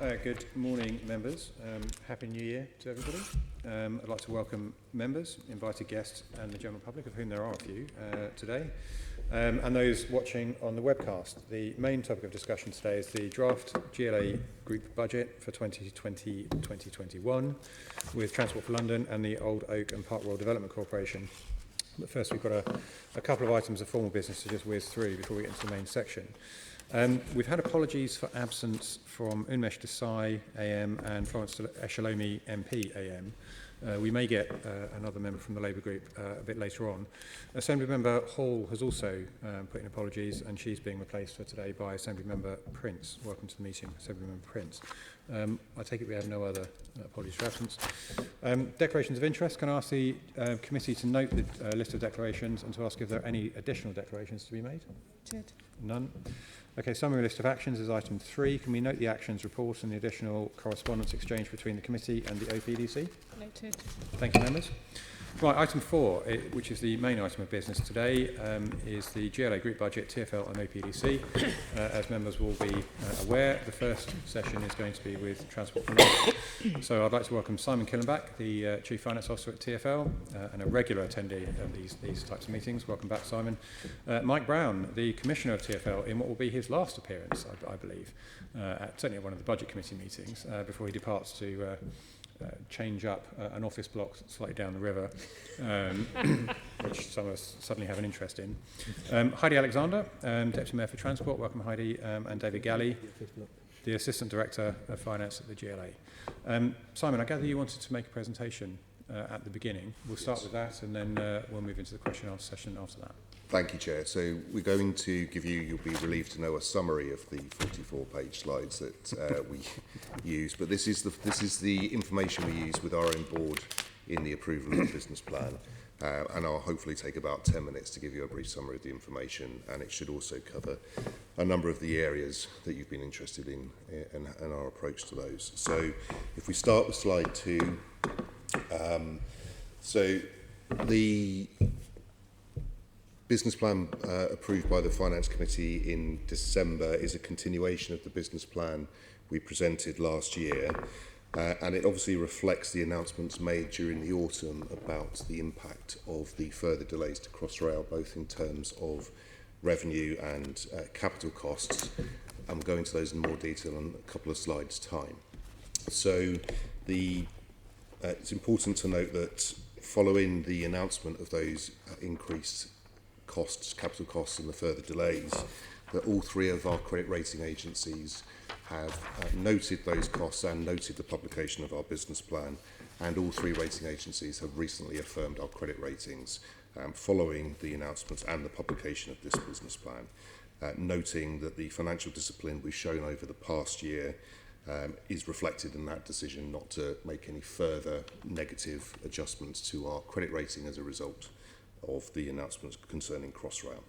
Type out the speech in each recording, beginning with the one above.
Good morning, members. Happy New Year to everybody. I'd like to welcome members, invited guests and the general public, of whom there are a few today, and those watching on the webcast. The main topic of discussion today is the draft GLA Group budget for 2020-2021 with Transport for London and the Old Oak and Park Royal Development Corporation. But first we've got a couple of items of formal business to just whiz through before we get into the main section. We've had apologies for absence from Unmesh Desai AM and Florence Eshalomi MP AM. We may get another member from the Labour group a bit later on. Assembly Member Hall has also put in apologies, and she's being replaced for today by Assembly Member Prince. Welcome to the meeting, Assembly Member Prince. I take it we have no other apologies for absence. Declarations of interest. Can I ask the committee to note the list of declarations and to ask if there are any additional declarations to be made? Noted. None. Okay, summary list of actions is item 3. Can we note the actions report and the additional correspondence exchange between the committee and the OPDC? Noted. Thank you, members. Right, item 4, which is the main item of business today, is the GLA Group budget, TfL and OPDC. As members will be aware, the first session is going to be with Transport for London. So I'd like to welcome Simon Killenback, the Chief Finance Officer at TfL, and a regular attendee of these types of meetings. Welcome back, Simon. Mike Brown, the Commissioner of TfL, in what will be his last appearance, I believe, certainly at one of the Budget Committee meetings, before he departs to change up an office block slightly down the river, which some of us suddenly have an interest in. Heidi Alexander, Deputy Mayor for Transport. Welcome, Heidi. And David Galley, the Assistant Director of Finance at the GLA. Simon, I gather you wanted to make a presentation at the beginning. We'll start with that, and then we'll move into the question and answer session after that. Thank you, Chair. So we're going to give you, you'll be relieved to know, a summary of the 44-page slides that we use. But this is the information we use with our own board in the approval of the business plan. And I'll hopefully take about 10 minutes to give you a brief summary of the information. And it should also cover a number of the areas that you've been interested in and our approach to those. So if we start with slide 2, so the business plan approved by the Finance Committee in December is a continuation of the business plan we presented last year, and it obviously reflects the announcements made during the autumn about the impact of the further delays to Crossrail, both in terms of revenue and capital costs. I'm going to those in more detail in a couple of slides' time. So it's important to note that following the announcement of those increased costs, capital costs and the further delays, that all 3 of our credit rating agencies have noted those costs and noted the publication of our business plan, and all 3 rating agencies have recently affirmed our credit ratings following the announcements and the publication of this business plan, noting that the financial discipline we've shown over the past year is reflected in that decision not to make any further negative adjustments to our credit rating as a result of the announcements concerning Crossrail.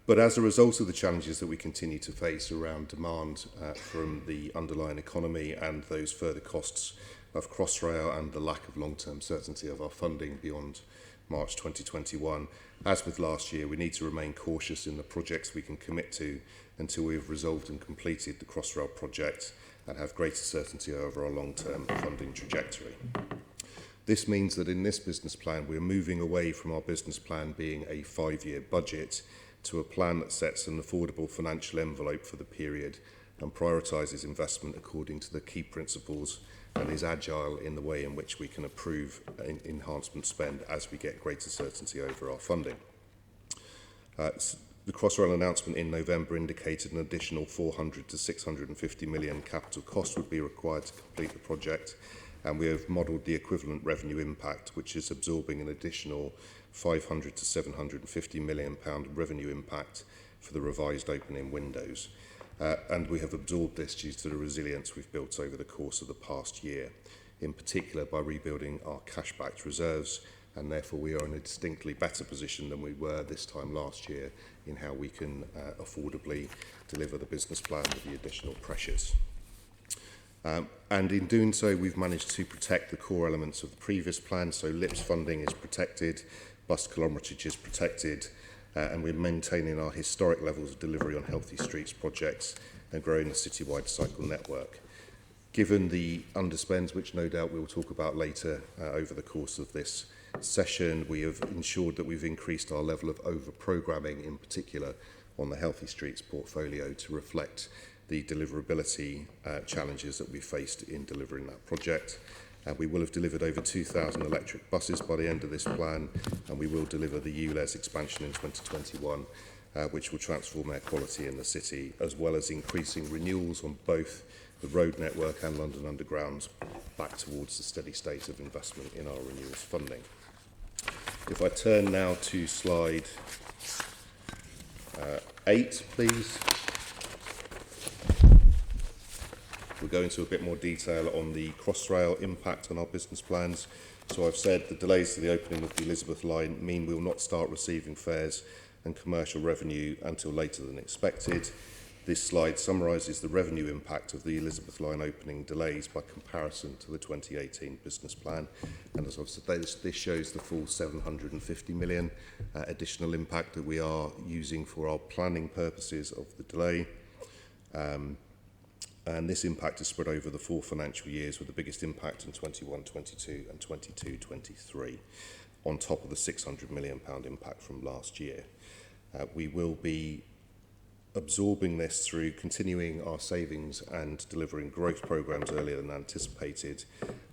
But as a result of the challenges that we continue to face around demand from the underlying economy and those further costs of Crossrail and the lack of long-term certainty of our funding beyond March 2021, as with last year, we need to remain cautious in the projects we can commit to until we have resolved and completed the Crossrail project and have greater certainty over our long-term funding trajectory. This means that in this business plan, we're moving away from our business plan being a 5-year budget to a plan that sets an affordable financial envelope for the period and prioritises investment according to the key principles and is agile in the way in which we can approve enhancement spend as we get greater certainty over our funding. The Crossrail announcement in November indicated an additional 400 to 650 million capital cost would be required to complete the project, and we have modelled the equivalent revenue impact, which is absorbing an additional 500 to 750 million pound revenue impact for the revised opening windows. And we have absorbed this due to the resilience we've built over the course of the past year, in particular by rebuilding our cash-backed reserves, and therefore we are in a distinctly better position than we were this time last year in how we can affordably deliver the business plan with the additional pressures. And in doing so, we've managed to protect the core elements of the previous plan. So LIPS funding is protected, bus kilometrage is protected, and we're maintaining our historic levels of delivery on Healthy Streets projects and growing the citywide cycle network. Given the underspends, which no doubt we'll talk about later over the course of this session, we have ensured that we've increased our level of over-programming, in particular on the Healthy Streets portfolio, to reflect the deliverability challenges that we faced in delivering that project. We will have delivered over 2,000 electric buses by the end of this plan, and we will deliver the ULEZ expansion in 2021, which will transform air quality in the city, as well as increasing renewals on both the road network and London Underground back towards the steady state of investment in our renewals funding. If I turn now to slide 8, please. We'll go into a bit more detail on the Crossrail impact on our business plans. So I've said the delays to the opening of the Elizabeth line mean we will not start receiving fares and commercial revenue until later than expected. This slide summarises the revenue impact of the Elizabeth line opening delays by comparison to the 2018 business plan. And as I've said, this shows the full 750 million additional impact that we are using for our planning purposes of the delay. And this impact is spread over the 4 financial years, with the biggest impact in 21-22 and 22-23, on top of the £600 million impact from last year. We will be absorbing this through continuing our savings and delivering growth programmes earlier than anticipated,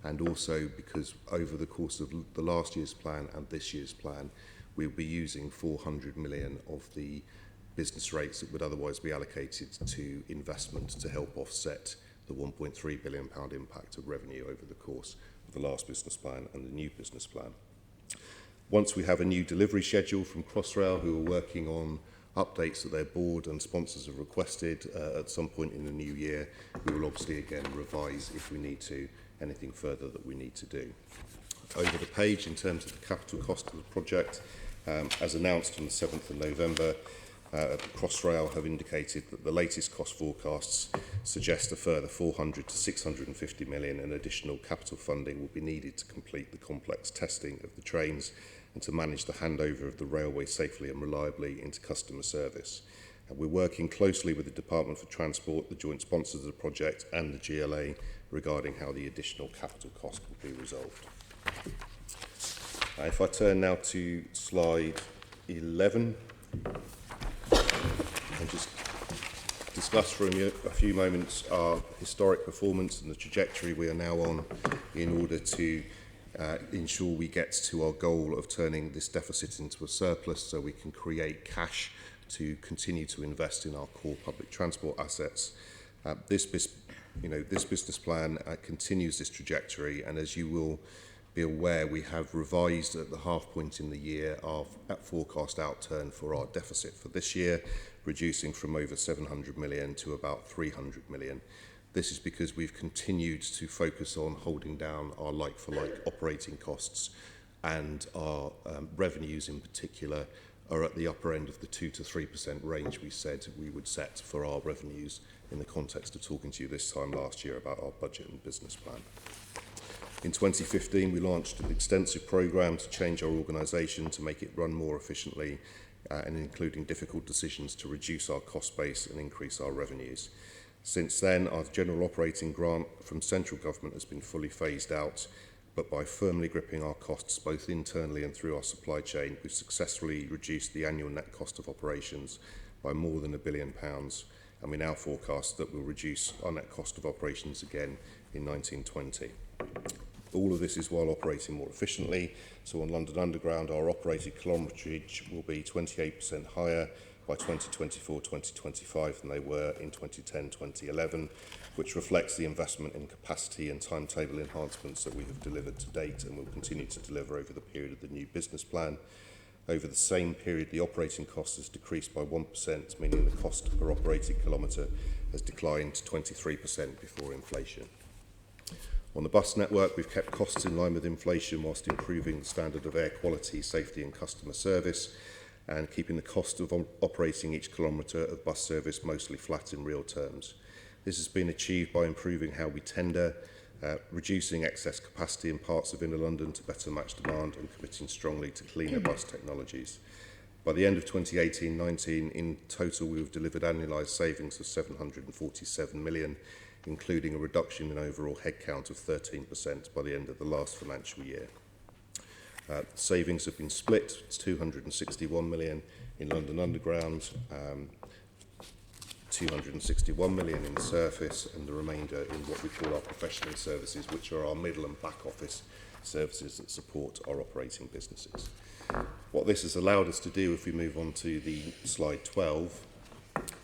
and also because over the course of the last year's plan and this year's plan, we'll be using 400 million of the business rates that would otherwise be allocated to investment to help offset the £1.3 billion impact of revenue over the course of the last business plan and the new business plan. Once we have a new delivery schedule from Crossrail, who are working on updates that their board and sponsors have requested at some point in the new year, we will obviously again revise if we need to, anything further that we need to do. Over the page, in terms of the capital cost of the project, as announced on the 7th of November, Crossrail have indicated that the latest cost forecasts suggest a further 400 to 650 million in additional capital funding will be needed to complete the complex testing of the trains and to manage the handover of the railway safely and reliably into customer service. We're working closely with the Department for Transport, the joint sponsors of the project, and the GLA regarding how the additional capital cost will be resolved. If I turn now to slide 11, and just discuss for a few moments our historic performance and the trajectory we are now on in order to ensure we get to our goal of turning this deficit into a surplus so we can create cash to continue to invest in our core public transport assets. This business plan continues this trajectory, and as you will be aware, we have revised at the half point in the year our forecast outturn for our deficit for this year, reducing from over 700 million to about 300 million. This is because we've continued to focus on holding down our like-for-like operating costs, and our revenues in particular are at the upper end of the 2 to 3% range we said we would set for our revenues in the context of talking to you this time last year about our budget and business plan. In 2015, we launched an extensive programme to change our organisation to make it run more efficiently, and including difficult decisions to reduce our cost base and increase our revenues. Since then, our general operating grant from central government has been fully phased out, but by firmly gripping our costs both internally and through our supply chain, we've successfully reduced the annual net cost of operations by more than £1 billion, and we now forecast that we'll reduce our net cost of operations again in 1920. All of this is while operating more efficiently. So on London Underground, our operated kilometrage will be 28% higher by 2024-2025 than they were in 2010-2011, which reflects the investment in capacity and timetable enhancements that we have delivered to date and will continue to deliver over the period of the new business plan. Over the same period, the operating cost has decreased by 1%, meaning the cost per operated kilometre has declined 23% before inflation. On the bus network, we've kept costs in line with inflation whilst improving the standard of air quality, safety and customer service, and keeping the cost of operating each kilometre of bus service mostly flat in real terms. This has been achieved by improving how we tender, reducing excess capacity in parts of inner London to better match demand, and committing strongly to cleaner bus technologies. By the end of 2018-19, in total, we've delivered annualised savings of 747 million, including a reduction in overall headcount of 13% by the end of the last financial year. Savings have been split. It's 261 million in London Underground, 261 million in surface, and the remainder in what we call our professional services, which are our middle and back office services that support our operating businesses. What this has allowed us to do, if we move on to the slide 12,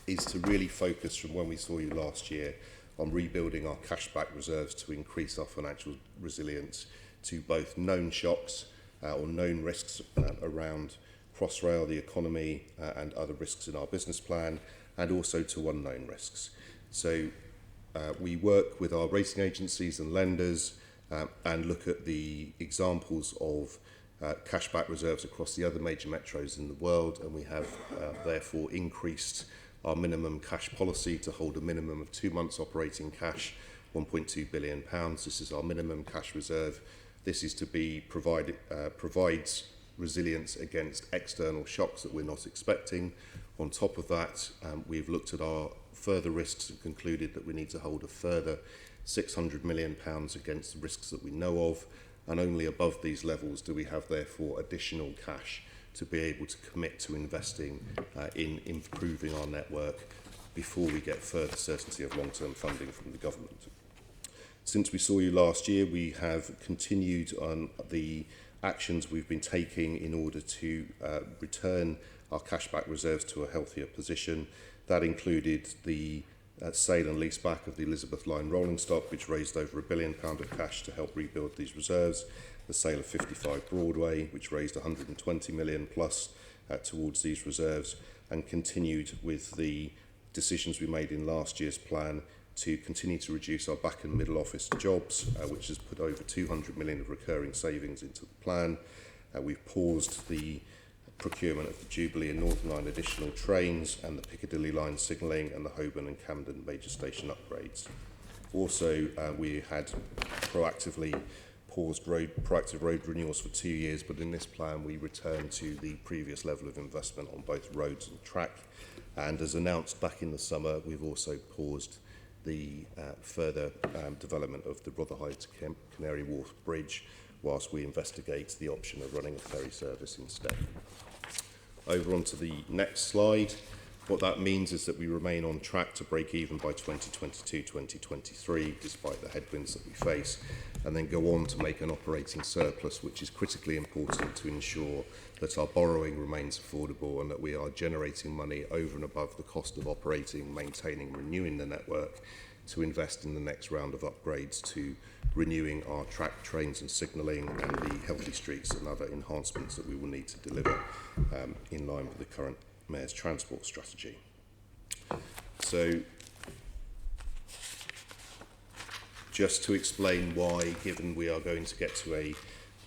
is to really focus from when we saw you last year on rebuilding our cashback reserves to increase our financial resilience to both known shocks or known risks around Crossrail, the economy, and other risks in our business plan, and also to unknown risks. So we work with our rating agencies and lenders and look at the examples of cashback reserves across the other major metros in the world, and we have therefore increased our minimum cash policy to hold a minimum of 2 months operating cash, £1.2 billion. This is our minimum cash reserve. This is to be provides resilience against external shocks that we're not expecting. On top of that, we've looked at our further risks and concluded that we need to hold a further £600 million against the risks that we know of, and only above these levels do we have therefore additional cash to be able to commit to investing in improving our network before we get further certainty of long-term funding from the government. Since we saw you last year, we have continued on the actions we've been taking in order to return our cashback reserves to a healthier position. That included the sale and lease back of the Elizabeth Line rolling stock, which raised over £1 billion of cash to help rebuild these reserves, the sale of 55 Broadway, which raised 120 million plus towards these reserves, and continued with the decisions we made in last year's plan to continue to reduce our back and middle office jobs, which has put over 200 million of recurring savings into the plan. We've paused the procurement of the Jubilee and Northern Line additional trains and the Piccadilly Line signalling and the Holborn and Camden major station upgrades. Also, we had proactive road renewals for 2 years, but in this plan we returned to the previous level of investment on both roads and track. And as announced back in the summer, we've also paused the further development of the Rotherhithe to Canary Wharf Bridge whilst we investigate the option of running a ferry service instead. Over onto the next slide. What that means is that we remain on track to break even by 2022-2023, despite the headwinds that we face, and then go on to make an operating surplus, which is critically important to ensure that our borrowing remains affordable and that we are generating money over and above the cost of operating, maintaining, renewing the network to invest in the next round of upgrades to renewing our track, trains and signalling and the healthy streets and other enhancements that we will need to deliver in line with the current Mayor's transport strategy. So, just to explain why, given we are going to get to a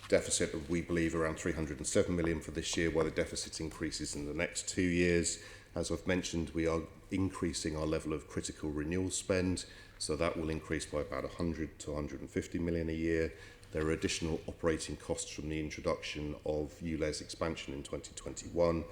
deficit of, we believe, around 307 million for this year, while the deficit increases in the next 2 years. As I've mentioned, we are increasing our level of critical renewal spend, so that will increase by about 100 to 150 million a year. There are additional operating costs from the introduction of ULEZ expansion in 2021,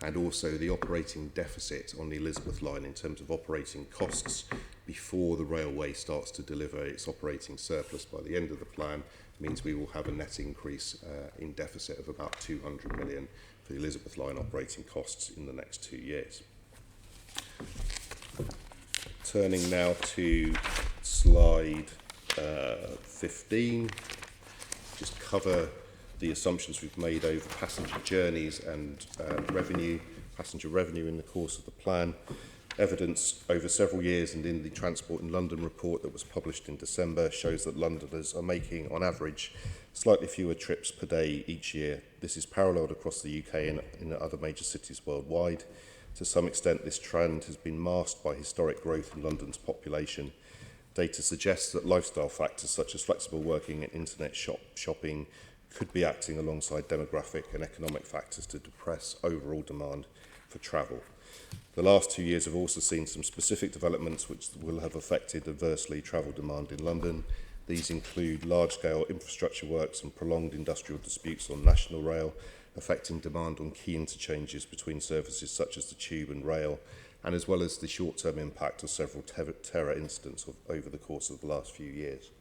and also the operating deficit on the Elizabeth Line in terms of operating costs before the railway starts to deliver its operating surplus by the end of the plan means we will have a net increase in deficit of about 200 million for the Elizabeth Line operating costs in the next 2 years. Turning now to slide 15, just cover the assumptions we've made over passenger journeys and passenger revenue in the course of the plan. Evidence over several years and in the Transport in London report that was published in December shows that Londoners are making, on average, slightly fewer trips per day each year. This is paralleled across the UK and in other major cities worldwide. To some extent, this trend has been masked by historic growth in London's population. Data suggests that lifestyle factors such as flexible working and internet shopping could be acting alongside demographic and economic factors to depress overall demand for travel. The last 2 years have also seen some specific developments which will have affected adversely travel demand in London. These include large-scale infrastructure works and prolonged industrial disputes on National Rail, affecting demand on key interchanges between services such as the Tube and rail, and as well as the short-term impact of several terror incidents over the course of the last few years.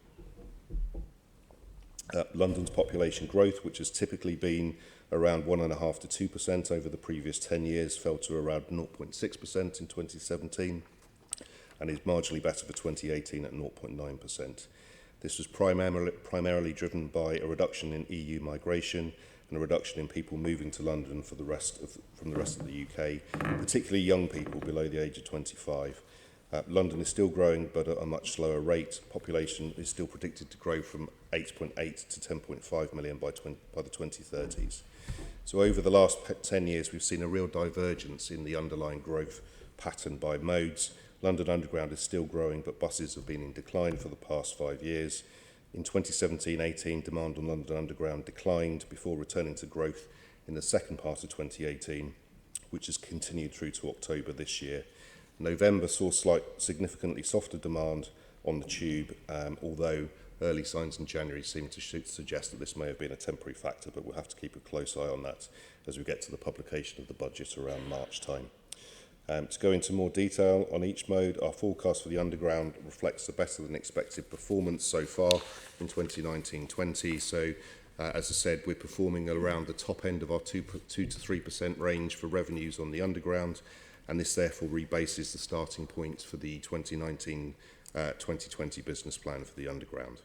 London's population growth, which has typically been around 1.5% to 2% over the previous 10 years, fell to around 0.6% in 2017 and is marginally better for 2018 at 0.9%. This was primarily driven by a reduction in EU migration and a reduction in people moving to London from the rest of the UK, particularly young people below the age of 25. London is still growing, but at a much slower rate. Population is still predicted to grow from 8.8 to 10.5 million by the 2030s. So over the last 10 years, we've seen a real divergence in the underlying growth pattern by modes. London Underground is still growing, but buses have been in decline for the past 5 years. In 2017-18, demand on London Underground declined before returning to growth in the second part of 2018, which has continued through to October this year. November saw significantly softer demand on the Tube, although early signs in January seem to suggest that this may have been a temporary factor, but we'll have to keep a close eye on that as we get to the publication of the budget around March time. To go into more detail on each mode, our forecast for the Underground reflects a better than expected performance so far in 2019-20. So, as I said, we're performing around the top end of our 2 to 3% range for revenues on the Underground, and this therefore rebases the starting point for the 2019-2020 business plan for the Underground.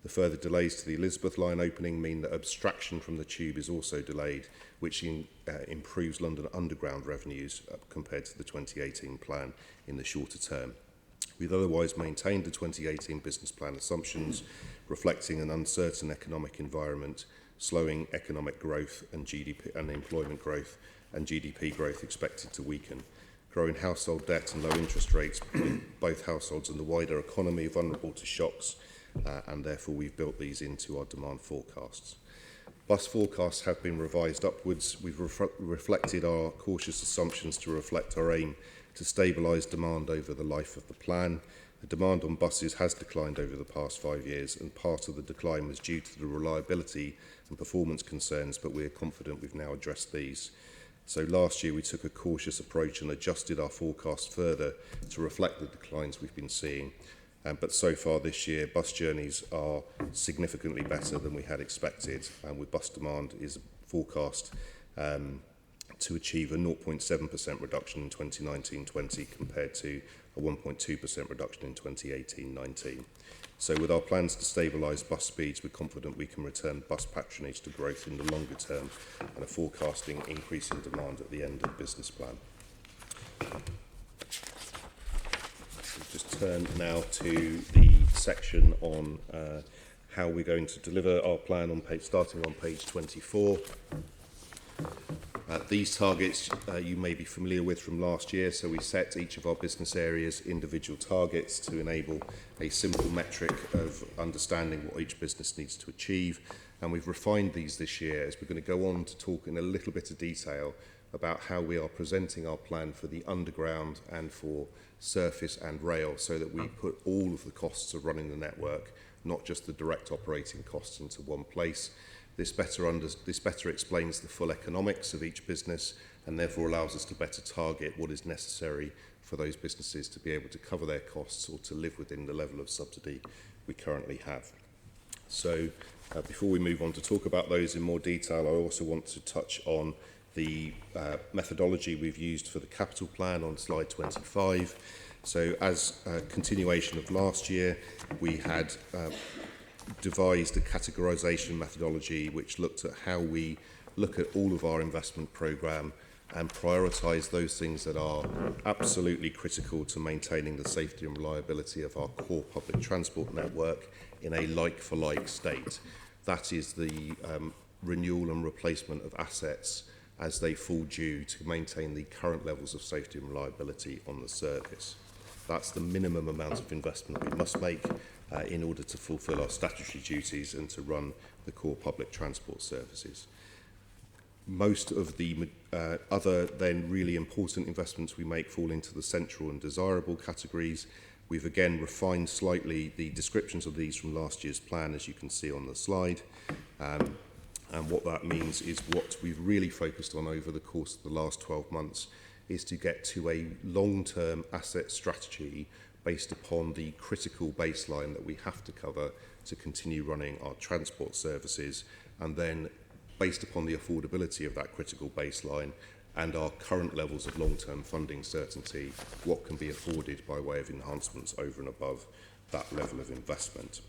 The further delays to the Elizabeth line opening mean that abstraction from the Tube is also delayed, which improves London Underground revenues compared to the 2018 plan in the shorter term. We've otherwise maintained the 2018 business plan assumptions, reflecting an uncertain economic environment, slowing economic growth and GDP and employment growth, and GDP growth expected to weaken. Growing household debt and low interest rates, both households and the wider economy vulnerable to shocks, and therefore we've built these into our demand forecasts. Bus forecasts have been revised upwards. We've reflected our cautious assumptions to reflect our aim to stabilise demand over the life of the plan. The demand on buses has declined over the past 5 years, and part of the decline was due to the reliability and performance concerns, but we're confident we've now addressed these. So last year we took a cautious approach and adjusted our forecast further to reflect the declines we've been seeing. But so far this year, bus journeys are significantly better than we had expected, and with bus demand is forecast to achieve a 0.7% reduction in 2019-20 compared to a 1.2% reduction in 2018-19. So with our plans to stabilise bus speeds, we're confident we can return bus patronage to growth in the longer term and are forecasting increasing demand at the end of the business plan. Just turn now to the section on how we're going to deliver our plan on starting on page 24. These targets you may be familiar with from last year, so we set each of our business areas individual targets to enable a simple metric of understanding what each business needs to achieve, and we've refined these this year as we're going to go on to talk in a little bit of detail about how we are presenting our plan for the Underground and for surface and rail, so that we put all of the costs of running the network, not just the direct operating costs, into one place. This better explains the full economics of each business and therefore allows us to better target what is necessary for those businesses to be able to cover their costs or to live within the level of subsidy we currently have. So before we move on to talk about those in more detail, I also want to touch on the methodology we've used for the capital plan on slide 25. So as a continuation of last year, we had devised a categorisation methodology which looked at how we look at all of our investment programme and prioritise those things that are absolutely critical to maintaining the safety and reliability of our core public transport network in a like-for-like state. That is the renewal and replacement of assets as they fall due to maintain the current levels of safety and reliability on the service. That's the minimum amount of investment we must make in order to fulfil our statutory duties and to run the core public transport services. Most of the other then really important investments we make fall into the central and desirable categories. We've again refined slightly the descriptions of these from last year's plan, as you can see on the slide. And what that means is what we've really focused on over the course of the last 12 months is to get to a long-term asset strategy based upon the critical baseline that we have to cover to continue running our transport services, and then based upon the affordability of that critical baseline and our current levels of long-term funding certainty, what can be afforded by way of enhancements over and above that level of investment.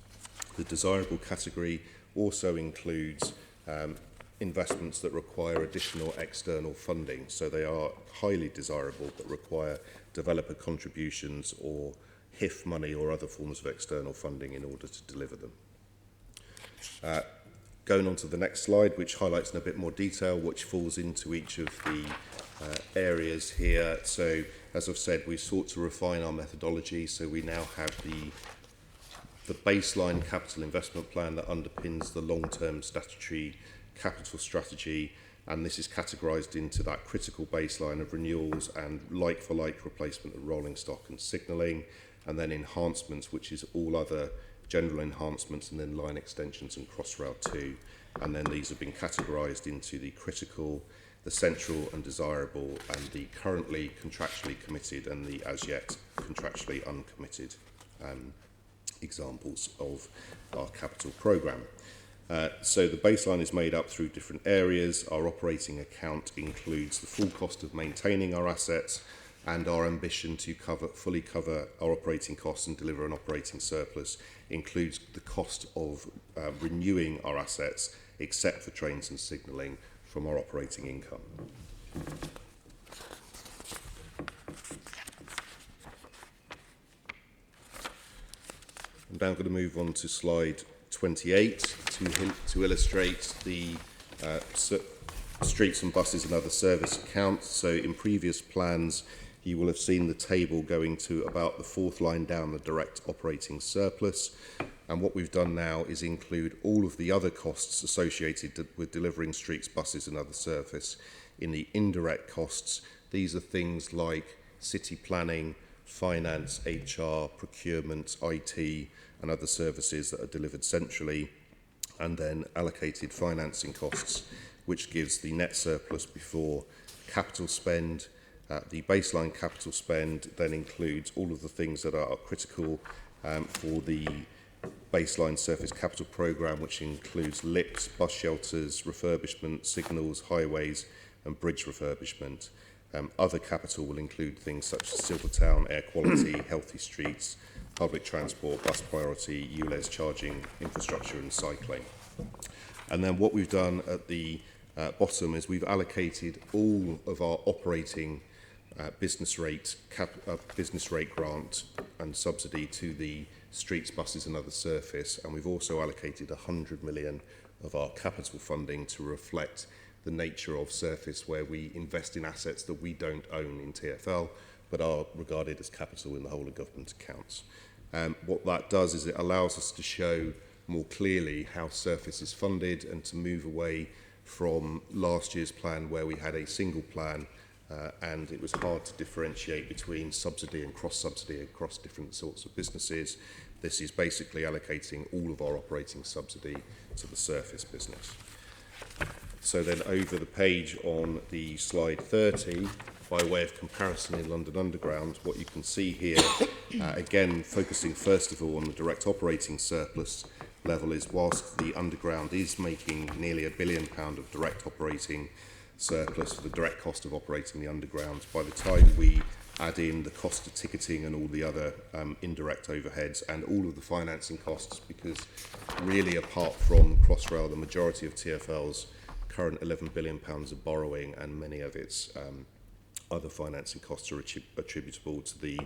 The desirable category also includes investments that require additional external funding. So they are highly desirable but require developer contributions or HIF money or other forms of external funding in order to deliver them. Going on to the next slide, which highlights in a bit more detail which falls into each of the areas here. So as I've said, we sought to refine our methodology, so we now have the baseline capital investment plan that underpins the long-term statutory capital strategy, and this is categorised into that critical baseline of renewals and like-for-like replacement of rolling stock and signalling, and then enhancements, which is all other general enhancements, and then line extensions and Crossrail 2. And then these have been categorised into the critical, the central and desirable, and the currently contractually committed and the as yet contractually uncommitted examples of our capital programme. So the baseline is made up through different areas. Our operating account includes the full cost of maintaining our assets, and our ambition to fully cover our operating costs and deliver an operating surplus includes the cost of renewing our assets, except for trains and signalling, from our operating income. I'm now going to move on to slide 28 to illustrate the streets and buses and other service accounts. So in previous plans, you will have seen the table going to about the fourth line down, the direct operating surplus. And what we've done now is include all of the other costs associated with delivering streets, buses and other service in the indirect costs. These are things like city planning, finance, HR, procurement, IT and other services that are delivered centrally, and then allocated financing costs, which gives the net surplus before capital spend. The baseline capital spend then includes all of the things that are critical for the baseline surface capital programme, which includes LIPs, bus shelters, refurbishment, signals, highways and bridge refurbishment. Other capital will include things such as Silvertown, air quality, healthy streets, public transport, bus priority, ULEZ charging, infrastructure and cycling. And then what we've done at the bottom is we've allocated all of our operating business rate grant and subsidy to the streets, buses and other surface, and we've also allocated 100 million of our capital funding to reflect the nature of surface, where we invest in assets that we don't own in TfL but are regarded as capital in the whole of government accounts. What that does is it allows us to show more clearly how surface is funded, and to move away from last year's plan where we had a single plan and it was hard to differentiate between subsidy and cross-subsidy across different sorts of businesses. This is basically allocating all of our operating subsidy to the surface business. So then over the page on the slide 30, by way of comparison in London Underground, what you can see here, again focusing first of all on the direct operating surplus level, is whilst the Underground is making nearly £1 billion of direct operating surplus for the direct cost of operating the Underground, by the time we add in the cost of ticketing and all the other indirect overheads and all of the financing costs, because really apart from Crossrail, the majority of TfL's current £11 billion of borrowing and many of its other financing costs are attributable to the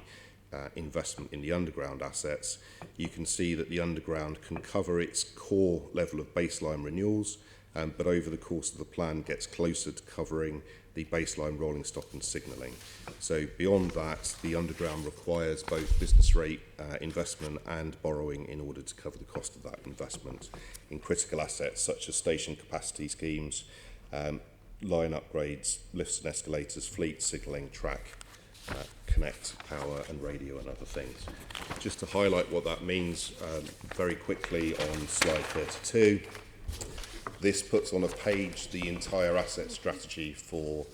investment in the Underground assets. You can see that the Underground can cover its core level of baseline renewals, but over the course of the plan gets closer to covering the baseline rolling stock and signalling. So beyond that, the Underground requires both business rate investment and borrowing in order to cover the cost of that investment in critical assets such as station capacity schemes, line upgrades, lifts and escalators, fleet, signalling, track, connect, power and radio and other things. Just to highlight what that means very quickly on slide 32, This puts on a page the entire asset strategy for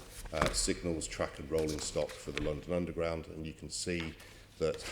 signals, track and rolling stock for the London Underground, and you can see that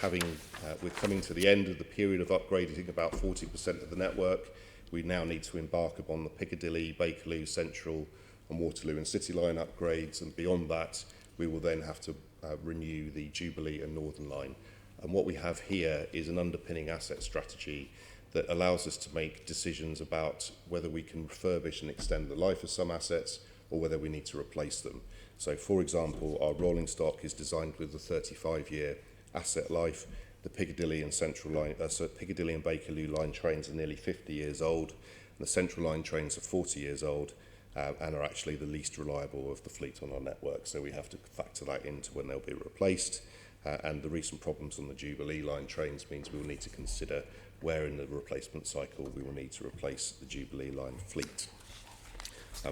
we're coming to the end of the period of upgrading about 40% of the network. We now need to embark upon the Piccadilly, Bakerloo, Central and Waterloo and City Line upgrades, and beyond that we will then have to renew the Jubilee and Northern Line. And what we have here is an underpinning asset strategy that allows us to make decisions about whether we can refurbish and extend the life of some assets or whether we need to replace them. So, for example, our rolling stock is designed with a 35-year asset life. The Piccadilly and Piccadilly and Bakerloo line trains are nearly 50 years old, and the Central line trains are 40 years old, and are actually the least reliable of the fleet on our network. So we have to factor that into when they'll be replaced. And the recent problems on the Jubilee line trains means we will need to consider where in the replacement cycle we will need to replace the Jubilee line fleet.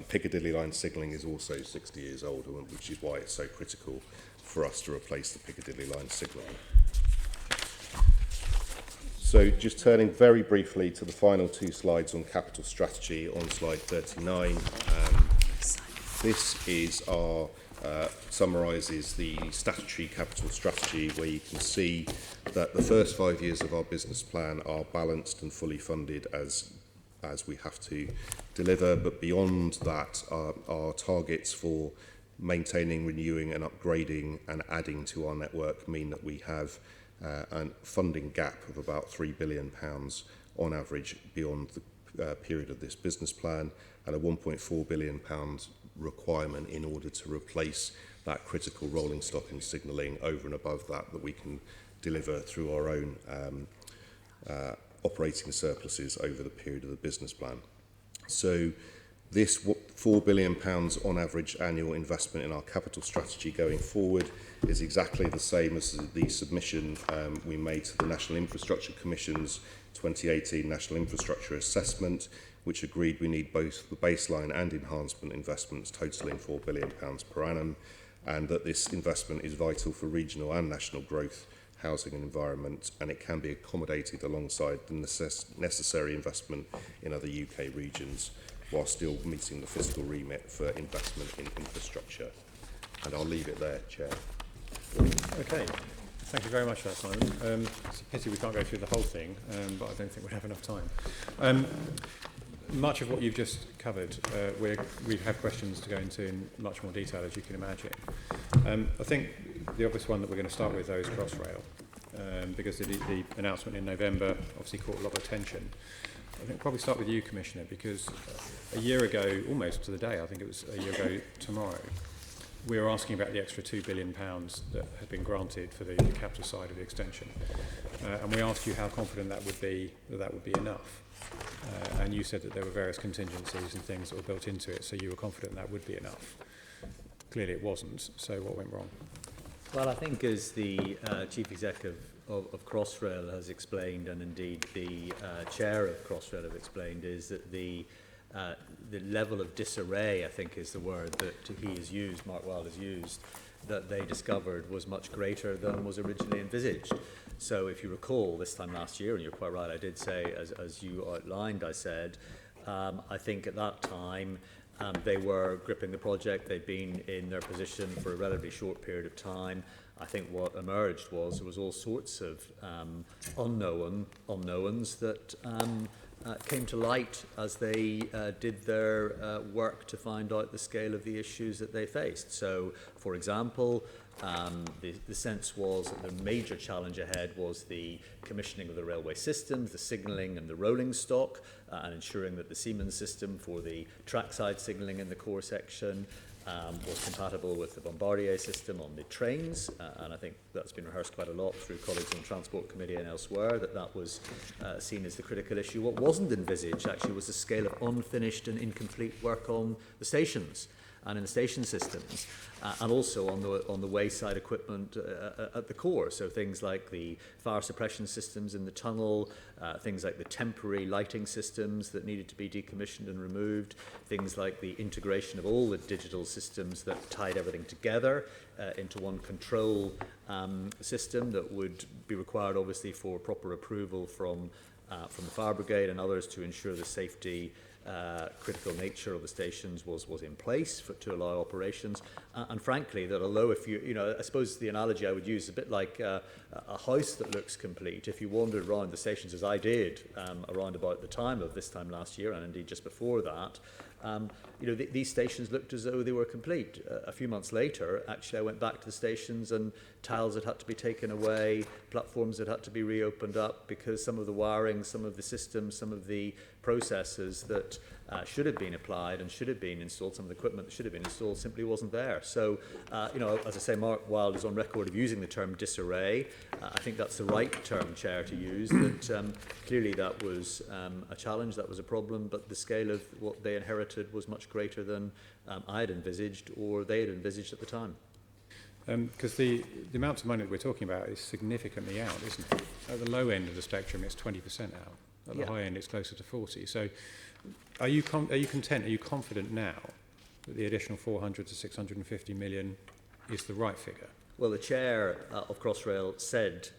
Piccadilly line signalling is also 60 years old, which is why it's so critical for us to replace the Piccadilly line signalling. So just turning very briefly to the final two slides on capital strategy on slide 39. This is our summarises the statutory capital strategy, where you can see that the first 5 years of our business plan are balanced and fully funded as we have to deliver, but beyond that our targets for maintaining, renewing and upgrading and adding to our network mean that we have a funding gap of about £3 billion on average beyond the period of this business plan, and a £1.4 billion requirement in order to replace that critical rolling stock and signalling over and above that we can deliver through our own operating surpluses over the period of the business plan. So this £4 billion on average annual investment in our capital strategy going forward is exactly the same as the submission we made to the National Infrastructure Commission's 2018 National Infrastructure Assessment, which agreed we need both the baseline and enhancement investments totalling £4 billion per annum, and that this investment is vital for regional and national growth, housing and environment, and it can be accommodated alongside the necessary investment in other UK regions while still meeting the fiscal remit for investment in infrastructure. And I'll leave it there, Chair. Okay. Thank you very much for that, Simon. It's a pity we can't go through the whole thing, but I don't think we'd have enough time. Much of what you've just covered, we have questions to go into in much more detail, as you can imagine. I think the obvious one that we're going to start with, though, is Crossrail, because the announcement in November obviously caught a lot of attention. I think I'll probably start with you, Commissioner, because a year ago, almost to the day, I think it was a year ago tomorrow, we were asking about the extra £2 billion that had been granted for the capital side of the extension. And we asked you how confident that would be enough. And you said that there were various contingencies and things that were built into it, so you were confident that would be enough. Clearly it wasn't, so what went wrong? Well, I think as the Chief Executive of Crossrail has explained, and indeed the Chair of Crossrail have explained, is that the level of disarray, I think is the word that he has used, Mark Wilde has used, that they discovered was much greater than was originally envisaged. So if you recall this time last year, and you're quite right, I did say, as you outlined, I said, I think at that time they were gripping the project. They'd been in their position for a relatively short period of time. I think what emerged was there was all sorts of unknowns that came to light as they did their work to find out the scale of the issues that they faced. So, for example, the sense was that the major challenge ahead was the commissioning of the railway systems, the signalling and the rolling stock, and ensuring that the Siemens system for the trackside signalling in the core section was compatible with the Bombardier system on the trains, and I think that's been rehearsed quite a lot through colleagues on the Transport Committee and elsewhere, that was seen as the critical issue. What wasn't envisaged actually was the scale of unfinished and incomplete work on the stations and in the station systems, and also on the wayside equipment at the core. So things like the fire suppression systems in the tunnel, things like the temporary lighting systems that needed to be decommissioned and removed, things like the integration of all the digital systems that tied everything together into one control system that would be required, obviously, for proper approval from the fire brigade and others to ensure the safety critical nature of the stations was in place to allow operations. And frankly, that although if you know, I suppose the analogy I would use is a bit like a house that looks complete. If you wandered around the stations, as I did around about the time of this time last year, and indeed just before that, you know, these stations looked as though they were complete. A few months later, actually, I went back to the stations and tiles had to be taken away, platforms had to be reopened up because some of the wiring, some of the systems, some of the processes that should have been applied and should have been installed, some of the equipment that should have been installed simply wasn't there. So, you know, as I say, Mark Wilde is on record of using the term disarray. I think that's the right term, Chair, to use, that clearly that was a challenge, that was a problem, but the scale of what they inherited was much greater than I had envisaged or they had envisaged at the time. Because the amount of money that we're talking about is significantly out, isn't it? At the low end of the spectrum, it's 20% out. At the high end, it's closer to 40. So are you content, are you confident now that the additional 400 to 650 million is the right figure? Well, the chair of Crossrail said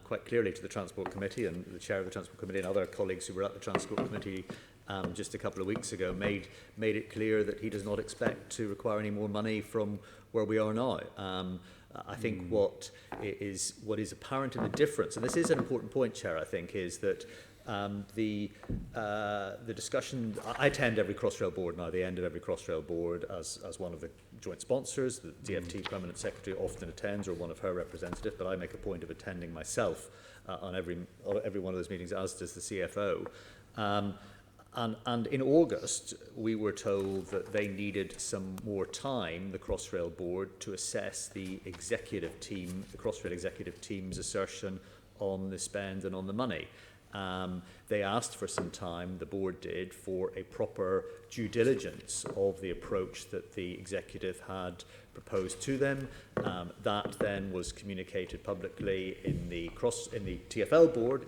quite clearly to the Transport Committee, and the chair of the Transport Committee and other colleagues who were at the Transport Committee just a couple of weeks ago made it clear that he does not expect to require any more money from where we are now. I think what is apparent in the difference, and this is an important point, Chair, I think, is that the discussion, I attend every Crossrail board now, the end of every Crossrail board as one of the joint sponsors. The DFT Permanent Secretary often attends, or one of her representatives, but I make a point of attending myself on every one of those meetings, as does the CFO. And in August, we were told that they needed some more time, the Crossrail board, to assess the executive team, the Crossrail executive team's assertion on the spend and on the money. They asked for some time, the board did, for a proper due diligence of the approach that the executive had proposed to them. That then was communicated publicly in the TfL board,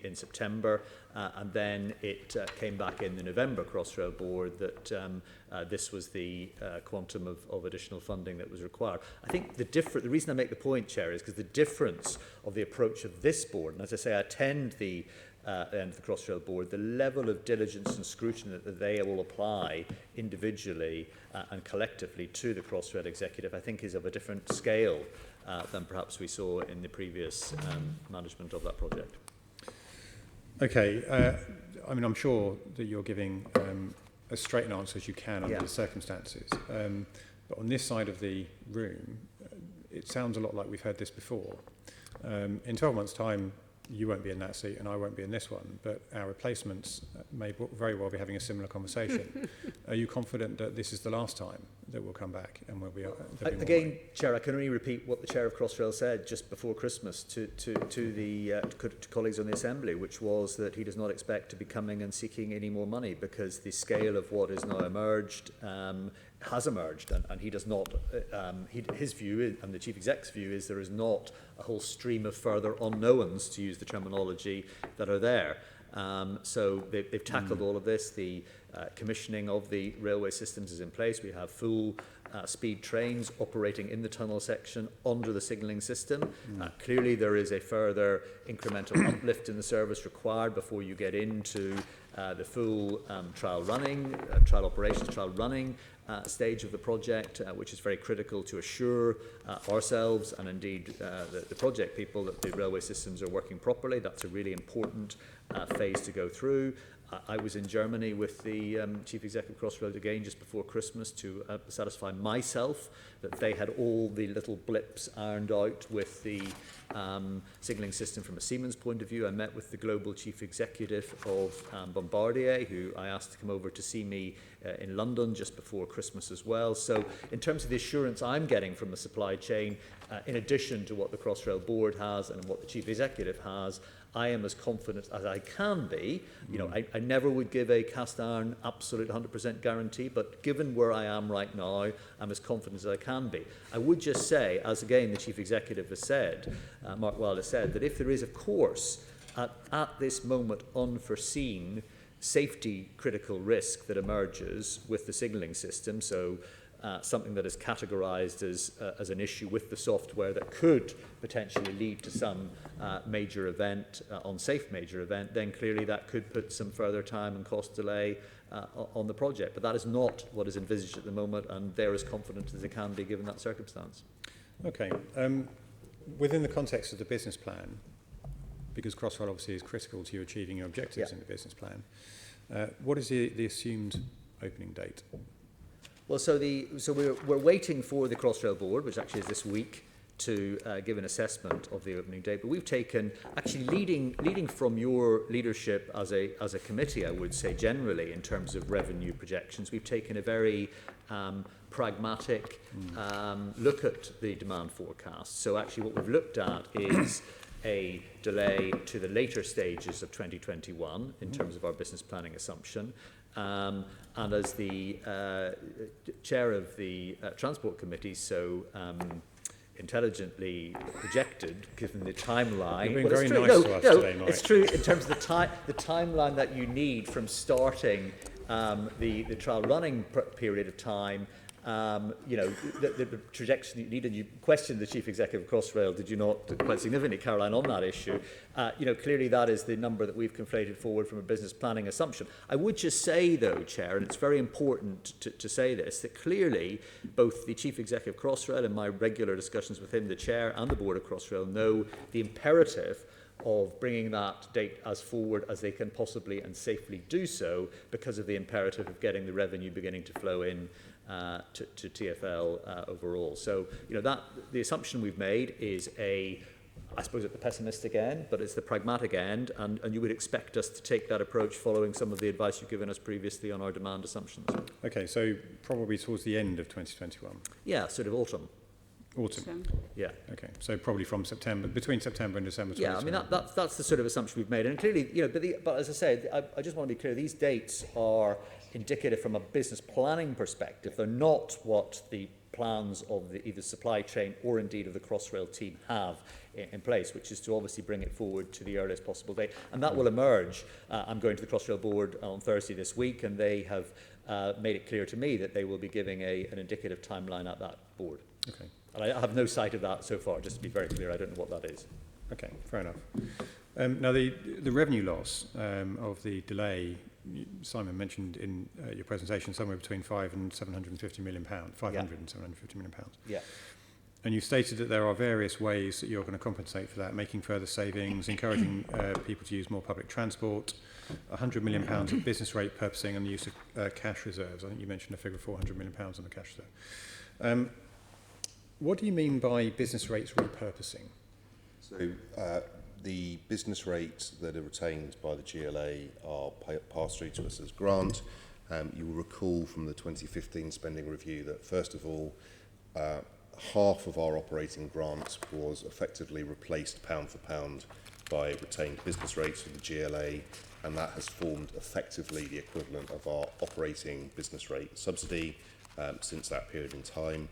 in September, and then it came back in the November Crossrail board that this was the quantum of additional funding that was required. I think the reason I make the point, Chair, is because the difference of the approach of this board, and as I say, I attend the end of the Crossrail board, the level of diligence and scrutiny that they will apply individually and collectively to the Crossrail executive, I think is of a different scale than perhaps we saw in the previous management of that project. Okay, I mean, I'm sure that you're giving as straight an answer as you can under the circumstances. But on this side of the room, it sounds a lot like we've heard this before. In 12 months' time, you won't be in that seat and I won't be in this one, but our replacements may very well be having a similar conversation. Are you confident that this is the last time that we'll come back and we'll be again, Chair, I can only repeat what the Chair of Crossrail said just before Christmas to colleagues on the Assembly, which was that he does not expect to be coming and seeking any more money because the scale of what is now emerged has emerged, and he does not, his view and the Chief Exec's view is there is not a whole stream of further unknowns, to use the terminology, that are there. So they've tackled all of this. The commissioning of the railway systems is in place. We have full speed trains operating in the tunnel section under the signalling system. Clearly there is a further incremental uplift in the service required before you get into the full trial operations, trial running stage of the project, which is very critical to assure ourselves and indeed the project people that the railway systems are working properly. That's a really important phase to go through. I was in Germany with the Chief Executive Crossrail again just before Christmas to satisfy myself that they had all the little blips ironed out with the signalling system from a Siemens point of view. I met with the Global Chief Executive of Bombardier, who I asked to come over to see me in London just before Christmas as well. So in terms of the assurance I'm getting from the supply chain, in addition to what the Crossrail board has and what the Chief Executive has, I am as confident as I can be. You know, I never would give a cast iron absolute 100% guarantee, but given where I am right now, I'm as confident as I can be. I would just say, as again the Chief Executive has said, Mark Wilde has said, that if there is, of course, at this moment unforeseen safety critical risk that emerges with the signalling system, so something that is categorized as an issue with the software that could potentially lead to some major event, unsafe major event, then clearly that could put some further time and cost delay on the project. But that is not what is envisaged at the moment, and they're as confident as they can be given that circumstance. Okay. Within the context of the business plan, because Crossrail obviously is critical to you achieving your objectives in the business plan, what is the assumed opening date? Well, so we're waiting for the Crossrail board, which actually is this week, to give an assessment of the opening date. But we've taken, actually leading from your leadership as a committee, I would say generally in terms of revenue projections, we've taken a very pragmatic look at the demand forecast. So actually what we've looked at is a delay to the later stages of 2021 in terms of our business planning assumption. And as the chair of the Transport Committee so intelligently projected, given the timeline. You're being very nice to us today, Mike. It's true in terms of the timeline that you need from starting the trial running period of time. The trajectory that you need, and you questioned the Chief Executive of Crossrail, did you not, quite significantly, Caroline, on that issue. Clearly that is the number that we've conflated forward from a business planning assumption. I would just say, though, Chair, and it's very important to say this, that clearly both the Chief Executive of Crossrail and my regular discussions with him, the Chair and the Board of Crossrail, know the imperative of bringing that date as forward as they can possibly and safely do so, because of the imperative of getting the revenue beginning to flow in to TfL overall. So, that the assumption we've made is I suppose at the pessimistic end, but it's the pragmatic end, and you would expect us to take that approach following some of the advice you've given us previously on our demand assumptions. Okay, so probably towards the end of 2021? Yeah, sort of autumn. Autumn? Yeah. Okay, so probably from September, between September and December 2021? Yeah, I mean, that's the sort of assumption we've made. And clearly, but as I said, I just want to be clear, these dates are indicative from a business planning perspective. They're not what the plans of either supply chain or indeed of the Crossrail team have in place, which is to obviously bring it forward to the earliest possible date. And that will emerge. I'm going to the Crossrail board on Thursday this week, and they have made it clear to me that they will be giving an indicative timeline at that board. Okay. And I have no sight of that so far, just to be very clear. I don't know what that is. Okay, fair enough. Now, the revenue loss of the delay, Simon mentioned in your presentation, somewhere between 500 and 750 million pounds, 500 and 750 million pounds. Yeah. And you've stated that there are various ways that you're going to compensate for that, making further savings, encouraging people to use more public transport, 100 million pounds of business rate purposing, and the use of cash reserves. I think you mentioned a figure of 400 million pounds on the cash reserve. What do you mean by business rates repurposing? So the business rates that are retained by the GLA are passed through to us as grant. You will recall from the 2015 spending review that, first of all, half of our operating grant was effectively replaced pound for pound by retained business rates for the GLA, and that has formed effectively the equivalent of our operating business rate subsidy since that period in time.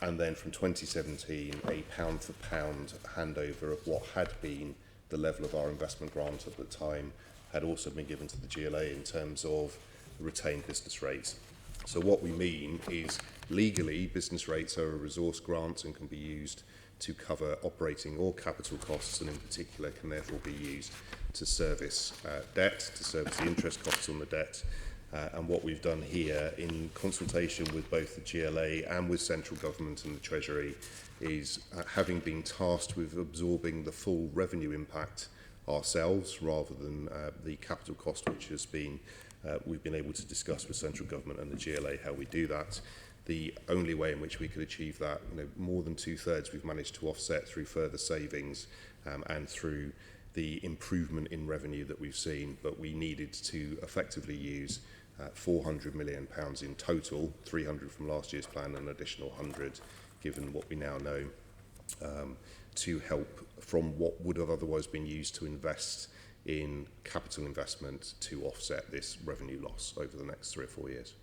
And then from 2017, a pound for pound handover of what had been the level of our investment grant at the time had also been given to the GLA in terms of retained business rates. So what we mean is, legally, business rates are a resource grant and can be used to cover operating or capital costs, and in particular can therefore be used to service debt, to service the interest costs on the debt. And what we've done here, in consultation with both the GLA and with central government and the Treasury, is having been tasked with absorbing the full revenue impact ourselves, rather than the capital cost, which has been we've been able to discuss with central government and the GLA how we do that. The only way in which we could achieve that, more than 2/3 we've managed to offset through further savings and through the improvement in revenue that we've seen, but we needed to effectively use 400 million pounds in total, 300 from last year's plan and an additional 100, given what we now know, to help from what would have otherwise been used to invest in capital investment to offset this revenue loss over the next 3 or 4 years.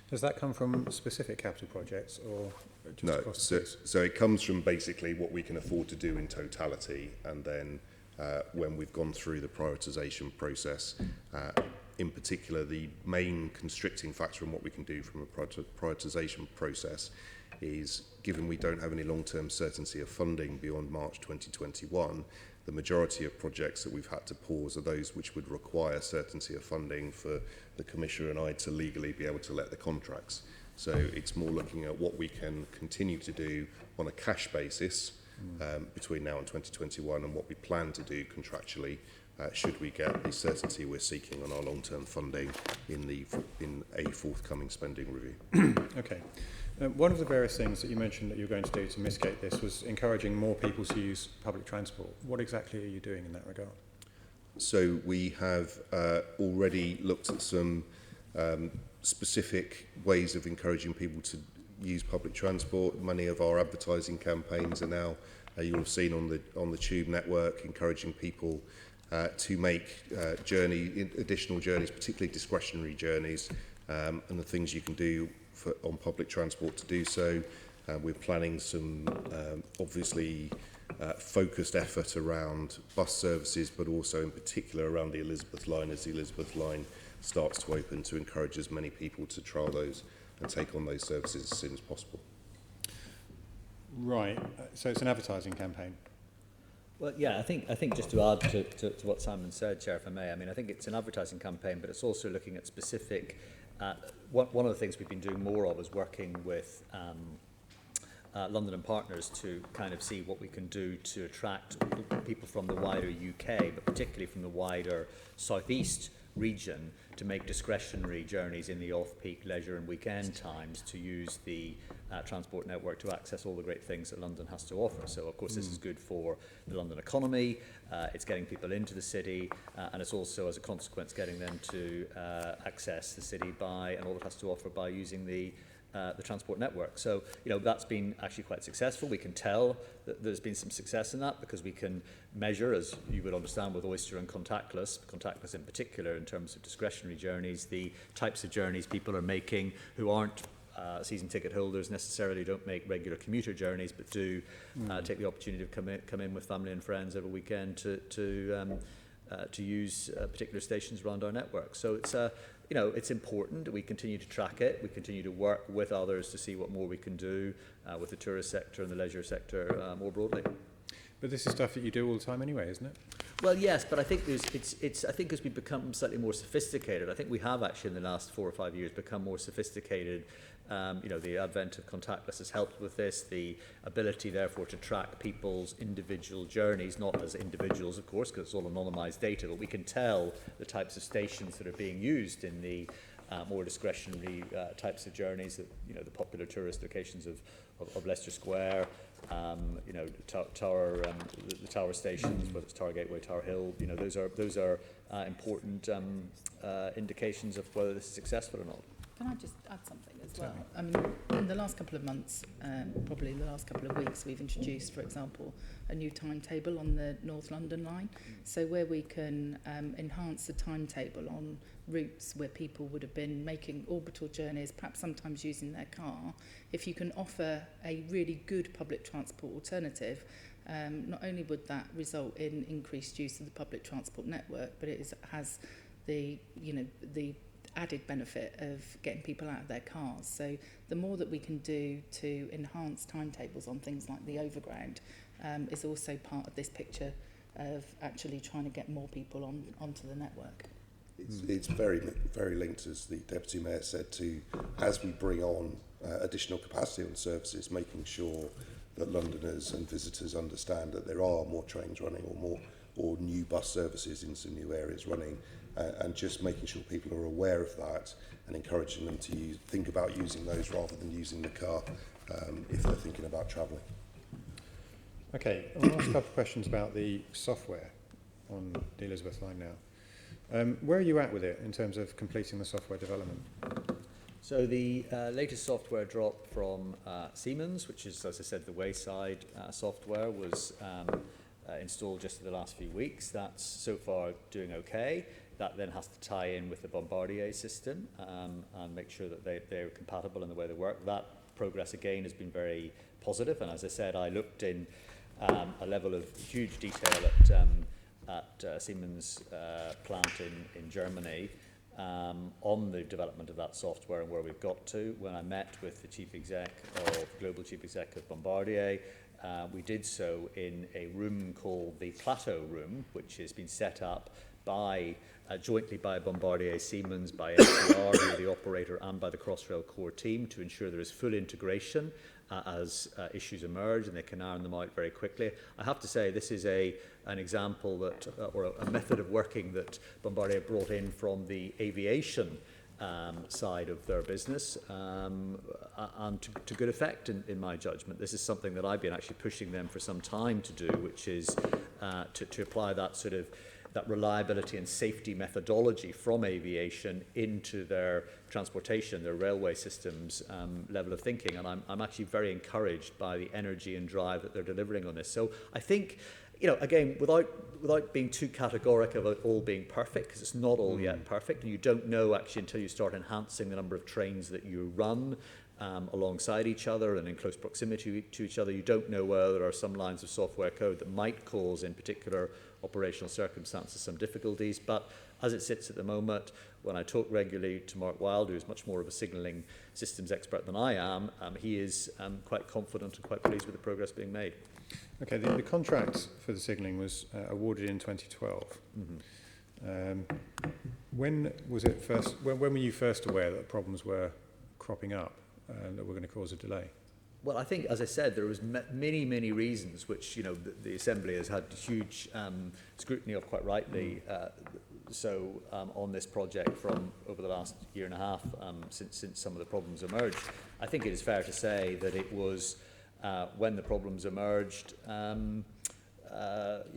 Does that come from specific capital projects or just no, across the so it comes from basically what we can afford to do in totality, and then when we've gone through the prioritisation process, in particular the main constricting factor in what we can do from a prioritisation process is, given we don't have any long-term certainty of funding beyond March 2021, the majority of projects that we've had to pause are those which would require certainty of funding for the Commissioner and I to legally be able to let the contracts. So it's more looking at what we can continue to do on a cash basis between now and 2021, and what we plan to do contractually should we get the certainty we're seeking on our long-term funding in a forthcoming spending review. Okay. One of the various things that you mentioned that you were going to do to mitigate this was encouraging more people to use public transport. What exactly are you doing in that regard? So we have already looked at some specific ways of encouraging people to use public transport. Many of our advertising campaigns are now, you'll have seen on the Tube network, encouraging people to make additional journeys, particularly discretionary journeys, and the things you can do on public transport to do so. We're planning some obviously focused effort around bus services, but also in particular around the Elizabeth line, as the Elizabeth line starts to open, to encourage as many people to trial those and take on those services as soon as possible. Right. So it's an advertising campaign. Well, yeah, I think just to add to what Simon said, Chair, if I may, I mean, I think it's an advertising campaign, but it's also looking at specific. One of the things we've been doing more of is working with London and Partners to kind of see what we can do to attract people from the wider UK, but particularly from the wider southeast region, to make discretionary journeys in the off-peak leisure and weekend times to use the transport network to access all the great things that London has to offer. So, of course, this is good for the London economy, it's getting people into the city, and it's also, as a consequence, getting them to access the city and all it has to offer by using the transport network. So, that's been actually quite successful. We can tell that there's been some success in that because we can measure, as you would understand with Oyster and contactless in particular, in terms of discretionary journeys, the types of journeys people are making who aren't season ticket holders necessarily, don't make regular commuter journeys, but do take the opportunity to come in with family and friends over a weekend to use particular stations around our network. So it's it's important that we continue to track it. We continue to work with others to see what more we can do with the tourist sector and the leisure sector more broadly. But this is stuff that you do all the time anyway, isn't it? Well, yes, but I think I think as we become slightly more sophisticated, I think we have actually in the last 4 or 5 years become more sophisticated. The advent of contactless has helped with this. The ability, therefore, to track people's individual journeys, not as individuals, of course, because it's all anonymised data, but we can tell the types of stations that are being used in the more discretionary types of journeys, that the popular tourist locations of Leicester Square, Tower, the Tower stations, whether it's Tower Gateway, Tower Hill. Those are important indications of whether this is successful or not. Can I just add something as well? I mean, in the last couple of months, probably the last couple of weeks, we've introduced, for example, a new timetable on the North London line. So where we can enhance the timetable on routes where people would have been making orbital journeys, perhaps sometimes using their car, if you can offer a really good public transport alternative, not only would that result in increased use of the public transport network, but it has the added benefit of getting people out of their cars. So the more that we can do to enhance timetables on things like the overground is also part of this picture of actually trying to get more people onto the network. It's very, very linked, as the Deputy Mayor said, to, as we bring on additional capacity on services, making sure that Londoners and visitors understand that there are more trains running or new bus services in some new areas running, and just making sure people are aware of that and encouraging them to think about using those rather than using the car if they're thinking about travelling. Okay, I'll ask a couple of questions about the software on the Elizabeth line now. Where are you at with it in terms of completing the software development? So the latest software drop from Siemens, which is, as I said, the Wayside software, was installed just in the last few weeks. That's so far doing okay. That then has to tie in with the Bombardier system and make sure that they're compatible in the way they work. That progress, again, has been very positive. And as I said, I looked in a level of huge detail at Siemens plant in Germany, on the development of that software and where we've got to. When I met with the chief exec of global chief exec of Bombardier, we did so in a room called the Plateau Room, which has been set up by jointly by Bombardier Siemens, by SCR, who are the operator, and by the Crossrail core team to ensure there is full integration as issues emerge and they can iron them out very quickly. I have to say this is an example that, or a method of working that Bombardier brought in from the aviation side of their business, and to good effect in my judgment. This is something that I've been actually pushing them for some time to do, which is to apply that sort of that reliability and safety methodology from aviation into their transportation, their railway systems level of thinking. And I'm actually very encouraged by the energy and drive that they're delivering on this. So I think, you know, again, without being too categoric about all being perfect, because it's not all yet perfect, and you don't know actually until you start enhancing the number of trains that you run alongside each other and in close proximity to each other. You don't know whether there are some lines of software code that might cause, in particular operational circumstances, some difficulties. But as it sits at the moment, when I talk regularly to Mark Wilde, who's much more of a signalling systems expert than I am, he is quite confident and quite pleased with the progress being made. Okay, the contract for the signalling was awarded in 2012. When was it first? When were you first aware that problems were cropping up that were going to cause a delay? Well, I think, as I said, there was many reasons which, you know, the Assembly has had huge scrutiny of, quite rightly, on this project from over the last year and a half since some of the problems emerged. I think it is fair to say that it was when the problems emerged, you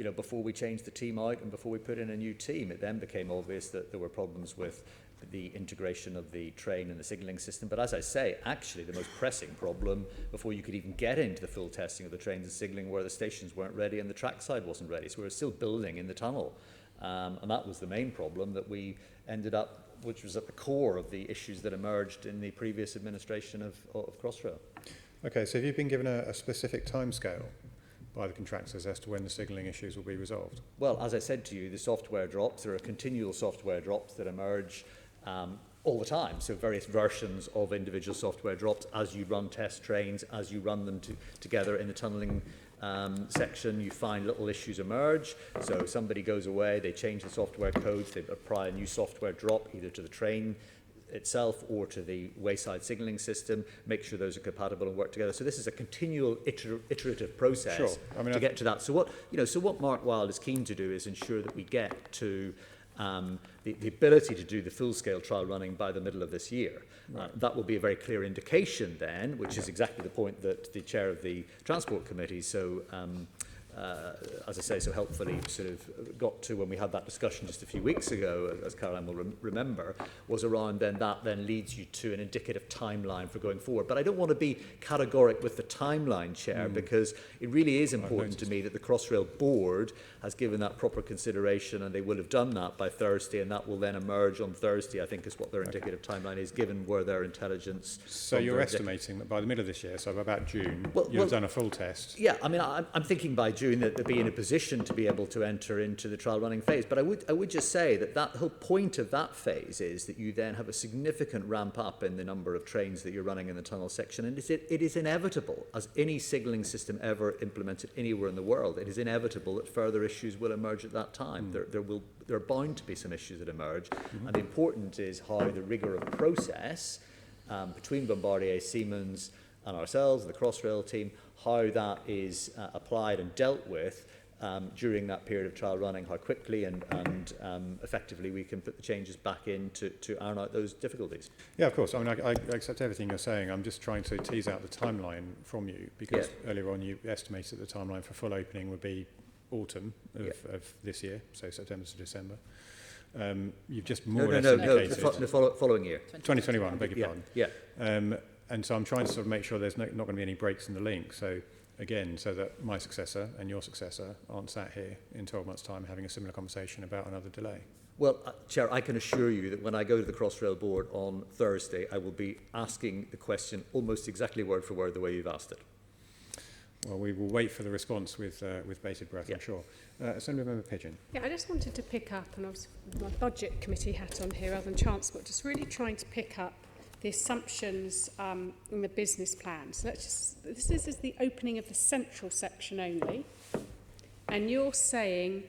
know, before we changed the team out and before we put in a new team, it then became obvious that there were problems with the integration of the train and the signalling system. But as I say, actually the most pressing problem before you could even get into the full testing of the trains and signalling were the stations weren't ready and the trackside wasn't ready. So we were still building in the tunnel. And that was the main problem that we ended up, which was at the core of the issues that emerged in the previous administration of Crossrail. Okay, so have you been given a specific timescale by the contractors as to when the signalling issues will be resolved? Well, as I said to you, the software drops, there are continual software drops that emerge all the time. So various versions of individual software drops as you run test trains, as you run them together in the tunnelling section, you find little issues emerge. So somebody goes away, they change the software codes, they apply a new software drop either to the train itself or to the wayside signalling system, make sure those are compatible and work together. So this is a continual iterative process to get to that. So what Mark Wilde is keen to do is ensure that we get to the ability to do the full-scale trial running by the middle of this year. Right. That will be a very clear indication then, which is exactly the point that the chair of the Transport Committee as I say, so helpfully sort of got to when we had that discussion just a few weeks ago, as Caroline will remember, was around then that then leads you to an indicative timeline for going forward. But I don't want to be categoric with the timeline, Chair, because it really is important to me that the Crossrail board has given that proper consideration, and they will have done that by Thursday, and that will then emerge on Thursday, I think, is what their indicative timeline is, given where their intelligence... So you're estimating that by the middle of this year, so about June, you'll have done a full test? Yeah, I mean, I'm thinking by June that they'll be in a position to be able to enter into the trial running phase. But I would just say that whole point of that phase is that you then have a significant ramp up in the number of trains that you're running in the tunnel section. And it is inevitable, as any signalling system ever implemented anywhere in the world, it is inevitable that further issues will emerge at that time. There are bound to be some issues that emerge. And the important is how the rigour of process between Bombardier, Siemens and ourselves, the Crossrail team, how that is applied and dealt with during that period of trial running, how quickly and effectively we can put the changes back in to iron out those difficulties. Yeah, of course. I mean, I accept everything you're saying. I'm just trying to tease out the timeline from you, because earlier on you estimated the timeline for full opening would be autumn of this year, so September to December. You've just more or less indicated... the following year. 2021, I beg your pardon. Yeah. And so I'm trying to sort of make sure there's not going to be any breaks in the link. So again, so that my successor and your successor aren't sat here in 12 months' time having a similar conversation about another delay. Well, Chair, I can assure you that when I go to the Crossrail board on Thursday, I will be asking the question almost exactly word for word the way you've asked it. Well, we will wait for the response with bated breath, Yeah. I'm sure. Assemblymember Pigeon. Yeah, I just wanted to pick up, and I was with my budget committee hat on here rather than transport, just really trying to pick up the assumptions in the business plan. So this is the opening of the central section only, and you're saying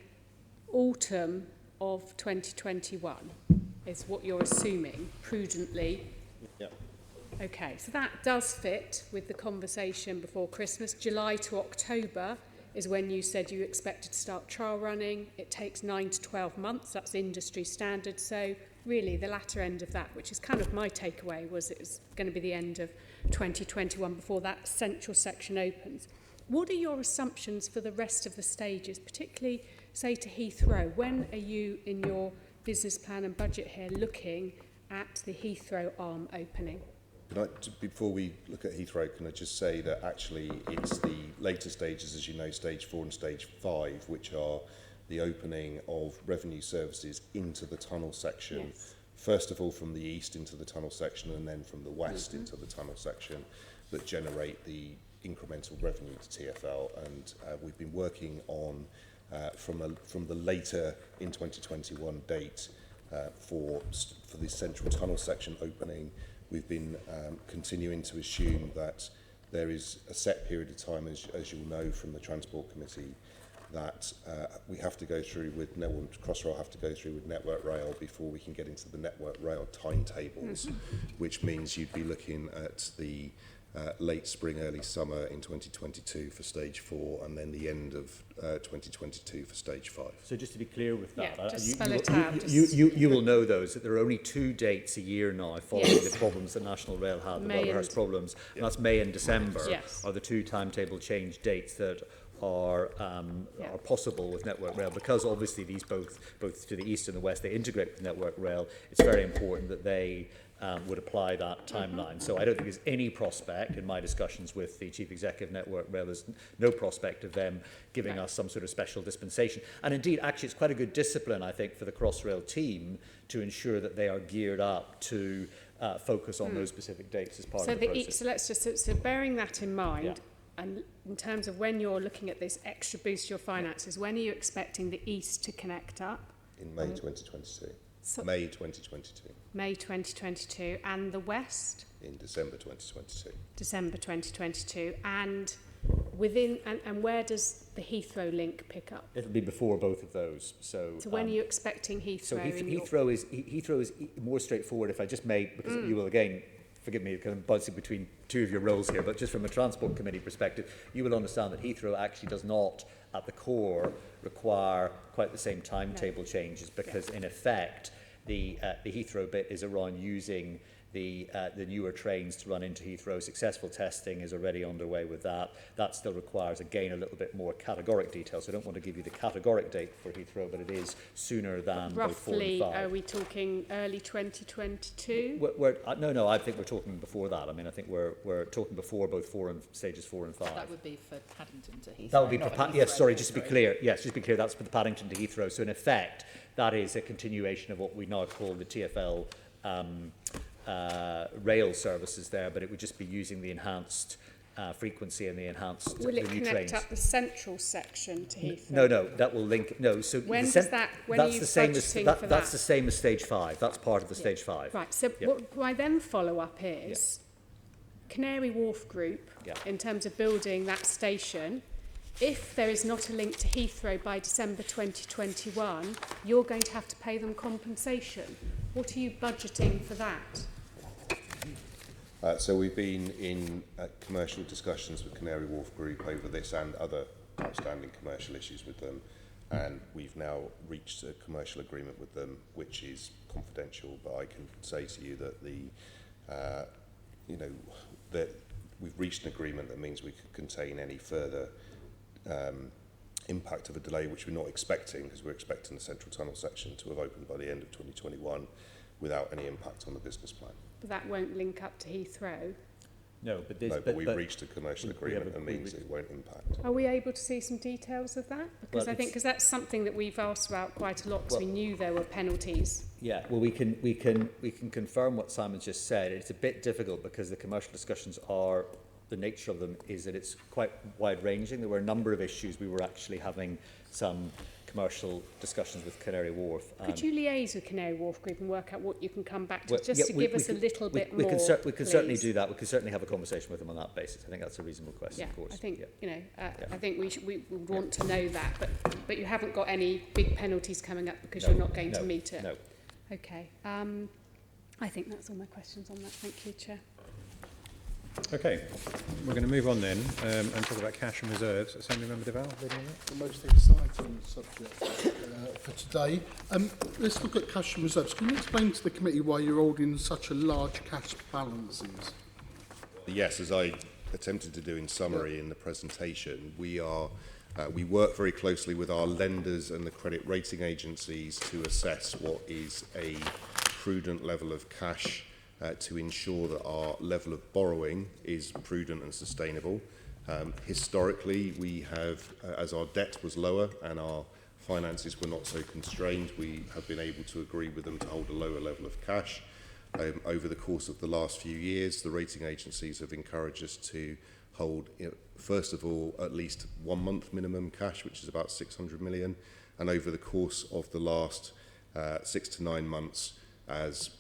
autumn of 2021 is what you're assuming prudently. Yeah. Okay, so that does fit with the conversation before Christmas. July to October is when you said you expected to start trial running. It takes 9 to 12 months. That's industry standard. So really the latter end of that, which is kind of my takeaway, was it was going to be the end of 2021 before that central section opens. What are your assumptions for the rest of the stages, particularly, say, to Heathrow? When are you, in your business plan and budget here, looking at the Heathrow arm opening? Before we look at Heathrow, can I just say that actually it's the later stages, as you know, stage 4 and stage 5, which are the opening of revenue services into the tunnel section. Yes. First of all from the east into the tunnel section, and then from the west into the tunnel section, that generate the incremental revenue to TfL. And we've been working on from the later in 2021 date for the central tunnel section opening. We've been continuing to assume that there is a set period of time, as you'll know from the Transport Committee, that we have to go through with Crossrail have to go through with Network Rail before we can get into the Network Rail timetables, which means you'd be looking at the late spring, early summer in 2022 for stage 4, and then the end of 2022 for stage 5. So just to be clear with that, Yeah, just you, spell you, it out. you will know those, that there are only 2 dates a year now following Yes. the problems that National Rail had, the May well-rehearsed and- problems, and that's May and December Yes. are the 2 timetable change dates that are possible with Network Rail, because obviously these both to the east and the west, they integrate with Network Rail. It's very important that they would apply that timeline. So I don't think there's any prospect in my discussions with the Chief Executive Network Rail, there's no prospect of them giving us some sort of special dispensation. And indeed, actually, it's quite a good discipline, I think, for the Crossrail team to ensure that they are geared up to focus on those specific dates as part So of the process. so let's just so bearing that in mind, Yeah. and in terms of when you're looking at this extra boost to your finances, when are you expecting the east to connect up? In May 2022. So May 2022. May 2022, and the west In December 2022. December 2022, and and where does the Heathrow link pick up? It'll be before both of those. So When are you expecting Heathrow? So in your- Heathrow is more straightforward. If I just may, because you will again, forgive me, kind of bouncing between 2 of your roles here, but just from a Transport Committee perspective, you will understand that Heathrow actually does not, at the core, require quite the same timetable changes, because in effect, the Heathrow bit is around using the newer trains to run into Heathrow. Successful testing is already underway with that. That still requires, again, a little bit more categoric detail. So I don't want to give you the categoric date for Heathrow, but it is sooner than both 4 and Roughly, 5. are we talking early 2022? No, I think we're talking before that. I mean, I think we're talking before both stages 4 and 5. That would be for Paddington to Heathrow. That would be not for Heathrow yes, sorry, to just to be Heathrow. clear. Yes, just to be clear, that's for the Paddington to Heathrow. So in effect, that is a continuation of what we now call the TfL rail services there, but it would just be using the enhanced frequency and the enhanced Will it the new connect trains. up the central section to Heathrow? No, that will link. No, so When the does that- when are that's you the same as budgeting for that's that? the same as stage 5. That's part of the stage 5. Right, so Yeah. what my then follow-up is, Canary Wharf Group, Yeah. in terms of building that station, if there is not a link to Heathrow by December 2021, you're going to have to pay them compensation. What are you budgeting for that? So we've been in commercial discussions with Canary Wharf Group over this and other outstanding commercial issues with them, and we've now reached a commercial agreement with them, which is confidential. But I can say to you that that we've reached an agreement that means we can contain any further impact of a delay, which we're not expecting, because we're expecting the central tunnel section to have opened by the end of 2021 without any impact on the business plan. But that won't link up to Heathrow. No, but this, No, but we've reached a commercial we have agreement a- that means it won't impact. Are we able to see some details of that? Because Well, I think because that's something that we've asked about quite a lot, because we Well- knew there were penalties. Yeah, well, we can confirm what Simon's just said. It's a bit difficult because the commercial discussions are the nature of them is that it's quite wide-ranging. There were a number of issues. We were actually having some commercial discussions with Canary Wharf. Could you liaise with Canary Wharf Group and work out what you can come back to, Well, just yeah, to we- give we us a can- little bit we more, can we can certainly please? do that. We can certainly have a conversation with them on that basis. I think that's a reasonable question, Yeah, of course. I think, Yeah. you know, Yeah. I think we would want to know that, but you haven't got any big penalties coming up because No, you're not going no, to meet it. No. Okay. I think that's all my questions on that. Thank you, Chair. Okay, we're going to move on then and talk about cash and reserves. Assembly Member Deval, leading on that. The most exciting subject for today. Let's look at cash and reserves. Can you explain to the committee why you're holding such a large cash balances? Yes, as I attempted to do in summary in the presentation, we work very closely with our lenders and the credit rating agencies to assess what is a prudent level of cash to ensure that our level of borrowing is prudent and sustainable. Historically, we have, as our debt was lower and our finances were not so constrained, we have been able to agree with them to hold a lower level of cash. Over the course of the last few years, the rating agencies have encouraged us to hold, first of all, at least 1 month minimum cash, which is about 600 million. And over the course of the last 6 to 9 months, as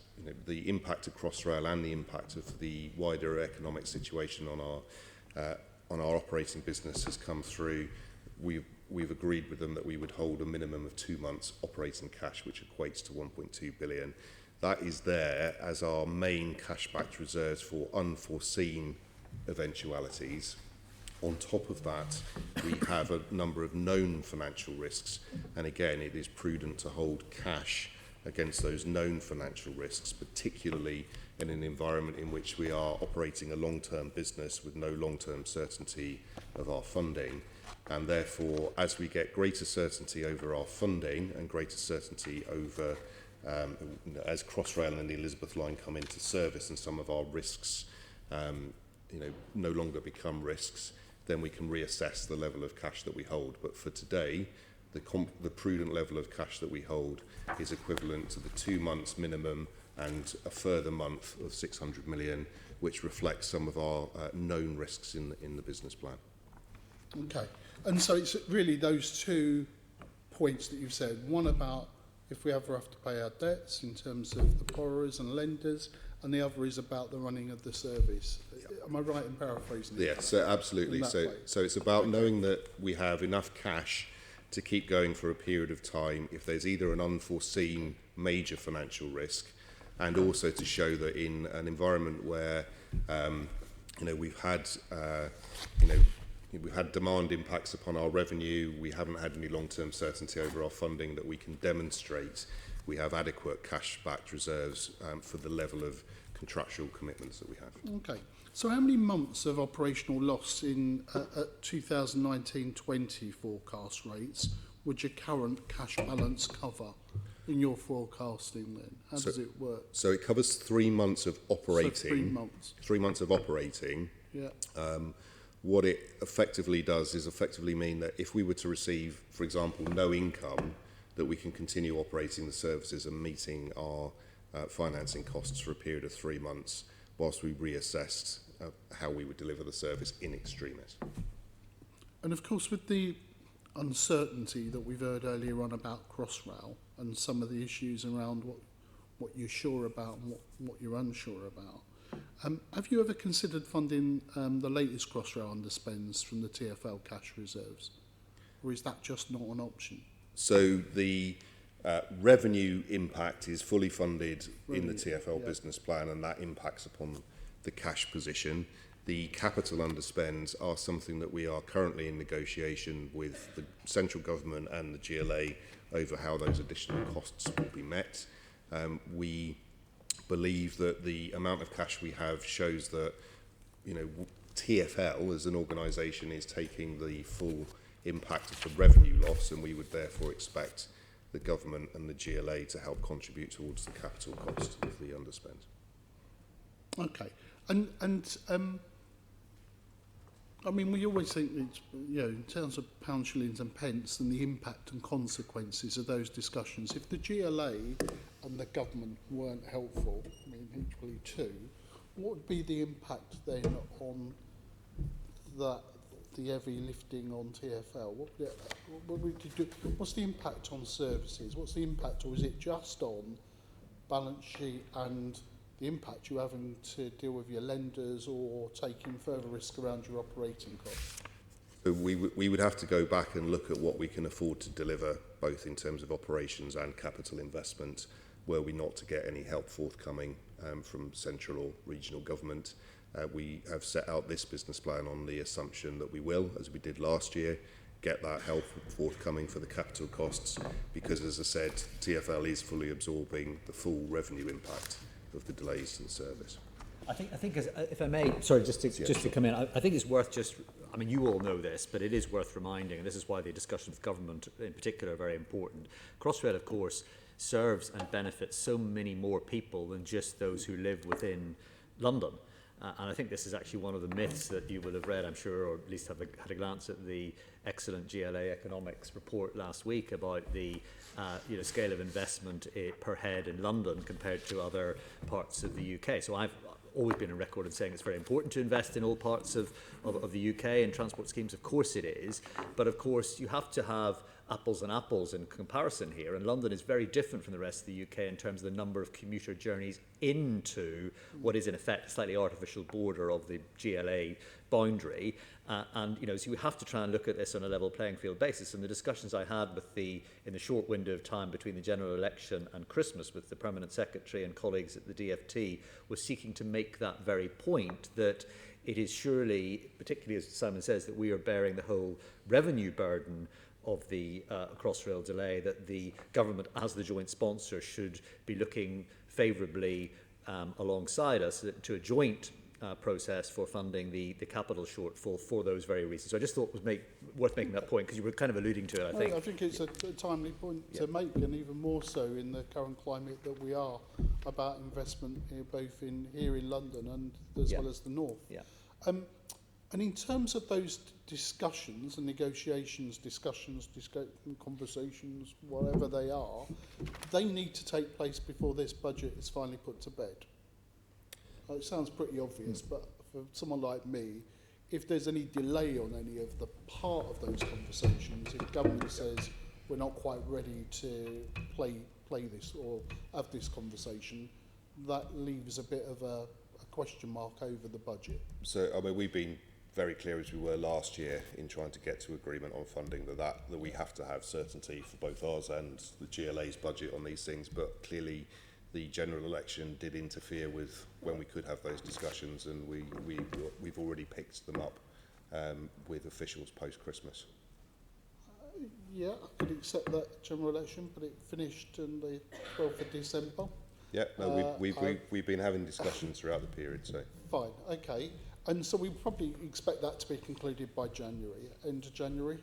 the impact of Crossrail and the impact of the wider economic situation on our operating business has come through, we've agreed with them that we would hold a minimum of 2 months operating cash, which equates to 1.2 billion. That is there as our main cash-backed reserves for unforeseen eventualities. On top of that, we have a number of known financial risks, and again, it is prudent to hold cash against those known financial risks, particularly in an environment in which we are operating a long-term business with no long-term certainty of our funding. And therefore, as we get greater certainty over our funding and greater certainty over, as Crossrail and the Elizabeth line come into service and some of our risks no longer become risks, then we can reassess the level of cash that we hold. But for today, the prudent level of cash that we hold is equivalent to the 2 months minimum and a further month of 600 million, which reflects some of our known risks in the business plan. Okay. And so it's really those 2 points that you've said. One about if we ever have to pay our debts in terms of the borrowers and lenders, and the other is about the running of the service. Am I right in paraphrasing it? Yes, absolutely. In that way. So it's about knowing that we have enough cash to keep going for a period of time if there's either an unforeseen major financial risk, and also to show that in an environment where we've had demand impacts upon our revenue, we haven't had any long-term certainty over our funding, that we can demonstrate we have adequate cash-backed reserves for the level of contractual commitments that we have. Okay. So how many months of operational loss in at 2019-20 forecast rates would your current cash balance cover in your forecasting then? How does it work? So it covers 3 months of operating. So 3 months. 3 months of operating. Yeah. What it effectively does is effectively mean that if we were to receive, for example, no income, that we can continue operating the services and meeting our financing costs for a period of 3 months whilst we reassessed how we would deliver the service in extremis. And of course, with the uncertainty that we've heard earlier on about Crossrail and some of the issues around what you're sure about and what you're unsure about, have you ever considered funding the latest Crossrail underspends from the TfL cash reserves? Or is that just not an option? So the revenue impact is fully funded in the TfL yeah. business plan, and that impacts upon the cash position. The capital underspends are something that we are currently in negotiation with the central government and the GLA over how those additional costs will be met. We believe that the amount of cash we have shows that TfL as an organisation is taking the full impact of the revenue loss, and we would therefore expect the government and the GLA to help contribute towards the capital cost of the underspend. Okay. And I mean, we always think it's, in terms of pounds, shillings and pence and the impact and consequences of those discussions. If the GLA and the government weren't helpful, I mean, equally too, what would be the impact then on that the heavy lifting on TfL, what would you do? What's the impact on services? What's the impact, or is it just on balance sheet and the impact you're having to deal with your lenders or taking further risk around your operating costs? So we would have to go back and look at what we can afford to deliver, both in terms of operations and capital investment, were we not to get any help forthcoming from central or regional government. We have set out this business plan on the assumption that we will, as we did last year, get that help forthcoming for the capital costs, because, as I said, TfL is fully absorbing the full revenue impact of the delays in service. I think if I may, sorry, just to come in, I think it's worth just, I mean, you all know this, but it is worth reminding, and this is why the discussion with government in particular are very important. Crossrail, of course, serves and benefits so many more people than just those who live within London. And I think this is actually one of the myths that you will have read, I'm sure, or at least had a glance at the excellent GLA economics report last week about the scale of investment per head in London compared to other parts of the UK. So I've always been on record in saying it's very important to invest in all parts of the UK and transport schemes. Of course it is. But of course you have to have apples and apples in comparison here, and London is very different from the rest of the UK in terms of the number of commuter journeys into what is in effect a slightly artificial border of the GLA boundary, and so we have to try and look at this on a level playing field basis. And the discussions I had in the short window of time between the general election and Christmas with the Permanent Secretary and colleagues at the DfT was seeking to make that very point, that it is surely, particularly as Simon says, that we are bearing the whole revenue burden of the Crossrail delay, that the government as the joint sponsor should be looking favourably alongside us to a joint process for funding the capital shortfall for those very reasons. So I just thought it was worth making that point, because you were kind of alluding to it, I think. I think it's a timely point to make, and even more so in the current climate that we are, about investment both here in London and as well as the north. Yeah. And in terms of those discussions and negotiations, conversations, whatever they are, they need to take place before this budget is finally put to bed. It sounds pretty obvious, but for someone like me, if there's any delay on any of the part of those conversations, if government says we're not quite ready to play this or have this conversation, that leaves a bit of a question mark over the budget. So, I mean, we've been very clear, as we were last year, in trying to get to agreement on funding, that we have to have certainty for both ours and the GLA's budget on these things. But clearly the general election did interfere with when we could have those discussions, and we've already picked them up with officials post-Christmas. Yeah, I could accept that general election, but it finished on the 12th of December. Yeah, no, we've been having discussions throughout the period, so. Fine, okay. And so we probably expect that to be concluded by January, end of January?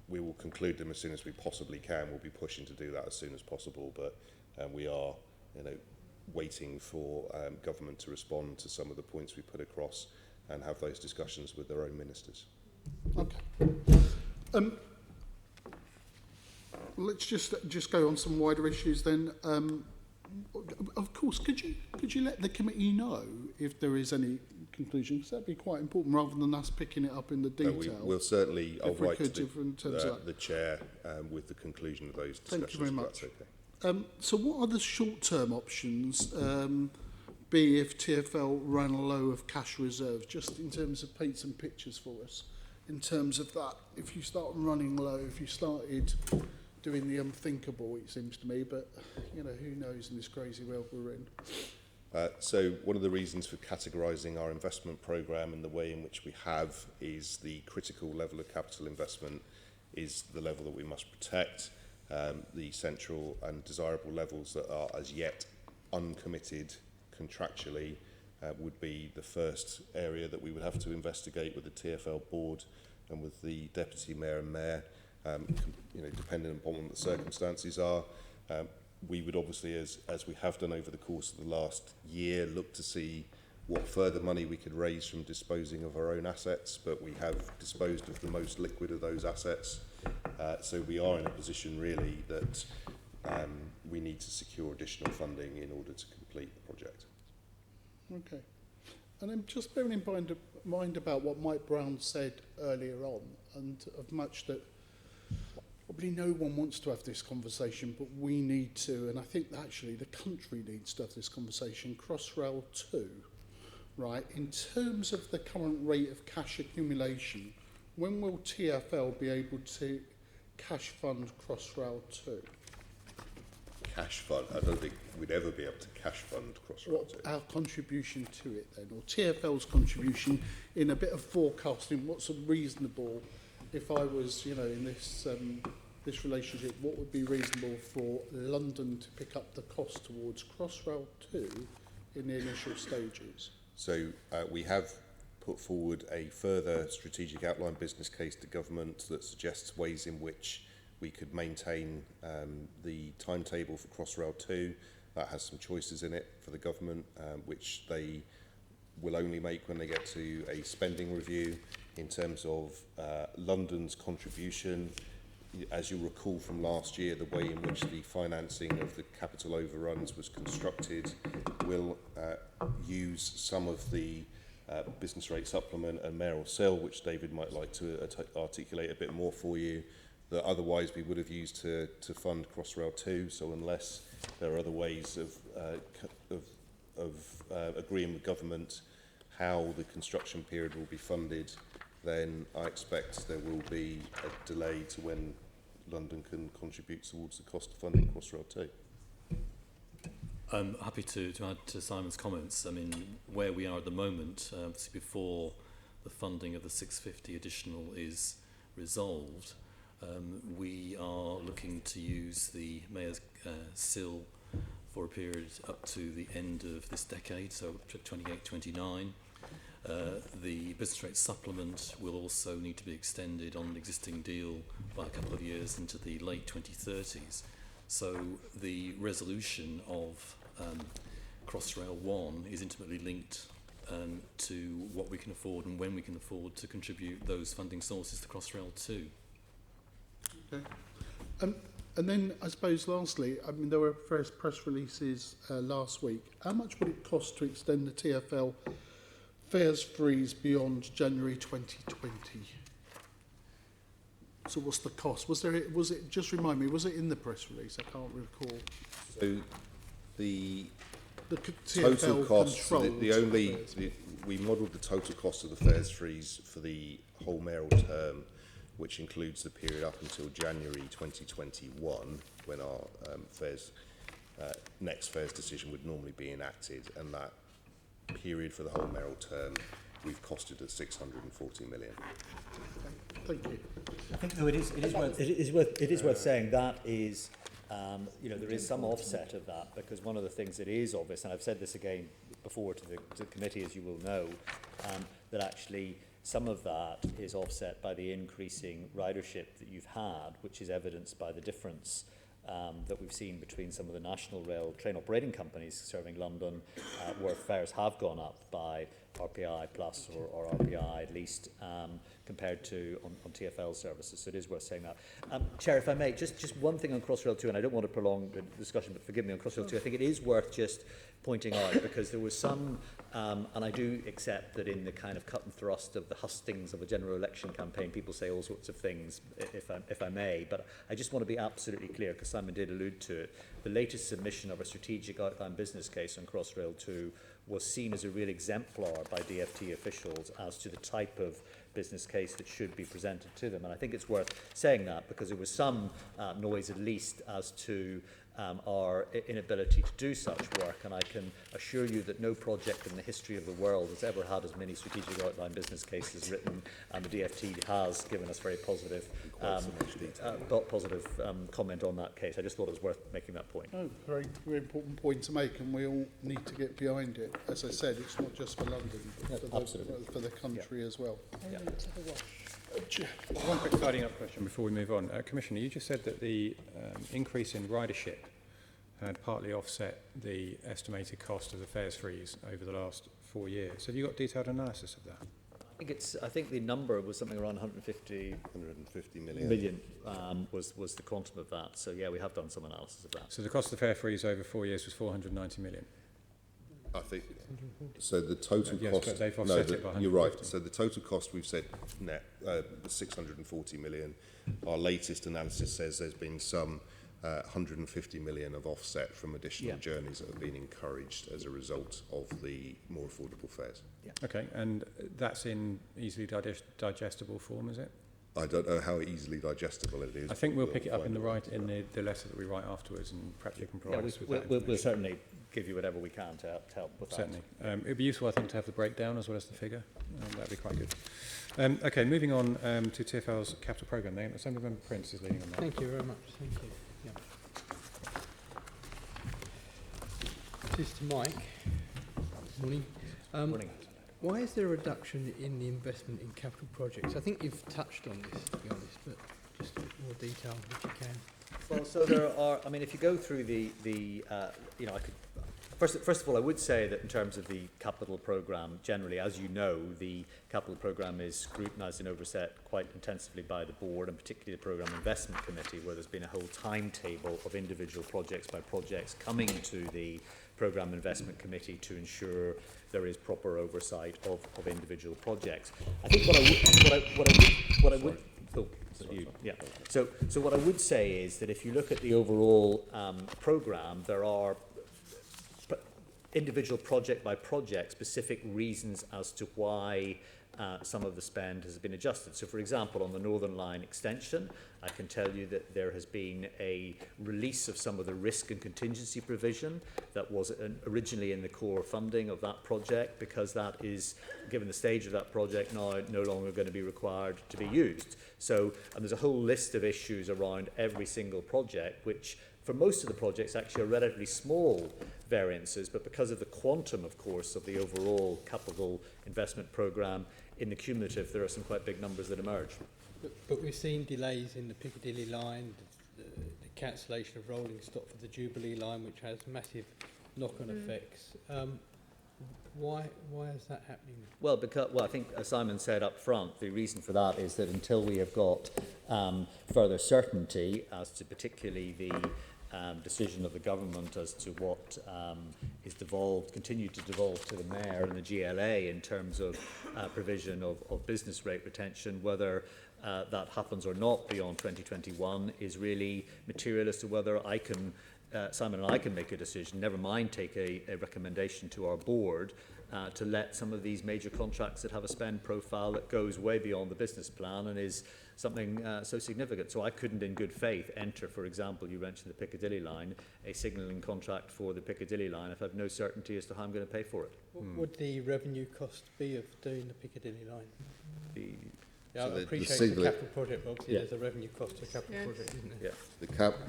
We will conclude them as soon as we possibly can. We'll be pushing to do that as soon as possible, but we are, waiting for government to respond to some of the points we put across and have those discussions with their own ministers. Okay. Let's just go on some wider issues then. Of course, could you let the committee know if there is any conclusion? Because that'd be quite important, rather than us picking it up in the detail. We'll certainly. I'll write to the chair with the conclusion of those discussions. Thank you very much. That's okay. So, what are the short-term options? Be if TfL ran low of cash reserves, just in terms of paint some pictures for us. In terms of that, if you start running low, if you started doing the unthinkable, it seems to me, but who knows in this crazy world we're in. So one of the reasons for categorising our investment programme and the way in which we have is the critical level of capital investment is the level that we must protect. The central and desirable levels that are as yet uncommitted contractually would be the first area that we would have to investigate with the TfL board and with the deputy mayor and mayor. Depending upon what the circumstances are, we would obviously, as we have done over the course of the last year, look to see what further money we could raise from disposing of our own assets, but we have disposed of the most liquid of those assets. So we are in a position really that we need to secure additional funding in order to complete the project. Okay. And I'm just bearing in mind about what Mike Brown said earlier on, and of much that probably no one wants to have this conversation, but we need to, and I think that actually the country needs to have this conversation, Crossrail 2, right? In terms of the current rate of cash accumulation, when will TfL be able to cash fund Crossrail 2? Cash fund. I don't think we'd ever be able to cash fund Crossrail What 2. our contribution to it then, or TfL's contribution in a bit of forecasting? What's a reasonable, if I was, in this this relationship, what would be reasonable for London to pick up the cost towards Crossrail 2 in the initial stages? So we have put forward a further strategic outline business case to government that suggests ways in which we could maintain the timetable for Crossrail 2. That has some choices in it for the government, which they will only make when they get to a spending review. In terms of London's contribution, as you'll recall from last year, the way in which the financing of the capital overruns was constructed will use some of the business rate supplement and mayoral sale, which David might like to articulate a bit more for you, that otherwise we would have used to fund Crossrail 2. So unless there are other ways of agreeing with government how the construction period will be funded, then I expect there will be a delay to when London can contribute towards the cost of funding Crossrail 2. I'm happy to add to Simon's comments. I mean, where we are at the moment, before the funding of the 650 additional is resolved, we are looking to use the Mayor's SIL for a period up to the end of this decade, so 28-29. The business rate supplement will also need to be extended on the existing deal by a couple of years into the late 2030s. So the resolution of Crossrail 1 is intimately linked to what we can afford and when we can afford to contribute those funding sources to Crossrail 2. Okay. And then I suppose lastly, I mean, there were first press releases last week. How much would it cost to extend the TfL fares freeze beyond January 2020? So what's the cost? Was it, just remind me, was it in the press release? I can't recall. So the TfL total cost, fares. we modelled the total cost of the fares freeze for the whole mayoral term, which includes the period up until January 2021, when our next fares decision would normally be enacted, and that period for the whole mayoral term we've costed at 640 million. Thank you. I think though it is worth saying that is there is some offset of that, because one of the things that is obvious, and I've said this again before to the committee, as you will know, that actually some of that is offset by the increasing ridership that you've had, which is evidenced by the difference that we've seen between some of the national rail train operating companies serving London, where fares have gone up by RPI plus or RPI at least, compared to on TfL services. So it is worth saying that. Chair, if I may, just one thing on Crossrail 2, and I don't want to prolong the discussion, but forgive me, on Crossrail 2, I think it is worth just pointing out, because there was some, and I do accept that in the kind of cut and thrust of the hustings of a general election campaign, people say all sorts of things, if I may, but I just want to be absolutely clear, because Simon did allude to it. The latest submission of a strategic outline business case on Crossrail 2 was seen as a real exemplar by DfT officials as to the type of business case that should be presented to them. And I think it's worth saying that, because there was some noise at least as to our inability to do such work, and I can assure you that no project in the history of the world has ever had as many strategic outline business cases written, and the DfT has given us very positive comment on that case. I just thought it was worth making that point. Oh, very, very important point to make, and we all need to get behind it. As I said, it's not just for London, but for the country as well. Yeah. One quick tidying up question before we move on. Commissioner, you just said that the increase in ridership had partly offset the estimated cost of the fares freeze over the last 4 years. Have you got detailed analysis of that? I think the number was something around 150 million was the quantum of that. So yeah, we have done some analysis of that. So the cost of the fare freeze over 4 years was 490 million? I think, so the total Yes, cost... but they've no, offset it by you're right. 150. So the total cost we've said net, 640 million. Our latest analysis says there's been some 150 million of offset from additional journeys that have been encouraged as a result of the more affordable fares. Okay, and that's in easily digestible form, is it? I don't know how easily digestible it is. I think we'll pick it up find in the a way. the letter that we write afterwards, and perhaps you can Yeah, provide us with that we'll information. certainly give you whatever we can to help with that. Certainly. It would be useful, I think, to have the breakdown as well as the figure. That would be quite good. Okay, moving on to TfL's capital programme. Assemblymember Prince is leading on that. Thank you very much. Thank you. Yeah. This is to Mike. Morning. Morning. Why is there a reduction in the investment in capital projects? I think you've touched on this, to be honest, but just a bit more detail if you can. Well, so there are, I mean, if you go through you know, I could, first of all, I would say that in terms of the capital programme, generally, as you know, the capital programme is scrutinised and overset quite intensively by the board, and particularly the Programme Investment Committee, where there's been a whole timetable of individual projects by projects coming to the Programme Investment Committee to ensure there is proper oversight of individual projects. I think what I would oh, so what I would say is that if you look at the overall programme, there are individual project by project specific reasons as to why some of the spend has been adjusted. So, for example, on the Northern Line extension, I can tell you that there has been a release of some of the risk and contingency provision that was originally in the core funding of that project, because that is, given the stage of that project now, no longer going to be required to be used. So, and there's a whole list of issues around every single project, which for most of the projects actually are relatively small variances, but because of the quantum, of course, of the overall capital investment programme, in the cumulative, there are some quite big numbers that emerge. But we've seen delays in the Piccadilly line, the cancellation of rolling stock for the Jubilee line, which has massive knock-on effects. Why is that happening? Well, I think, as Simon said up front, the reason for that is that until we have got further certainty as to particularly the decision of the government as to what is continued to devolve to the Mayor and the GLA in terms of provision of business rate retention, whether that happens or not beyond 2021 is really material as to whether Simon and I can make a decision, never mind take a recommendation to our board to let some of these major contracts that have a spend profile that goes way beyond the business plan and is something so significant. So I couldn't in good faith enter, for example, you mentioned the Piccadilly line, a signalling contract for the Piccadilly line if I have no certainty as to how I'm going to pay for it. What would the revenue cost be of doing the Piccadilly line? So I the appreciate signal- the capital project, but obviously Yeah. there's a revenue cost to a capital project, isn't there? Yeah.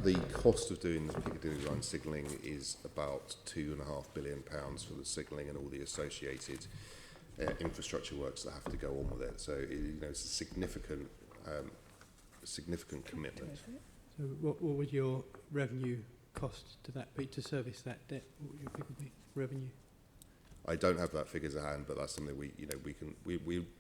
The cost of doing the Piccadilly line signalling is about £2.5 billion for the signalling and all the associated infrastructure works that have to go on with it. So it's a significant commitment. So what would your revenue cost to that be to service that debt? What would your figure be? Revenue? I don't have that figures at hand, but that's something we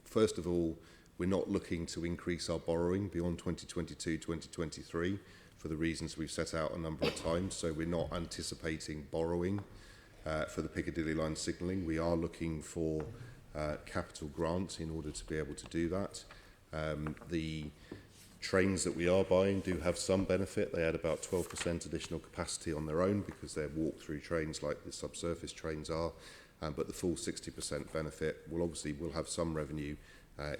first of all, we're not looking to increase our borrowing beyond 2022, 2023 for the reasons we've set out a number of times. So we're not anticipating borrowing for the Piccadilly line signalling. We are looking for capital grants in order to be able to do that. The trains that we are buying do have some benefit. They add about 12% additional capacity on their own because they're walk-through trains like the subsurface trains are. But the full 60% benefit will have some revenue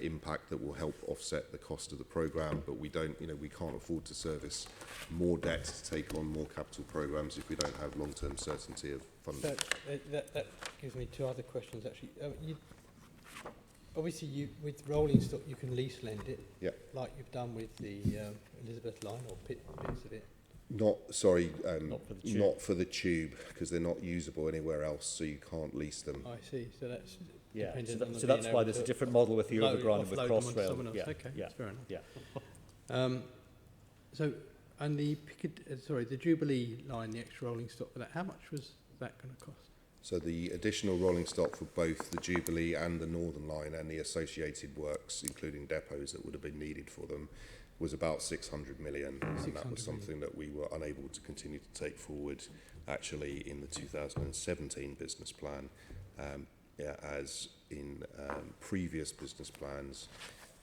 impact that will help offset the cost of the programme, but we can't afford to service more debt to take on more capital programmes if we don't have long-term certainty of funding. That gives me two other questions actually. Obviously, with rolling stock, you can lease lend it, like you've done with the Elizabeth line or bits of it. Not for the tube, because they're not usable anywhere else, so you can't lease them. I see. So that's So that's why there's a different model with the overground and with Crossrail. That's fair enough. Yeah. So, and the Jubilee line, the extra rolling stock for that, how much was that going to cost? So the additional rolling stock for both the Jubilee and the Northern Line and the associated works, including depots that would have been needed for them, was about 600 million, and that 600 was something that we were unable to continue to take forward actually in the 2017 business plan. As in previous business plans,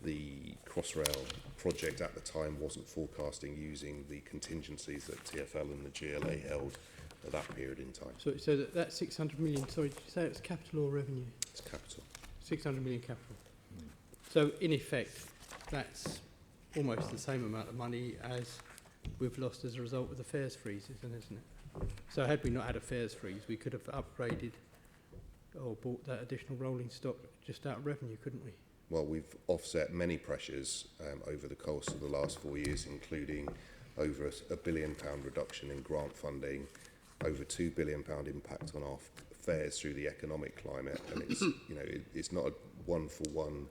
the Crossrail project at the time wasn't forecasting using the contingencies that TfL and the GLA held at that period in time. So that 600 million, sorry, did you say it's capital or revenue? It's capital. 600 million capital. So in effect, that's almost the same amount of money as we've lost as a result of the fares freezes, isn't it? So had we not had a fares freeze, we could have upgraded or bought that additional rolling stock just out of revenue, couldn't we? Well, we've offset many pressures over the course of the last 4 years, including over £1 billion reduction in grant funding, over £2 billion impact on our fares through the economic climate, and it's it's not a one-for-one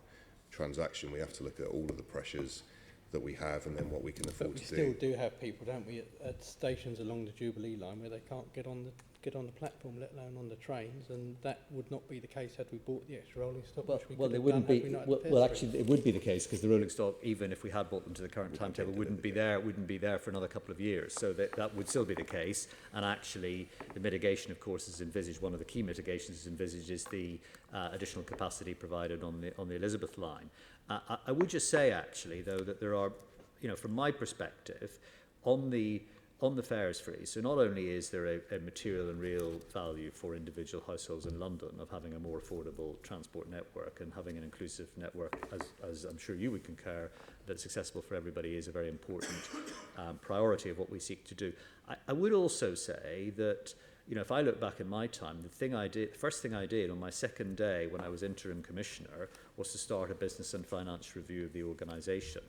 transaction. We have to look at all of the pressures that we have and then what we can afford But we to still do. do have people, don't we, at stations along the Jubilee line where they can't get on the platform, let alone on the trains, and that would not be the case had we bought the extra rolling stock. Well, which we well, could it have wouldn't done be. had we not had Well, the well, fares freeze. actually, it would be the case because the rolling stock, even if we had bought them to the current timetable, wouldn't be there. Wouldn't be there for another couple of years. So that would still be the case. And actually, the mitigation, of course, is envisaged. One of the key mitigations is envisaged is the additional capacity provided on the Elizabeth line. I would just say, actually, though, that there are, from my perspective, on the fares freeze, so not only is there a material and real value for individual households in London of having a more affordable transport network and having an inclusive network, as I'm sure you would concur, that's accessible for everybody is a very important priority of what we seek to do. I would also say that, if I look back in my time, the first thing I did on my second day when I was interim commissioner was to start a business and finance review of the organisation.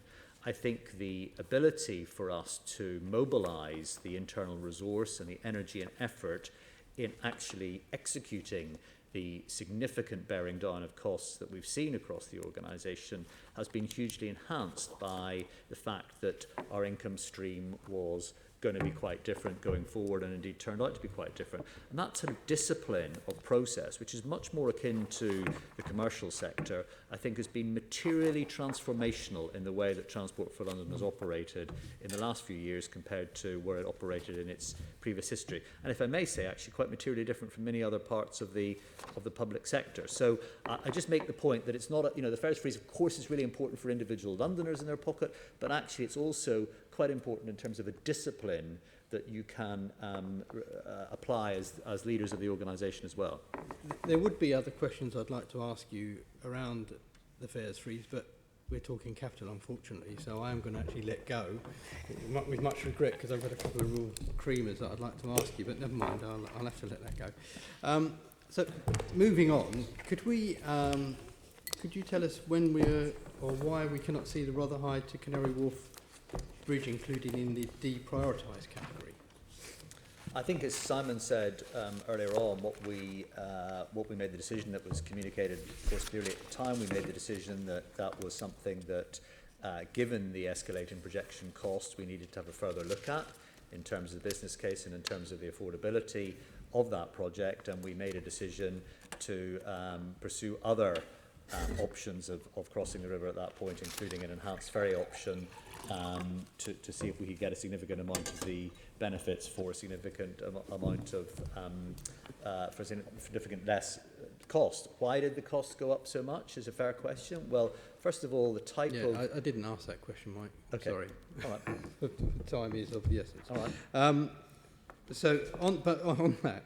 I think the ability for us to mobilise the internal resource and the energy and effort in actually executing the significant bearing down of costs that we've seen across the organisation has been hugely enhanced by the fact that our income stream was going to be quite different going forward, and indeed turned out to be quite different. And that sort of discipline of process, which is much more akin to the commercial sector, I think has been materially transformational in the way that Transport for London has operated in the last few years compared to where it operated in its previous history. And if I may say, actually quite materially different from many other parts of the public sector. So I just make the point that it's not, the fares freeze, of course, is really important for individual Londoners in their pocket, but actually it's also quite important in terms of a discipline that you can apply as leaders of the organisation as well. There would be other questions I'd like to ask you around the fares freeze, but we're talking capital, unfortunately, so I am going to actually let go, with much regret, because I've got a couple of real creamers that I'd like to ask you, but never mind, I'll have to let that go. So, moving on, could you tell us when or why we cannot see the Rotherhithe to Canary Wharf Bridge included in the deprioritised category? I think, as Simon said earlier on, what we made the decision that was communicated, of course, clearly at the time, we made the decision that was something that, given the escalating projection costs, we needed to have a further look at in terms of the business case and in terms of the affordability of that project, and we made a decision to pursue other options of crossing the river at that point, including an enhanced ferry option, to see if we could get a significant amount of the benefits for a significant amount of for significant less cost. Why did the costs go up so much is a fair question. Well, first of all, the type of... I didn't ask that question, Mike. Okay. Sorry. All right. Time is of the essence. All right. So on that,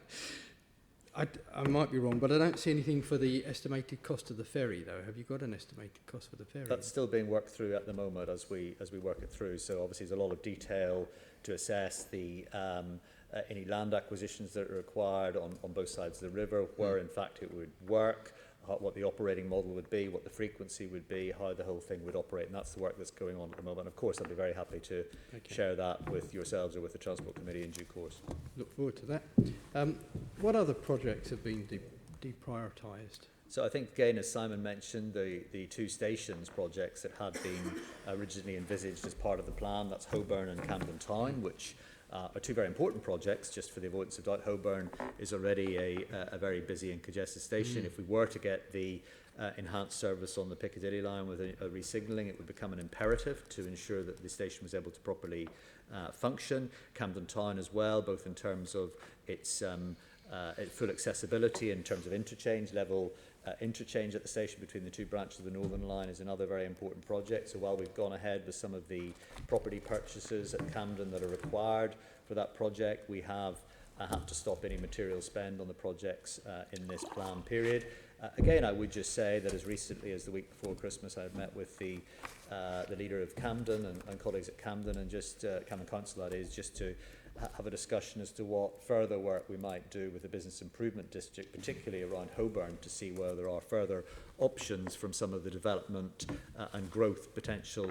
I might be wrong, but I don't see anything for the estimated cost of the ferry, though. Have you got an estimated cost for the ferry? That's still being worked through at the moment as we work it through. So obviously there's a lot of detail to assess the any land acquisitions that are required on both sides of the river, where in fact it would work, what the operating model would be, what the frequency would be, how the whole thing would operate, and that's the work that's going on at the moment. Of course, I'll be very happy to share that with yourselves or with the Transport Committee in due course. Look forward to that. What other projects have been deprioritised? So I think, again, as Simon mentioned, the two stations projects that had been originally envisaged as part of the plan, that's Holborn and Camden Town, which are two very important projects. Just for the avoidance of doubt, Holborn is already a very busy and congested station. If we were to get the enhanced service on the Piccadilly line with a re-signalling. It would become an imperative to ensure that the station was able to properly function. Camden Town as well, both in terms of its full accessibility, in terms of interchange level. Interchange at the station between the two branches of the Northern Line is another very important project. So while we've gone ahead with some of the property purchases at Camden that are required for that project, we have had to stop any material spend on the projects in this plan period. Again, I would just say that as recently as the week before Christmas, I had met with the leader of Camden and colleagues at Camden and just Camden Council, that is, just to have a discussion as to what further work we might do with the Business Improvement District, particularly around Holborn, to see whether there are further options from some of the development and growth potential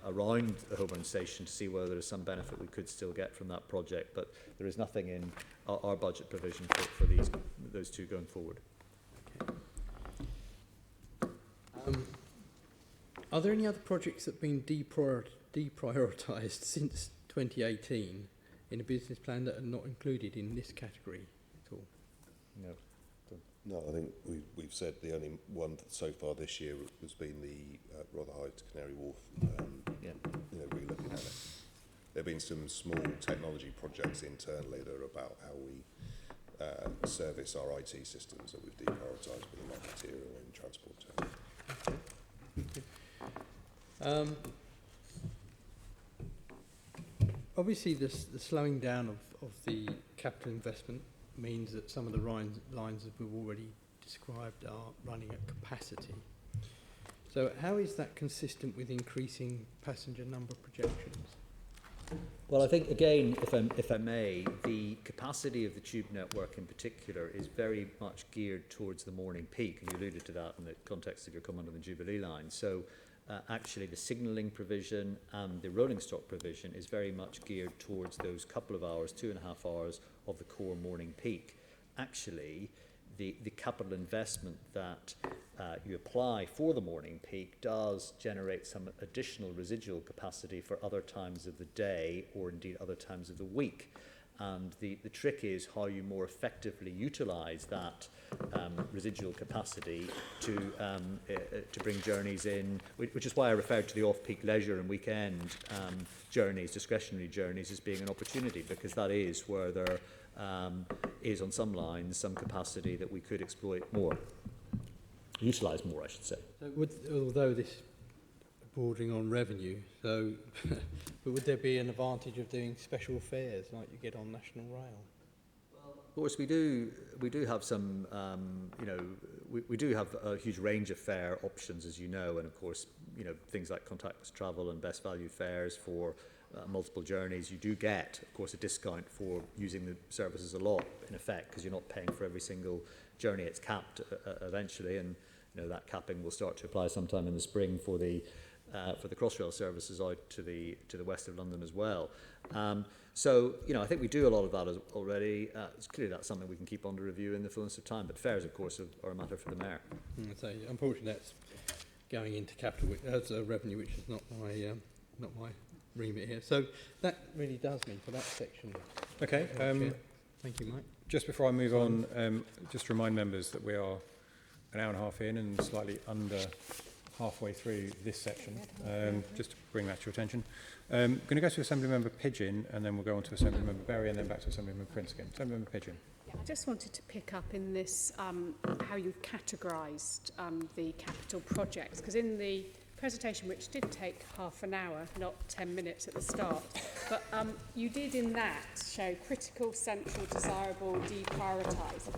around the Holborn station, to see whether there's some benefit we could still get from that project. But there is nothing in our budget provision for those two going forward. Are there any other projects that have been deprioritised since 2018 in a business plan that are not included in this category at all? No. No, I think we've said the only one so far this year has been the Rotherhithe to Canary Wharf. Re-looking at it. There have been some small technology projects internally that are about how we service our IT systems that we've deprioritised within our material and transport terms. Obviously, the slowing down of the capital investment means that some of the lines that we've already described are running at capacity. So how is that consistent with increasing passenger number projections? Well, I think, again, if I may, the capacity of the tube network in particular is very much geared towards the morning peak, and you alluded to that in the context of your comment on the Jubilee line. So actually the signalling provision and the rolling stock provision is very much geared towards those couple of hours, 2.5 hours of the core morning peak. Actually, the capital investment that you apply for the morning peak does generate some additional residual capacity for other times of the day or indeed other times of the week. And the trick is how you more effectively utilise that residual capacity to bring journeys in, which is why I referred to the off-peak leisure and weekend journeys, discretionary journeys, as being an opportunity, because that is where there is on some lines some capacity that we could exploit more, utilise more, I should say. So although this bordering on revenue, so but would there be an advantage of doing special fares like you get on National Rail? Of course, we do have some, we do have a huge range of fare options, as you know, and of course, things like contactless travel and best value fares for multiple journeys. You do get, of course, a discount for using the services a lot, in effect, because you're not paying for every single journey. It's capped eventually, and that capping will start to apply sometime in the spring for the Crossrail services out to the west of London as well. So, I think we do a lot of that already. It's clearly that's something we can keep under review in the fullness of time, but fares, of course, are a matter for the Mayor. So, unfortunately, that's going into capital as a revenue, which is not my remit here. So, that really does me for that section. Okay. Thank you, Mike. Just before I move on, just remind members that we are an hour and a half in and slightly under halfway through this section, just to bring that to your attention. Going to go to Assembly Member Pidgeon, and then we'll go on to Assembly Member Berry, and then back to Assembly Member Prince again. Assembly Member Pidgeon. I just wanted to pick up in this how you've categorised the capital projects, because in the presentation, which did take half an hour, not 10 minutes at the start, but you did in that show critical, central, desirable, deprioritised.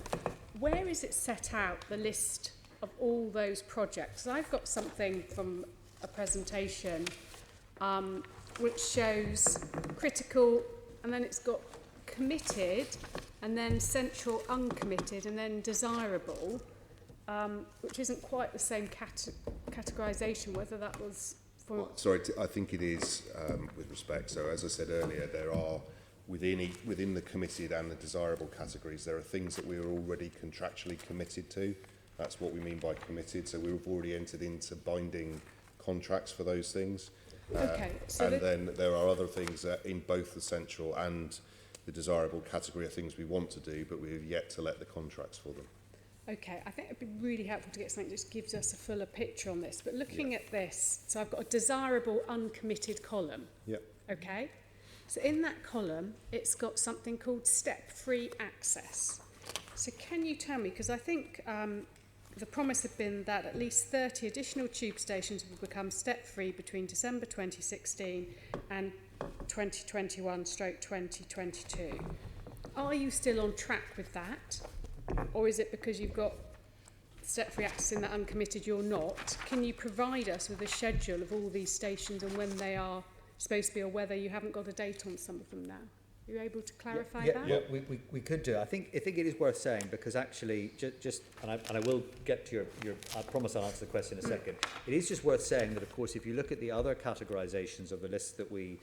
Where is it set out, the list of all those projects? I've got something from a presentation which shows critical, and then it's got committed, and then central, uncommitted, and then desirable, which isn't quite the same categorisation, whether that was for... Sorry, I think it is, with respect. So as I said earlier, there are, within the committed and the desirable categories, there are things that we are already contractually committed to. That's what we mean by committed. So we've already entered into binding contracts for those things. Okay. So and then there are other things in both the central and the desirable category of things we want to do, but we have yet to let the contracts for them. Okay, I think it'd be really helpful to get something that just gives us a fuller picture on this. But looking at this, so I've got a desirable uncommitted column. Yep. Okay, so in that column, it's got something called step-free access. So can you tell me, because I think the promise had been that at least 30 additional tube stations will become step-free between December 2016 and 2021/2022. Are you still on track with that? Or is it because you've got step-free access in that uncommitted you're not? Can you provide us with a schedule of all these stations and when they are supposed to be, or whether you haven't got a date on some of them now? Are you able to clarify that? Yeah, we could do. I think it is worth saying, because actually, and I will get to your I promise I'll answer the question in a second. It is just worth saying that, of course, if you look at the other categorisations of the list that the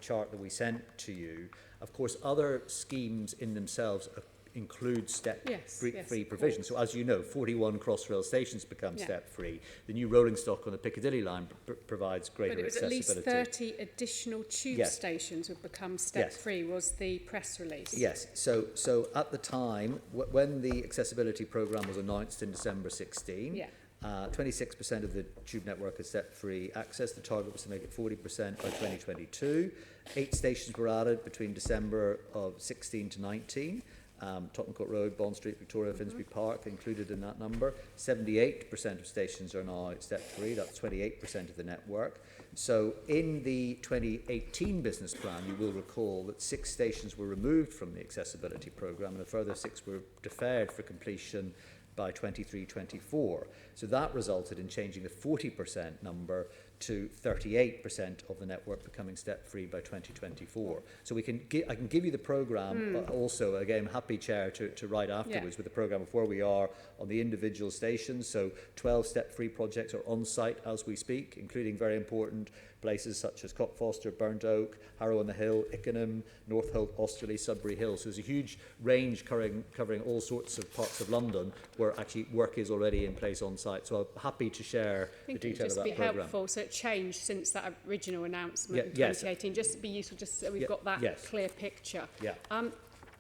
chart that we sent to you, of course, other schemes in themselves include step-free provision. So as you know, 41 Crossrail stations become step-free. The new rolling stock on the Piccadilly line provides greater accessibility. But it was at least 30 additional tube stations would become step-free, was the press release. Yes. So at the time, when the accessibility programme was announced in December 16, 26% of the tube network is step-free access. The target was to make it 40% by 2022. 8 stations were added between December of 16 to 19. Tottenham Court Road, Bond Street, Victoria, Finsbury Park included in that number. 78% of stations are now step-free. That's 28% of the network. So in the 2018 business plan, you will recall that 6 stations were removed from the accessibility programme and a further 6 were deferred for completion by 23-24. So that resulted in changing the 40% number to 38% of the network becoming step-free by 2024. So I can give you the programme also, again, happy Chair to write afterwards with the programme of where we are on the individual stations. So 12 step-free projects are on site as we speak, including very important places such as Cockfoster, Burnt Oak, Harrow on the Hill, Ickenham, North Holt, Osterley, Sudbury Hill. So there's a huge range covering all sorts of parts of London where actually work is already in place on site. So I'm happy to share the detail of that programme. I think it would just be helpful. So it changed since that original announcement in 2018. Just to be useful, just so we've got that clear picture.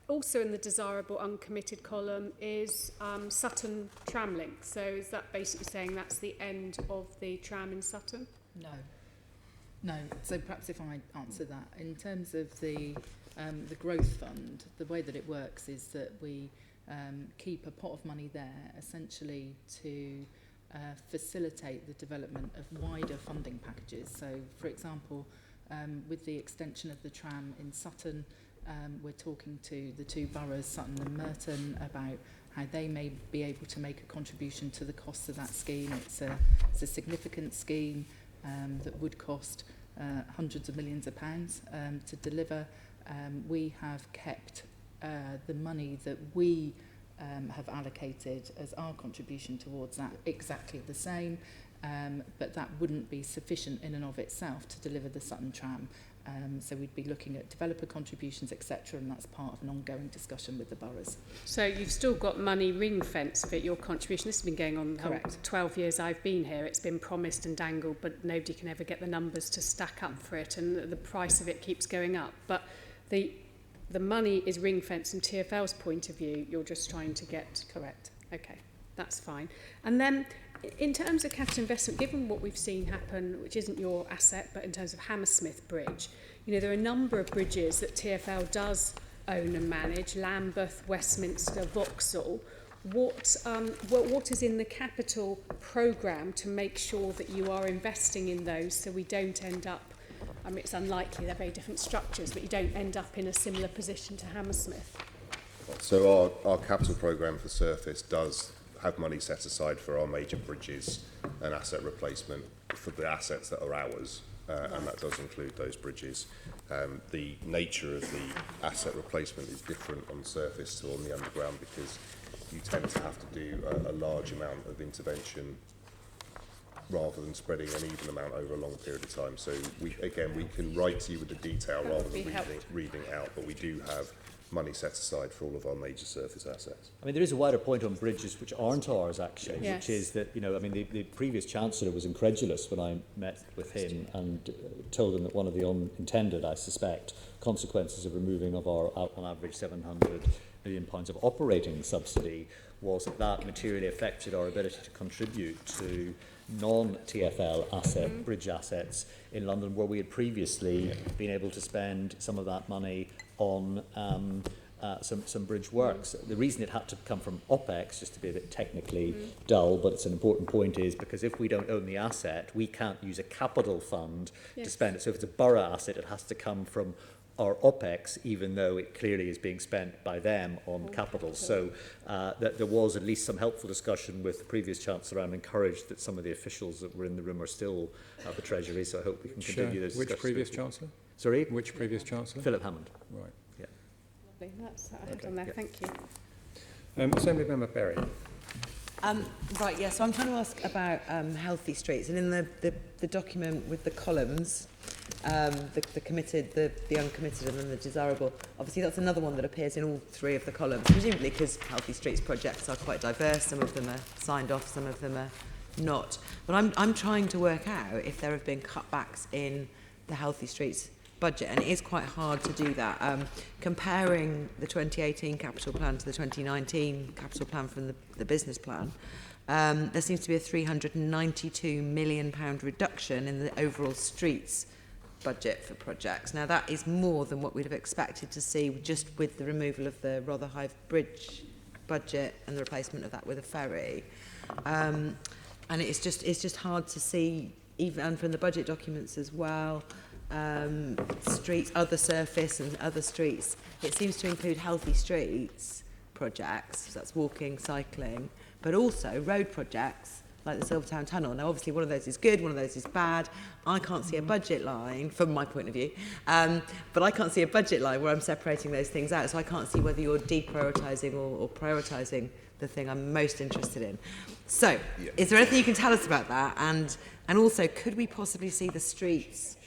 Also in the desirable uncommitted column is Sutton tram link. So is that basically saying that's the end of the tram in Sutton? No. So perhaps if I answer that, in terms of the growth fund, the way that it works is that we keep a pot of money there, essentially to facilitate the development of wider funding packages. So, for example, with the extension of the tram in Sutton, we're talking to the 2 boroughs, Sutton and Merton, about how they may be able to make a contribution to the cost of that scheme. It's a significant scheme that would cost hundreds of millions of pounds to deliver. We have kept the money that we have allocated as our contribution towards that exactly the same, but that wouldn't be sufficient in and of itself to deliver the Sutton tram. So we'd be looking at developer contributions, etc., and that's part of an ongoing discussion with the boroughs. So you've still got money ring-fenced for your contribution. This has been going on the 12 years I've been here. It's been promised and dangled, but nobody can ever get the numbers to stack up for it, and the price of it keeps going up. But the money is ring-fenced from TfL's point of view. You're just trying to get... Correct. Okay, that's fine. And then in terms of capital investment, given what we've seen happen, which isn't your asset, but in terms of Hammersmith Bridge, you know, there are a number of bridges that TfL does own and manage, Lambeth, Westminster, Vauxhall. What is in the capital programme to make sure that you are investing in those so we don't end up, I mean, it's unlikely, they're very different structures, but you don't end up in a similar position to Hammersmith? So our capital programme for surface does have money set aside for our major bridges and asset replacement for the assets that are ours, and that does include those bridges. The nature of the asset replacement is different on surface to on the underground because you tend to have to do a large amount of intervention rather than spreading an even amount over a long period of time. So we can write to you with the detail rather than reading out, but we do have money set aside for all of our major surface assets. I mean, there is a wider point on bridges which aren't ours, actually, Yes. which is that, you know, I mean, the previous Chancellor was incredulous when I met with him and told him that one of the unintended, I suspect, consequences of removing of our, on average, £700 million of operating subsidy was that that materially affected our ability to contribute to non-TfL asset, bridge assets in London, where we had previously been able to spend some of that money on some bridge works. The reason it had to come from OPEX, just to be a bit technically dull, but it's an important point, is because if we don't own the asset, we can't use a capital fund to spend it. So if it's a borough asset, it has to come from our OPEX, even though it clearly is being spent by them on capital. So that there was at least some helpful discussion with the previous Chancellor. I'm encouraged that some of the officials that were in the room are still at the Treasury, so I hope we can continue those discussions. Which previous Chancellor? Sorry? Which previous Chancellor? Philip Hammond. Right. Yeah. Lovely. That's that I had Okay, on there. yeah. Thank you. Assembly Member Berry. Right, yeah, so I'm trying to ask about healthy streets, and in the document with the columns, the committed, the uncommitted, and then the desirable, obviously that's another one that appears in all three of the columns, presumably because healthy streets projects are quite diverse. Some of them are signed off, some of them are not. But I'm trying to work out if there have been cutbacks in the healthy streets budget, and it is quite hard to do that. Comparing the 2018 capital plan to the 2019 capital plan from the business plan, there seems to be a £392 million reduction in the overall streets budget for projects. Now that is more than what we'd have expected to see just with the removal of the Rotherhithe Bridge budget and the replacement of that with a ferry. And it's just hard to see, even from the budget documents as well, streets, other surface and other streets. It seems to include healthy streets projects, so that's walking, cycling, but also road projects like the Silvertown Tunnel. Now obviously one of those is good, one of those is bad. I can't see a budget line from my point of view, but I can't see a budget line where I'm separating those things out, so I can't see whether you're deprioritising or prioritising the thing I'm most interested in. So, is there anything you can tell us about that? And also, could we possibly see the streets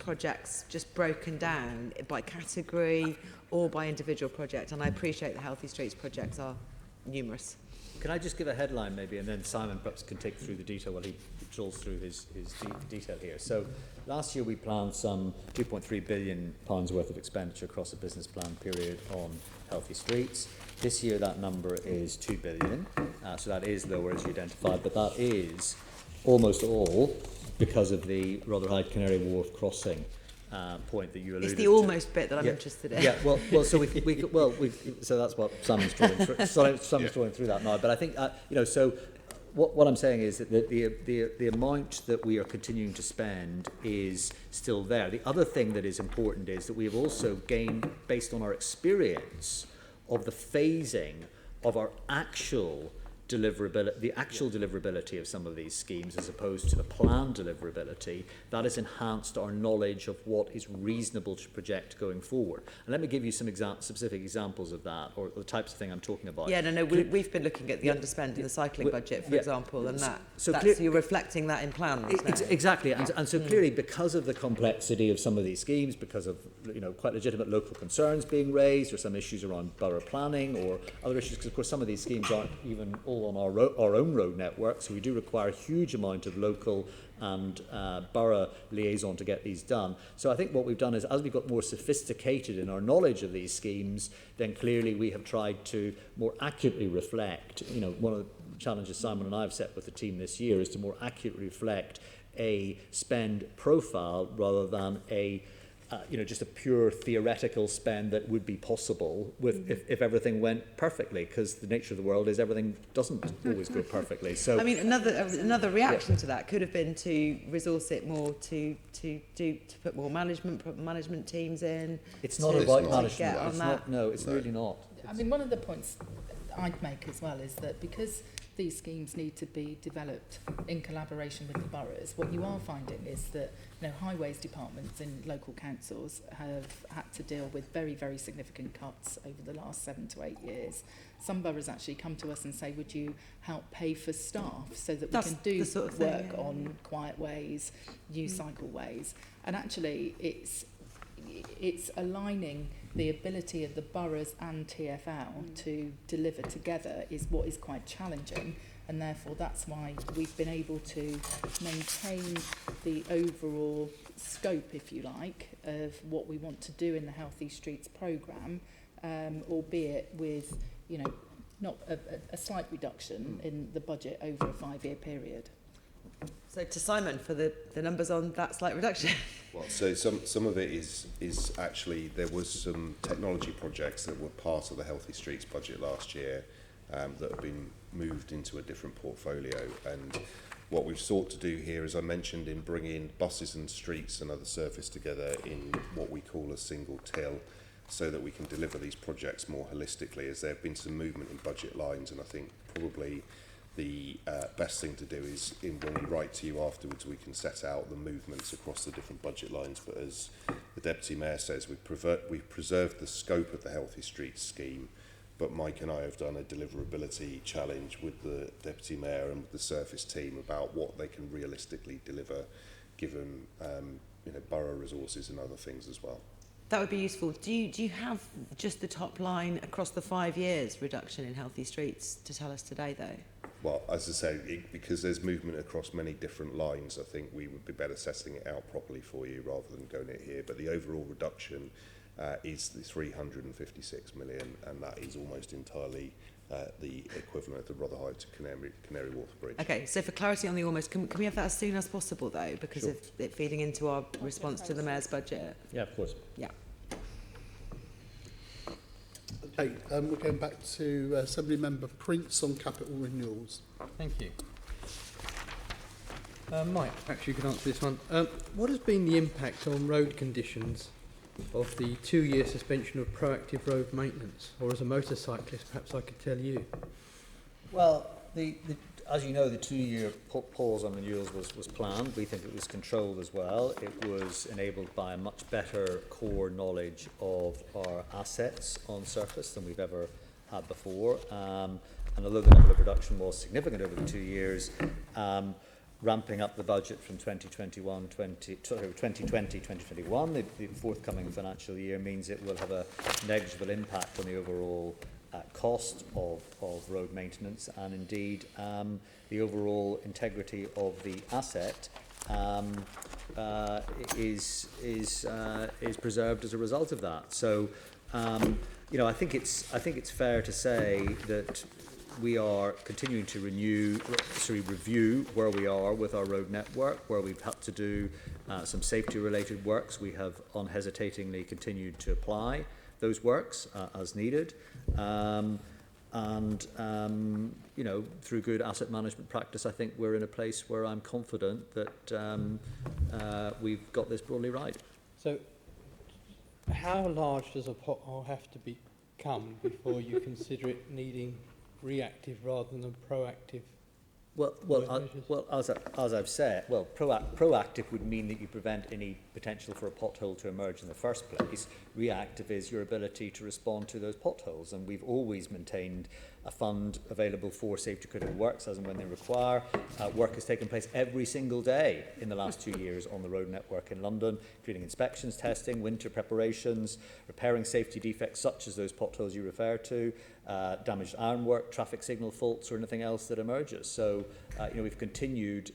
projects just broken down by category or by individual project? And I appreciate the Healthy Streets projects are numerous. Can I just give a headline maybe, and then Simon perhaps can take through the detail while he trawls through his detail here. So last year we planned some £2.3 billion worth of expenditure across a business plan period on healthy streets. This year that number is £2 billion, so that is lower as you identified, but that is almost all because of the Rotherhithe Canary Wharf crossing point that you alluded to. It's the almost bit that I'm interested in. Yeah, so that's what Simon's drawing through. Simon's drawing through that now. But I think so what I'm saying is that the amount that we are continuing to spend is still there. The other thing that is important is that we have also gained, based on our experience of the phasing of our actual deliverability, the actual deliverability of some of these schemes as opposed to the planned deliverability, that has enhanced our knowledge of what is reasonable to project going forward. And let me give you some specific examples of that, or the types of thing I'm talking about. Yeah, we've been looking at the underspend in the cycling budget, for example, and so you're reflecting that in plans now. Exactly, and so clearly because of the complexity of some of these schemes, because of quite legitimate local concerns being raised, or some issues around borough planning, or other issues, because of course some of these schemes aren't even all on our own road network, so we do require a huge amount of local and borough liaison to get these done. So I think what we've done is, as we've got more sophisticated in our knowledge of these schemes, then clearly we have tried to more accurately reflect, one of the challenges Simon and I have set with the team this year is to more accurately reflect a spend profile rather than a just a pure theoretical spend that would be possible with if everything went perfectly, because the nature of the world is everything doesn't always go perfectly. So I mean, another reaction to that could have been to resource it more to put more management teams in. It's not about management. It's really not. I mean, one of the points I'd make as well is that because these schemes need to be developed in collaboration with the boroughs, what you are finding is that highways departments in local councils have had to deal with very, very significant cuts over the last 7 to 8 years. Some boroughs actually come to us and say, would you help pay for staff so that we can do the sort of work thing, on quiet ways, new cycle ways. And actually it's aligning the ability of the boroughs and TfL to deliver together is what is quite challenging, and therefore that's why we've been able to maintain the overall scope, if you like, of what we want to do in the Healthy Streets programme, albeit with, you know, not a slight reduction in the budget over a 5-year period. So to Simon for the numbers on that slight reduction. Well, so some of it is actually, there was some technology projects that were part of the Healthy Streets budget last year that have been moved into a different portfolio. And what we've sought to do here, as I mentioned, in bringing buses and streets and other service together in what we call a single till, so that we can deliver these projects more holistically, as there have been some movement in budget lines. And I think probably the best thing to do is, when we write to you afterwards, we can set out the movements across the different budget lines. But as the Deputy Mayor says, we've preserved the scope of the Healthy Streets scheme, but Mike and I have done a deliverability challenge with the Deputy Mayor and with the service team about what they can realistically deliver, given borough resources and other things as well. That would be useful. Do you have just the top line across the 5 years reduction in Healthy Streets to tell us today, though? Well, as I say, because there's movement across many different lines, I think we would be better setting it out properly for you rather than going it here. But the overall reduction is the 356 million, and that is almost entirely the equivalent of the Rotherhithe to Canary Wharf Bridge. Okay, so for clarity on the almost, can we have that as soon as possible, though, because Sure. of it feeding into our response to the Mayor's budget? Yeah, of course. Yeah. Okay, we're going back to Assembly Member Prince on capital renewals. Thank you. Mike, perhaps you can answer this one. What has been the impact on road conditions of the 2-year suspension of proactive road maintenance? Or as a motorcyclist, perhaps I could tell you. Well, as you know, the 2-year pause on renewals was planned. We think it was controlled as well. It was enabled by a much better core knowledge of our assets on surface than we've ever had before. And although the level of reduction was significant over the 2 years, ramping up the budget from 2020-2021, the forthcoming financial year, means it will have a negligible impact on the overall cost of road maintenance, and indeed the overall integrity of the asset is preserved as a result of that. So I think it's fair to say that we are continuing to review where we are with our road network, where we've had to do some safety related works. We have unhesitatingly continued to apply those works as needed, through good asset management practice, I think we're in a place where I'm confident that we've got this broadly right. So how large does a pothole have to become before you consider it needing reactive rather than proactive? As I've said, proactive would mean that you prevent any potential for a pothole to emerge in the first place. Reactive is your ability to respond to those potholes, and we've always maintained a fund available for safety critical works as and when they require. Work has taken place every single day in the last 2 years on the road network in London, including inspections, testing, winter preparations, repairing safety defects such as those potholes you refer to, damaged ironwork, traffic signal faults, or anything else that emerges. So, we've continued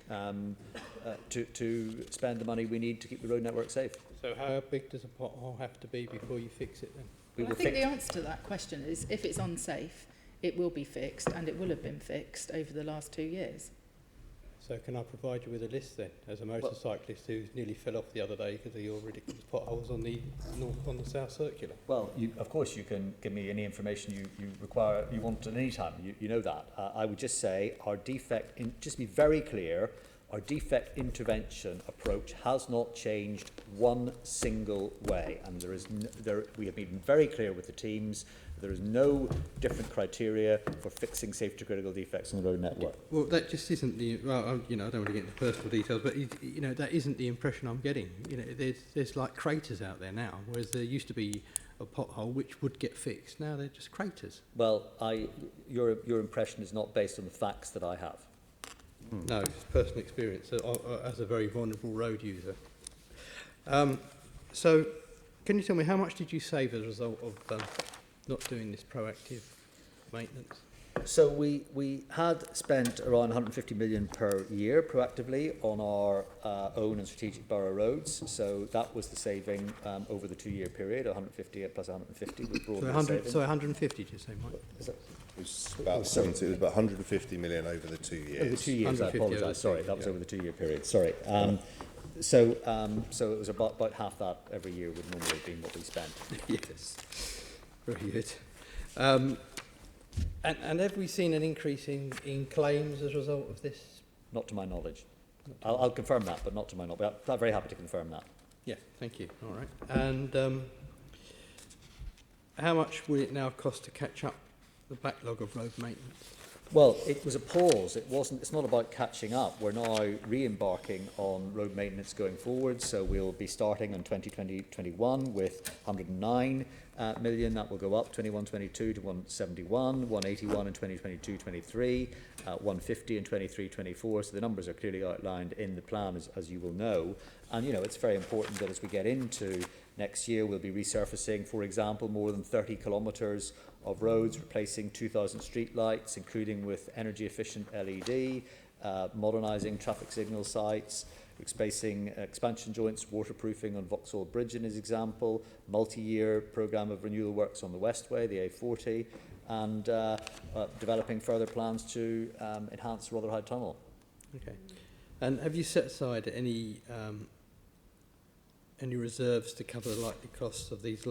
to spend the money we need to keep the road network safe. So how big does a pothole have to be before you fix it then? I think the answer to that question is, if it's unsafe, it will be fixed, and it will have been fixed over the last 2 years. So can I provide you with a list then, as a motorcyclist who nearly fell off the other day because of your ridiculous potholes on the South Circular? Well, of course you can give me any information you require, you want at any time. You know that. I would just say just to be very clear, our defect intervention approach has not changed one single way, and we have been very clear with the teams. There is no different criteria for fixing safety critical defects on the road network. Well, that just isn't the. Well, I don't want to get into personal details, but that isn't the impression I'm getting. There's like craters out there now, whereas there used to be a pothole which would get fixed. Now they're just craters. Well, your impression is not based on the facts that I have. No, it's personal experience as a very vulnerable road user. So, can you tell me how much did you save as a result of not doing this proactive maintenance? So we had spent around 150 million per year proactively on our own and strategic borough roads. So that was the saving over the 2-year period. 150 plus 150 was broadly the saving. So 150, did you say, Mike? Is that, It was about 70, it was about 150 million over the 2 years. over 2 years, I 150 over the apologise. Sorry, 2 that was yeah. over the 2-year period. Sorry. So it was about half that every year would normally have been what we spent. Yes, very good. And have we seen an increase in claims as a result of this? Not to my knowledge. I'll confirm that, but not to my knowledge. I'm very happy to confirm that. Yeah, thank you. All right. And how much will it now cost to catch up the backlog of road maintenance? Well, it was a pause. It's not about catching up. We're now re-embarking on road maintenance going forward. So we'll be starting in 2020-21 with 109 million. That will go up 21-22 to 171, 181 in 2022-23, 150 in 23-24. So the numbers are clearly outlined in the plan, as you will know. And, you know, it's very important that as we get into next year, we'll be resurfacing, for example, more than 30 kilometres of roads, replacing 2,000 street lights, including with energy efficient LED, modernising traffic signal sites, replacing expansion joints, waterproofing on Vauxhall Bridge in his example, multi-year programme of renewal works on the Westway, the A40, and developing further plans to enhance Rotherhithe Tunnel. Okay. And have you set aside any reserves to cover the likely costs of these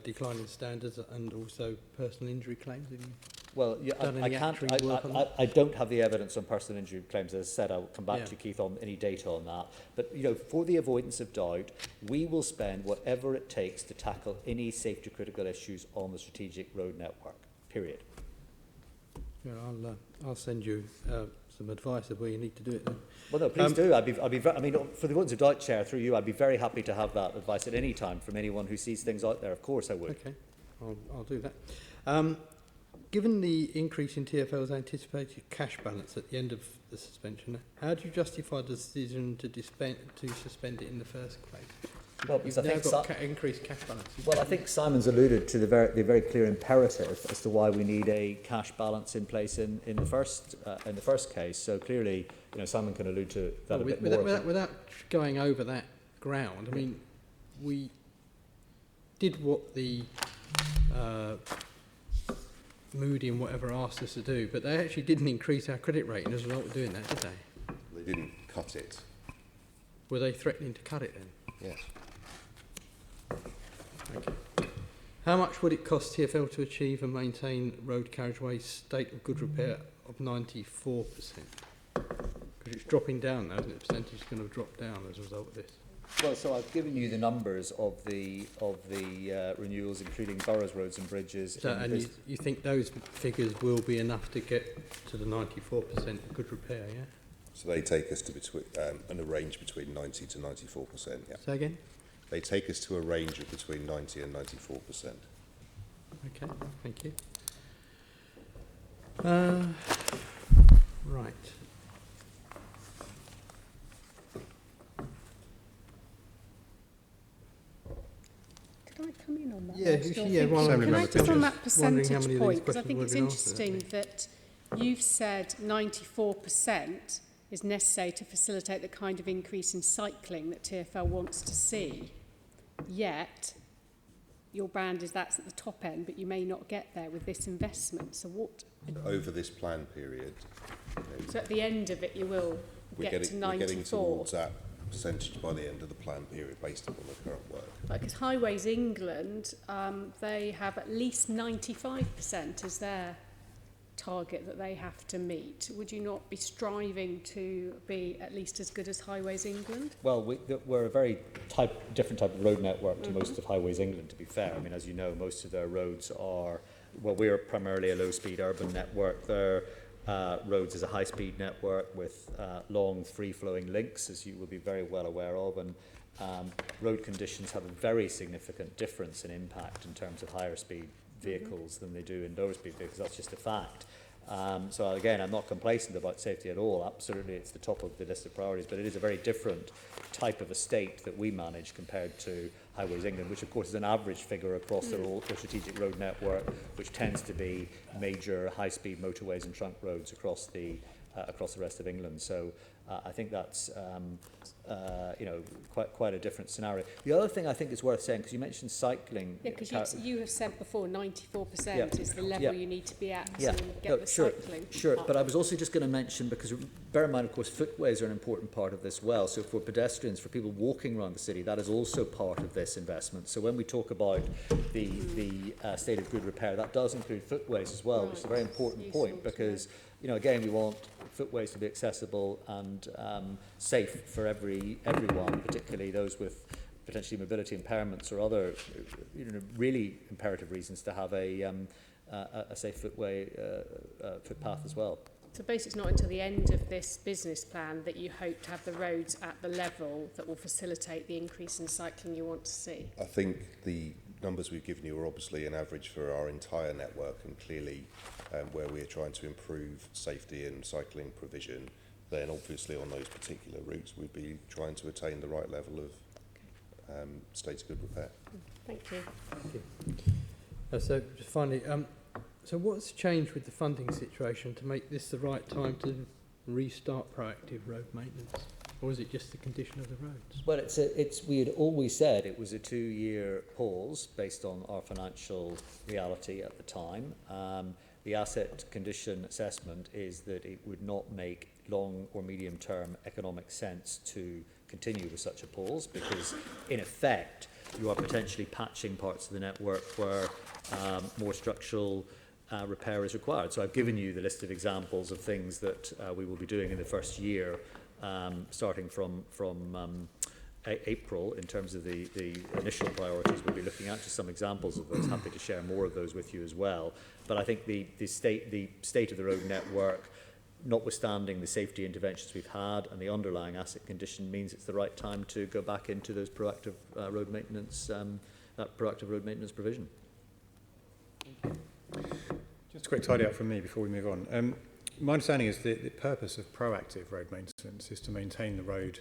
declining standards and also personal injury claims? Have you Well, yeah, done I any can't. actuary work on that? I don't have the evidence on personal injury claims. As I said, I'll come back Yeah. to you, Keith, on any data on that. But you know, for the avoidance of doubt, we will spend whatever it takes to tackle any safety critical issues on the strategic road network. Period. Yeah, I'll send you some advice of where you need to do it then. Well, no, please do. I'd be I mean, for the avoidance of doubt, Chair, through you, I'd be very happy to have that advice at any time from anyone who sees things out there. Of course, I would. Okay, I'll do that. Given the increase in TfL's anticipated cash balance at the end of the suspension, how do you justify the decision to suspend it in the first place? Well, because You've I now think got increased cash balance. Well, I think Simon's alluded to the very clear imperative as to why we need a cash balance in place in the first case. So clearly, you know, Simon can allude to that a bit more. Without going over that ground, I mean, we did what the Moody and whatever asked us to do, but they actually didn't increase our credit rating as a result of doing that, did they? They didn't cut it. Were they threatening to cut it then? Yes. Okay. How much would it cost TfL to achieve and maintain road carriageway state of good repair of 94%? Because it's dropping down now, isn't it? The percentage is going to drop down as a result of this. Well, so I've given you the numbers of the renewals, including boroughs, roads and bridges. So, and you think those figures will be enough to get to the 94% good repair, yeah? So they take us to between in a range between 90 to 94%. Yeah. Say again? They take us to a range of between 90 and 94%. Okay, thank you. Right. Could I come in on that? Yeah, whilst you're yeah, thinking? while I'm Can I remembering just on just that wondering how percentage many of these point, because I questions think will it's be answered, interesting that you've said 94% is necessary to facilitate the kind of increase in cycling that TfL wants to see. Yet, your band is that's at the top end, but you may not get there with this investment. So what? Over this plan period, So at the end of it, you will we're get to we're getting 94. towards that percentage by the end of the plan period based upon the current work. Because Highways England, they have at least 95% as their target that they have to meet. Would you not be striving to be at least as good as Highways England? Well, we're a very different type of road network to most of Highways England, to be fair. I mean, as you know, most of their roads are, well, we're primarily a low-speed urban network. Their roads is a high-speed network with long, free-flowing links, as you will be very well aware of, and road conditions have a very significant difference in impact in terms of higher speed vehicles than they do in lower speed vehicles. That's just a fact. So again, I'm not complacent about safety at all. Absolutely, it's the top of the list of priorities, but it is a very different type of estate that we manage compared to Highways England, which of course is an average figure across their strategic road network, which tends to be major high-speed motorways and trunk roads across the rest of England. So I think that's quite a different scenario. The other thing I think is worth saying, because you mentioned cycling. Yeah, because you have said before 94% Yeah. is the level Yeah. you need to be at Yeah. to get No, the sure, cycling sure. up. But I was also just going to mention, because bear in mind, of course, footways are an important part of this well. So for pedestrians, for people walking around the city, that is also part of this investment. So when we talk about the state of good repair, that does include footways as well, which is a very important point, because again, we want footways to be accessible and safe for everyone, particularly those with potentially mobility impairments or other really imperative reasons to have a safe footpath as well. So basically it's not until the end of this business plan that you hope to have the roads at the level that will facilitate the increase in cycling you want to see. I think the numbers we've given you are obviously an average for our entire network, and clearly where we are trying to improve safety and cycling provision, then obviously on those particular routes we'd be trying to attain the right level of state of good repair. Thank you. Thank you. So just finally, so what's changed with the funding situation to make this the right time to restart proactive road maintenance? Or is it just the condition of the roads? Well, we had always said it was a 2-year pause based on our financial reality at the time. The asset condition assessment is that it would not make long or medium term economic sense to continue with such a pause, because in effect you are potentially patching parts of the network where more structural repair is required. So I've given you the list of examples of things that we will be doing in the first year, starting from April, in terms of the initial priorities we'll be looking at. Just some examples of those. Happy to share more of those with you as well. But I think the state of the road network, notwithstanding the safety interventions we've had and the underlying asset condition, means it's the right time to go back into those proactive road maintenance provision. Just a quick tidy up from me before we move on. My understanding is that the purpose of proactive road maintenance is to maintain the road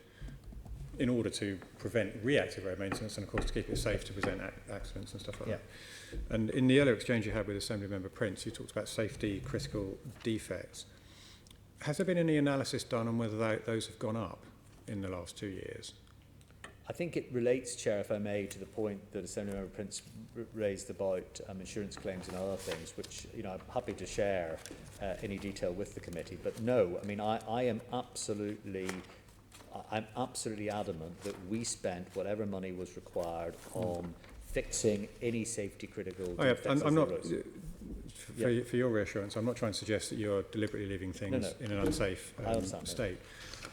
in order to prevent reactive road maintenance, and of course to keep it safe to prevent accidents and stuff like that. And in the earlier exchange you had with Assembly Member Prince, you talked about safety critical defects. Has there been any analysis done on whether those have gone up in the last 2 years? I think it relates, Chair, if I may, to the point that Assembly Member Prince raised about insurance claims and other things, which I'm happy to share any detail with the committee. But no, I mean, I am absolutely adamant that we spent whatever money was required on fixing any safety critical defects. I'm not, for your reassurance, I'm not trying to suggest that you're deliberately leaving things in an unsafe state.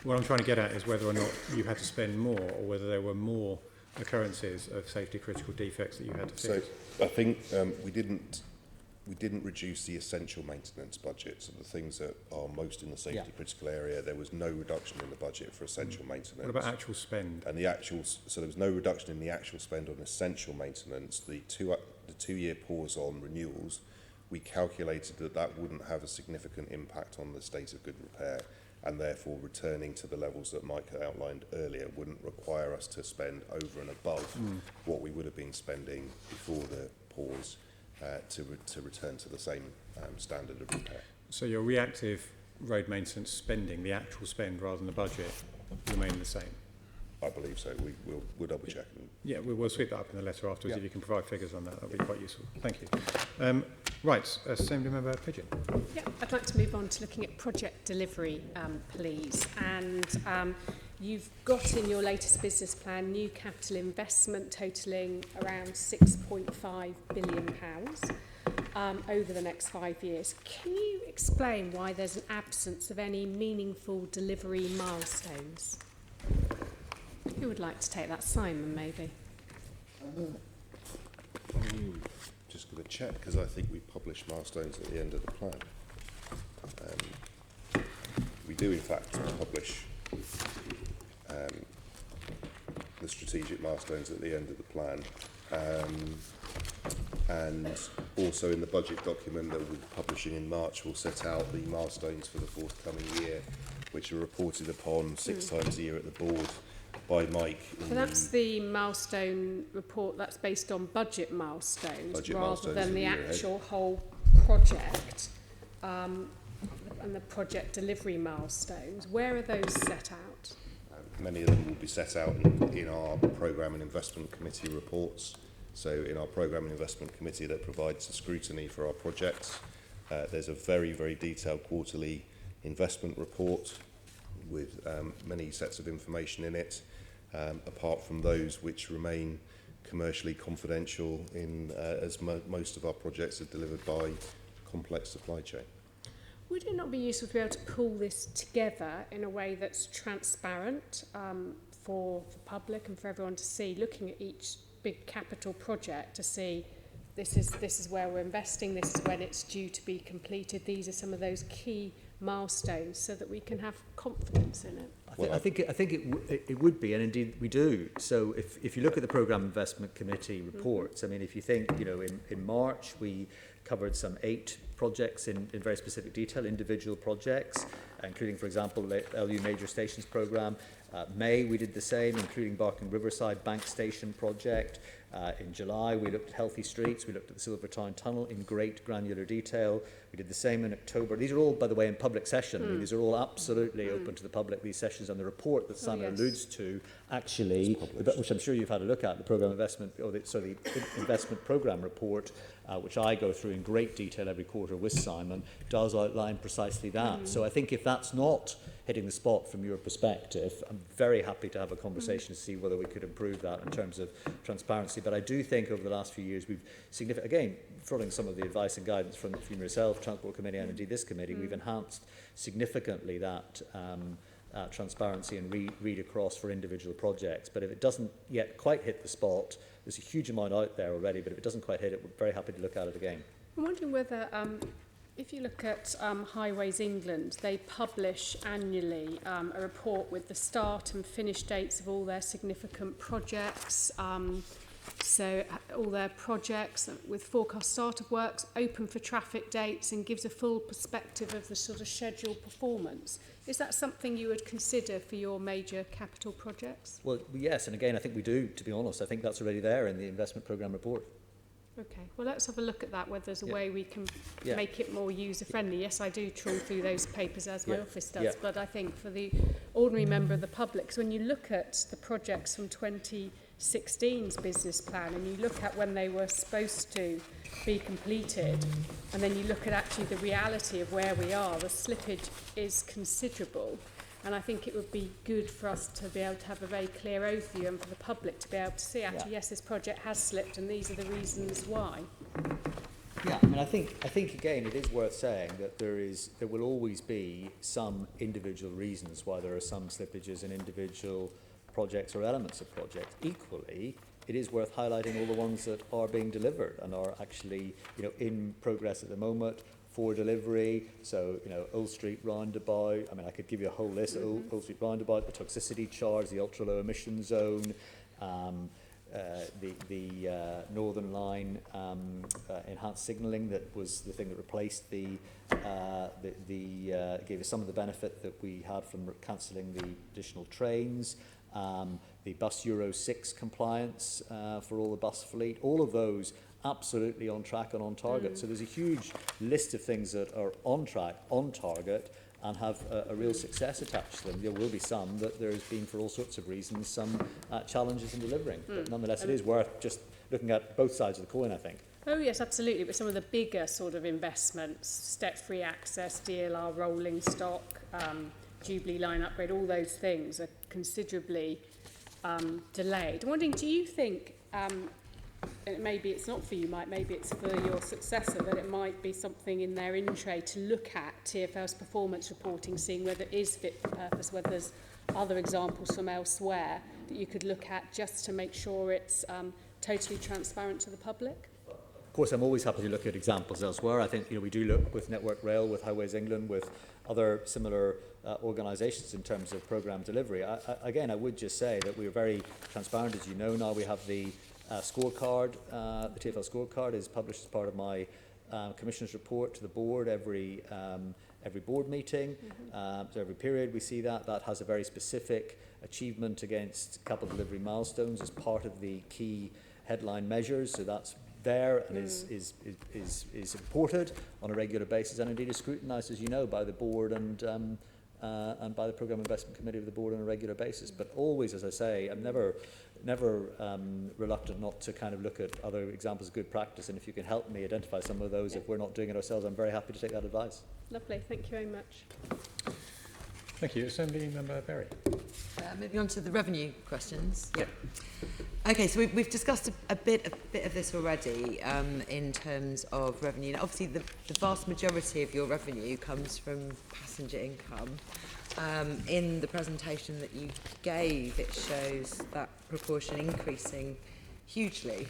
What I'm trying to get at is whether or not you had to spend more, or whether there were more occurrences of safety critical defects that you had to fix. So I think we didn't reduce the essential maintenance budget. So the things that are most in the safety critical area, there was no reduction in the budget for essential maintenance. What about actual spend? And so there was no reduction in the actual spend on essential maintenance. The 2-year pause on renewals, we calculated that wouldn't have a significant impact on the state of good repair, and therefore returning to the levels that Mike outlined earlier wouldn't require us to spend over and above what we would have been spending before the pause to return to the same standard of repair. So your reactive road maintenance spending, the actual spend rather than the budget, remain the same? I believe so. We'll double check. Yeah, we'll sweep that up in the letter afterwards. If you can provide figures on that, that'll be quite useful. Thank you. Right, Assembly Member Pigeon. Yeah, I'd like to move on to looking at project delivery, please. And you've got in your latest business plan new capital investment totalling around £6.5 billion over the next 5 years. Can you explain why there's an absence of any meaningful delivery milestones? Who would like to take that? Simon, maybe. Just going to check, because I think we publish milestones at the end of the plan. We do, in fact, publish the strategic milestones at the end of the plan. and also in the budget document that we'll be publishing in March, we'll set out the milestones for the forthcoming year, which are reported upon 6 times a year at the board by Mike. So that's the milestone report that's based on budget milestones rather than the actual whole project and the project delivery milestones. Where are those set out? Many of them will be set out in our Programme and Investment Committee reports. So in our Programme and Investment Committee that provides the scrutiny for our projects, there's a very, very detailed quarterly investment report with many sets of information in it, apart from those which remain commercially confidential as most of our projects are delivered by complex supply chain. Would it not be useful to be able to pull this together in a way that's transparent for the public and for everyone to see, looking at each big capital project to see this is where we're investing, this is when it's due to be completed, these are some of those key milestones so that we can have confidence in it? I think it would be, and indeed we do. So if you look at the Programme Investment Committee reports, I mean, if you think, in March we covered some 8 projects in very specific detail, individual projects, including, for example, the LU Major Stations Programme. May we did the same, including Barking Riverside Bank Station project. In July we looked at Healthy Streets, we looked at the Silvertown Tunnel in great granular detail. We did the same in October. These are all, by the way, in public session. I mean, these are all absolutely open to the public, these sessions, and the report that Simon alludes to, actually, which I'm sure you've had a look at, the Programme Investment, the Investment Programme report, which I go through in great detail every quarter with Simon, does outline precisely that. So I think if that's not hitting the spot from your perspective, I'm very happy to have a conversation to see whether we could improve that in terms of transparency. But I do think over the last few years we've again, following some of the advice and guidance from yourself, Transport Committee, and indeed this committee, we've enhanced significantly that transparency and read across for individual projects. But if it doesn't yet quite hit the spot, there's a huge amount out there already, but if it doesn't quite hit it, we're very happy to look at it again. I'm wondering whether, if you look at Highways England, they publish annually a report with the start and finish dates of all their significant projects. So all their projects with forecast start of works, open for traffic dates, and gives a full perspective of the sort of scheduled performance. Is that something you would consider for your major capital projects? Well, yes, and again, I think we do, to be honest. I think that's already there in the investment programme report. Okay, well, let's have a look at that, whether there's a way we can make it more user-friendly. Yes, I do trawl through those papers as my office does, but I think for the ordinary member of the public, because when you look at the projects from 2016's business plan and you look at when they were supposed to be completed, and then you look at actually the reality of where we are, the slippage is considerable. And I think it would be good for us to be able to have a very clear overview and for the public to be able to see, actually, yes, this project has slipped and these are the reasons why. Yeah, I mean, I think again, it is worth saying that there will always be some individual reasons why there are some slippages in individual projects or elements of projects. Equally, it is worth highlighting all the ones that are being delivered and are actually, in progress at the moment, for delivery. So, Old Street Roundabout, I mean, I could give you a whole list. Old Street Roundabout, the toxicity charge, the ultra low emission zone, the Northern Line enhanced signalling, that was the thing that replaced gave us some of the benefit that we had from cancelling the additional trains. The bus Euro 6 compliance for all the bus fleet, all of those absolutely on track and on target. So there's a huge list of things that are on track, on target, and have a real success attached to them. There will be some that there's been, for all sorts of reasons, some challenges in delivering. But nonetheless, it is worth just looking at both sides of the coin, I think. Oh yes, absolutely. But some of the bigger sort of investments, step-free access, DLR rolling stock, Jubilee line upgrade, all those things are considerably delayed. I'm wondering, do you think, and maybe it's not for you, Mike, maybe it's for your successor, that it might be something in their in-tray to look at TfL's performance reporting, seeing whether it is fit for purpose, whether there's other examples from elsewhere that you could look at just to make sure it's totally transparent to the public? Of course, I'm always happy to look at examples elsewhere. I think we do look with Network Rail, with Highways England, with other similar organisations in terms of programme delivery. Again, I would just say that we are very transparent. As you know, now we have the scorecard, the TfL scorecard, is published as part of my Commissioner's report to the board every board meeting. So every period we see that. That has a very specific achievement against capital delivery milestones as part of the key headline measures. So that's there and is reported on a regular basis, and indeed is scrutinised, as you know, by the board and by the Programme Investment Committee of the board on a regular basis. But always, as I say, I'm never reluctant not to kind of look at other examples of good practice, and if you can help me identify some of those, if we're not doing it ourselves, I'm very happy to take that advice. Lovely, thank you very much. Thank you. Assembly Member Berry. Moving on to the revenue questions. Yeah. Okay, so we've discussed a bit of this already in terms of revenue. Now, obviously, the vast majority of your revenue comes from passenger income. In the presentation that you gave, it shows that proportion increasing hugely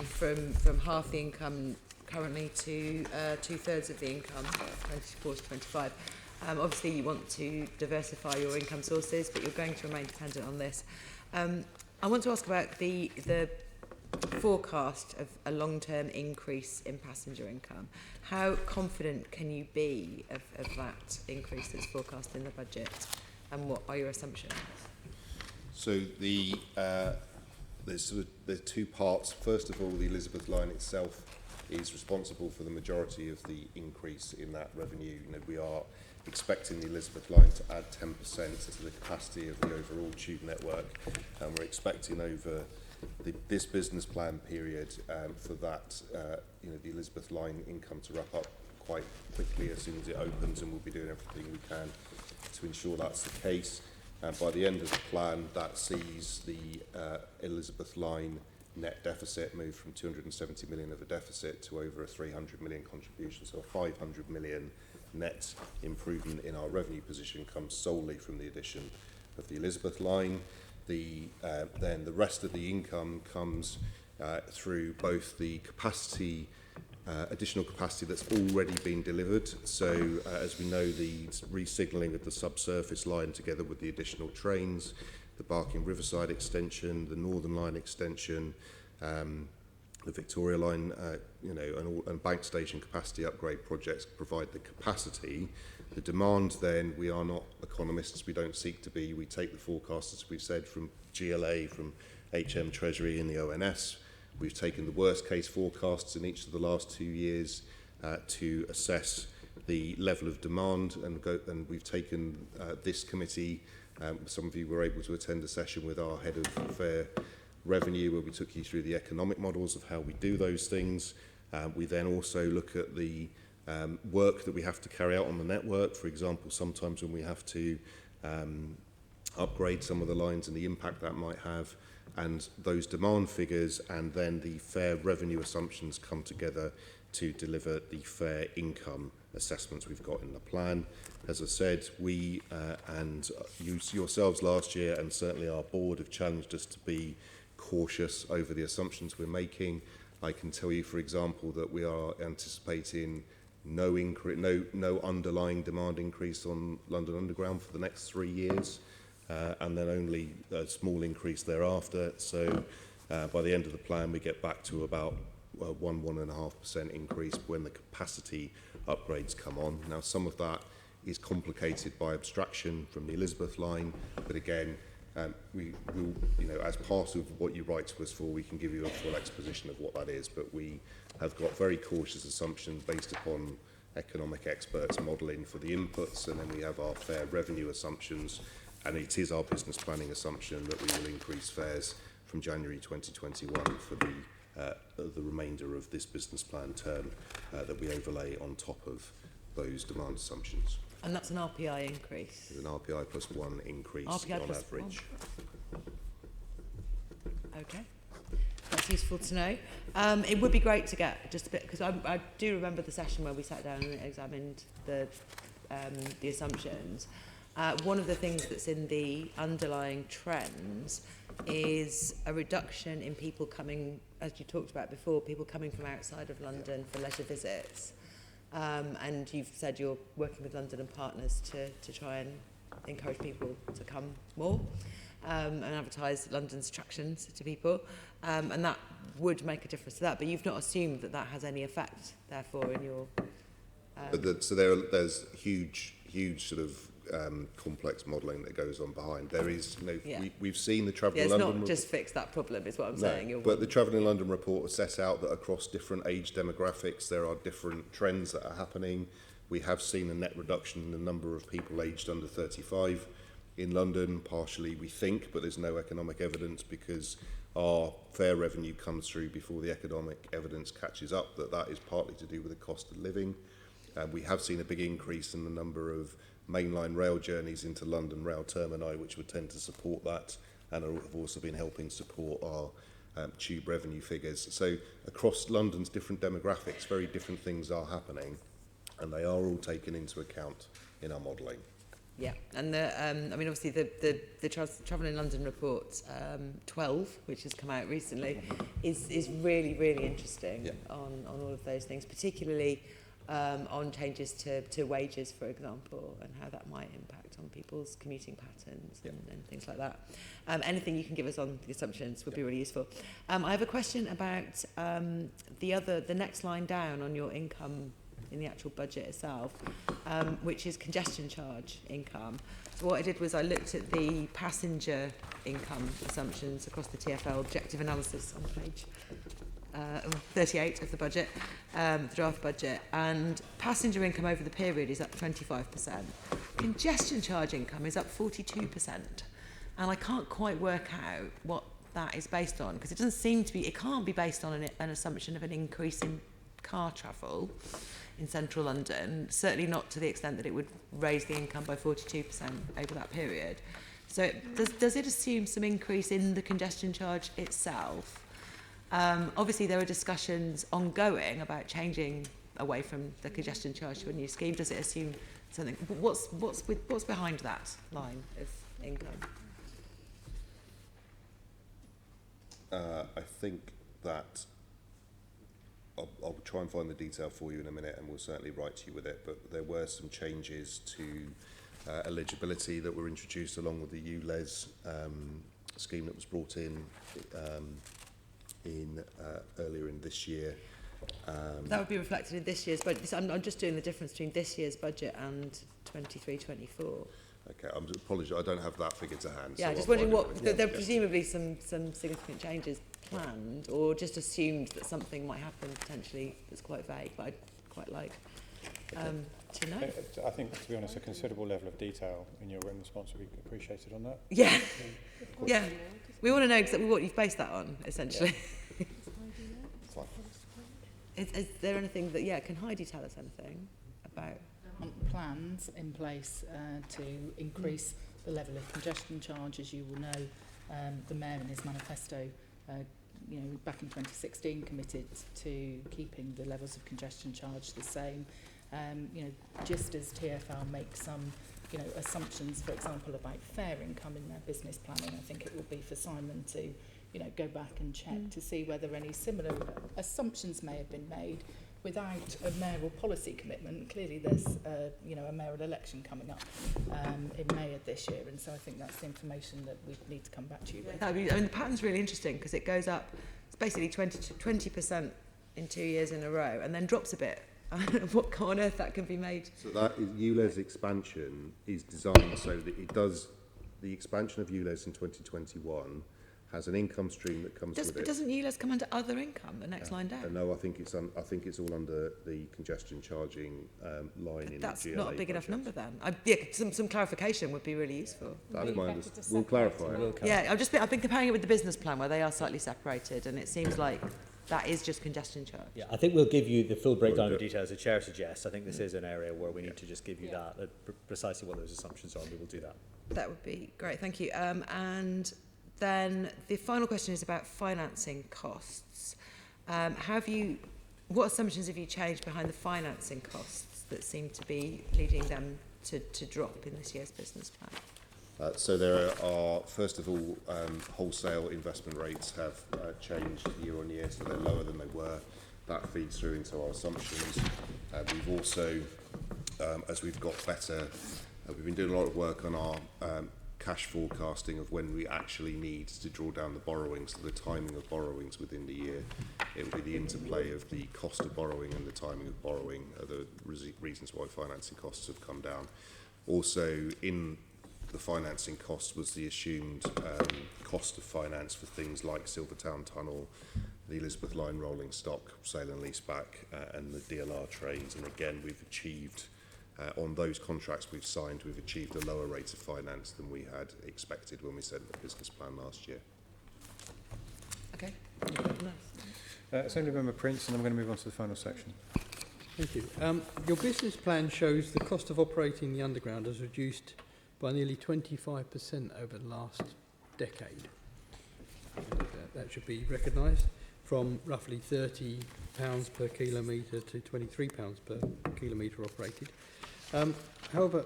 from half the income currently to 2/3 of the income, 24 to 25. Obviously, you want to diversify your income sources, but you're going to remain dependent on this. I want to ask about the forecast of a long-term increase in passenger income. How confident can you be of that increase that's forecast in the budget, and what are your assumptions? So there's two parts. First of all, the Elizabeth line itself is responsible for the majority of the increase in that revenue. You know, we are expecting the Elizabeth line to add 10% to the capacity of the overall tube network, and we're expecting over this business plan period for that, the Elizabeth line income to wrap up quite quickly as soon as it opens, and we'll be doing everything we can to ensure that's the case. By the end of the plan, that sees the Elizabeth line net deficit move from 270 million of a deficit to over a 300 million contribution, so a 500 million net improvement in our revenue position comes solely from the addition of the Elizabeth line. Then the rest of the income comes through both the capacity, additional capacity that's already been delivered. So as we know, the re-signalling of the subsurface line together with the additional trains, the Barking Riverside extension, the Northern Line extension, the Victoria Line, and Bank Station capacity upgrade projects provide the capacity. The demand then, we are not economists, we don't seek to be. We take the forecasts, as we've said, from GLA, from HM Treasury and the ONS. We've taken the worst case forecasts in each of the last 2 years to assess the level of demand, and we've taken this committee. Some of you were able to attend a session with our head of fare revenue where we took you through the economic models of how we do those things. We then also look at the work that we have to carry out on the network. For example, sometimes when we have to upgrade some of the lines and the impact that might have, and those demand figures and then the fare revenue assumptions come together to deliver the fare income assessments we've got in the plan. As I said, we and you yourselves last year, and certainly our board, have challenged us to be cautious over the assumptions we're making. I can tell you, for example, that we are anticipating no underlying demand increase on London Underground for the next 3 years, and then only a small increase thereafter. So by the end of the plan, we get back to about 1.5% increase when the capacity upgrades come on. Now, some of that is complicated by abstraction from the Elizabeth line, but again, we will, as part of what you write to us for, we can give you a full exposition of what that is, but we have got very cautious assumptions based upon economic experts modelling for the inputs, and then we have our fare revenue assumptions, and it is our business planning assumption that we will increase fares from January 2021 for the remainder of this business plan term that we overlay on top of those demand assumptions. And that's an RPI increase? There's an RPI plus 1 increase RPI on plus average. 1. Okay, that's useful to know. It would be great to get just a bit, because I do remember the session where we sat down and examined the assumptions. One of the things that's in the underlying trends is a reduction in people coming, as you talked about before, people coming from outside of London for leisure visits. And you've said you're working with London and partners to try and encourage people to come more. and advertise London's attractions to people, and that would make a difference to that. But you've not assumed that that has any effect, therefore, in your... So there's huge sort of complex modelling that goes on behind. There is, we've seen the Travel Yeah, in it's London... not just fix that problem, is what I'm No, saying. but the Travel in London report set out that across different age demographics there are different trends that are happening. We have seen a net reduction in the number of people aged under 35 in London, partially we think, but there's no economic evidence because our fare revenue comes through before the economic evidence catches up, that is partly to do with the cost of living. We have seen a big increase in the number of mainline rail journeys into London rail termini, which would tend to support that, and have also been helping support our tube revenue figures. So across London's different demographics, very different things are happening, and they are all taken into account in our modelling. Yeah, and I mean, obviously, the Travel in London report 12, which has come out recently, is really, really interesting on all of those things, particularly on changes to wages, for example, and how that might impact on people's commuting patterns and things like that. Anything you can give us on the assumptions would be really useful. I have a question about the next line down on your income in the actual budget itself, which is congestion charge income. So what I did was I looked at the passenger income assumptions across the TfL objective analysis on page 38 of the budget, the draft budget, and passenger income over the period is up 25%. Congestion charge income is up 42%, and I can't quite work out what that is based on, because it doesn't seem to be, it can't be based on an assumption of an increase in car travel in central London, certainly not to the extent that it would raise the income by 42% over that period. So does it assume some increase in the congestion charge itself? Obviously, there are discussions ongoing about changing away from the congestion charge to a new scheme. Does it assume something? What's behind that line of income? I think that I'll try and find the detail for you in a minute, and we'll certainly write to you with it. But there were some changes to eligibility that were introduced along with the ULEZ scheme that was brought in earlier in this year. That would be reflected in this year's budget. So I'm just doing the difference between this year's budget and 23-24. Okay, I'm apologies, I don't have that figure to hand. Yeah, so just I'll wondering find what, it. there are presumably some significant changes planned, or just assumed that something might happen potentially that's quite vague, but I'd quite like to know. I think, to be honest, a considerable level of detail in your written response would be appreciated on that. Yeah, yeah. We want to know exactly what you've based that on, essentially. Fine. Is there anything that, can Heidi tell us anything about? Plans in place to increase the level of congestion charge. As you will know, the Mayor in his manifesto, back in 2016 committed to keeping the levels of congestion charge the same. Just as TfL makes some assumptions, for example, about fare income in their business planning, I think it will be for Simon to go back and check to see whether any similar assumptions may have been made without a mayoral policy commitment. Clearly there's a mayoral election coming up in May of this year, and so I think that's the information that we need to come back to you with. The pattern's really interesting because it goes up, it's basically 20% in 2 years in a row, and then drops a bit. What on earth that can be made? So that is, ULEZ expansion is designed so that it does, the expansion of ULEZ in 2021 has an income stream that comes with it. Doesn't ULEZ come under other income, the next line down? No, I think it's all under the congestion charging line in the GLA. That's not a big enough budget. number then. Some clarification would be really useful. That's my understanding. We'll clarify it. Yeah, I've been comparing it with the business plan where they are slightly separated, and it seems like that is just congestion charge. Yeah, I think we'll give you the full breakdown of details the Chair suggests. I think this is an area where we need to just give you that, precisely what those assumptions are, and we will do that. That would be great, thank you. And then the final question is about financing costs. What assumptions have you changed behind the financing costs that seem to be leading them to drop in this year's business plan? So there are, first of all, wholesale investment rates have changed year on year, so they're lower than they were. That feeds through into our assumptions. We've also, as we've got better, we've been doing a lot of work on our cash forecasting of when we actually need to draw down the borrowings, so the timing of borrowings within the year. It will be the interplay of the cost of borrowing and the timing of borrowing are the reasons why financing costs have come down. Also, in the financing cost was the assumed cost of finance for things like Silvertown Tunnel, the Elizabeth Line rolling stock, sale and leaseback, and the DLR trains. And again, we've achieved, on those contracts we've signed, we've achieved a lower rate of finance than we had expected when we set the business plan last year. Okay. Assembly Member Prince, and I'm going to move on to the final section. Thank you. Your business plan shows the cost of operating the underground has reduced by nearly 25% over the last decade. That should be recognised, from roughly £30 per kilometre to £23 per kilometre operated. However,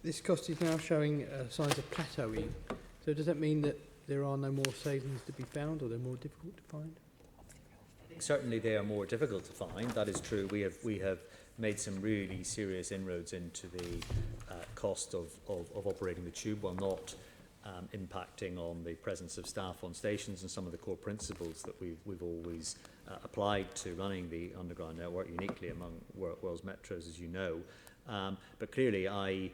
this cost is now showing signs of plateauing. So does that mean that there are no more savings to be found, or they're more difficult to find? Certainly they are more difficult to find, that is true. We have made some really serious inroads into the cost of operating the tube, while not impacting on the presence of staff on stations and some of the core principles that we've always applied to running the underground network, uniquely among world's metros, as you know. But clearly I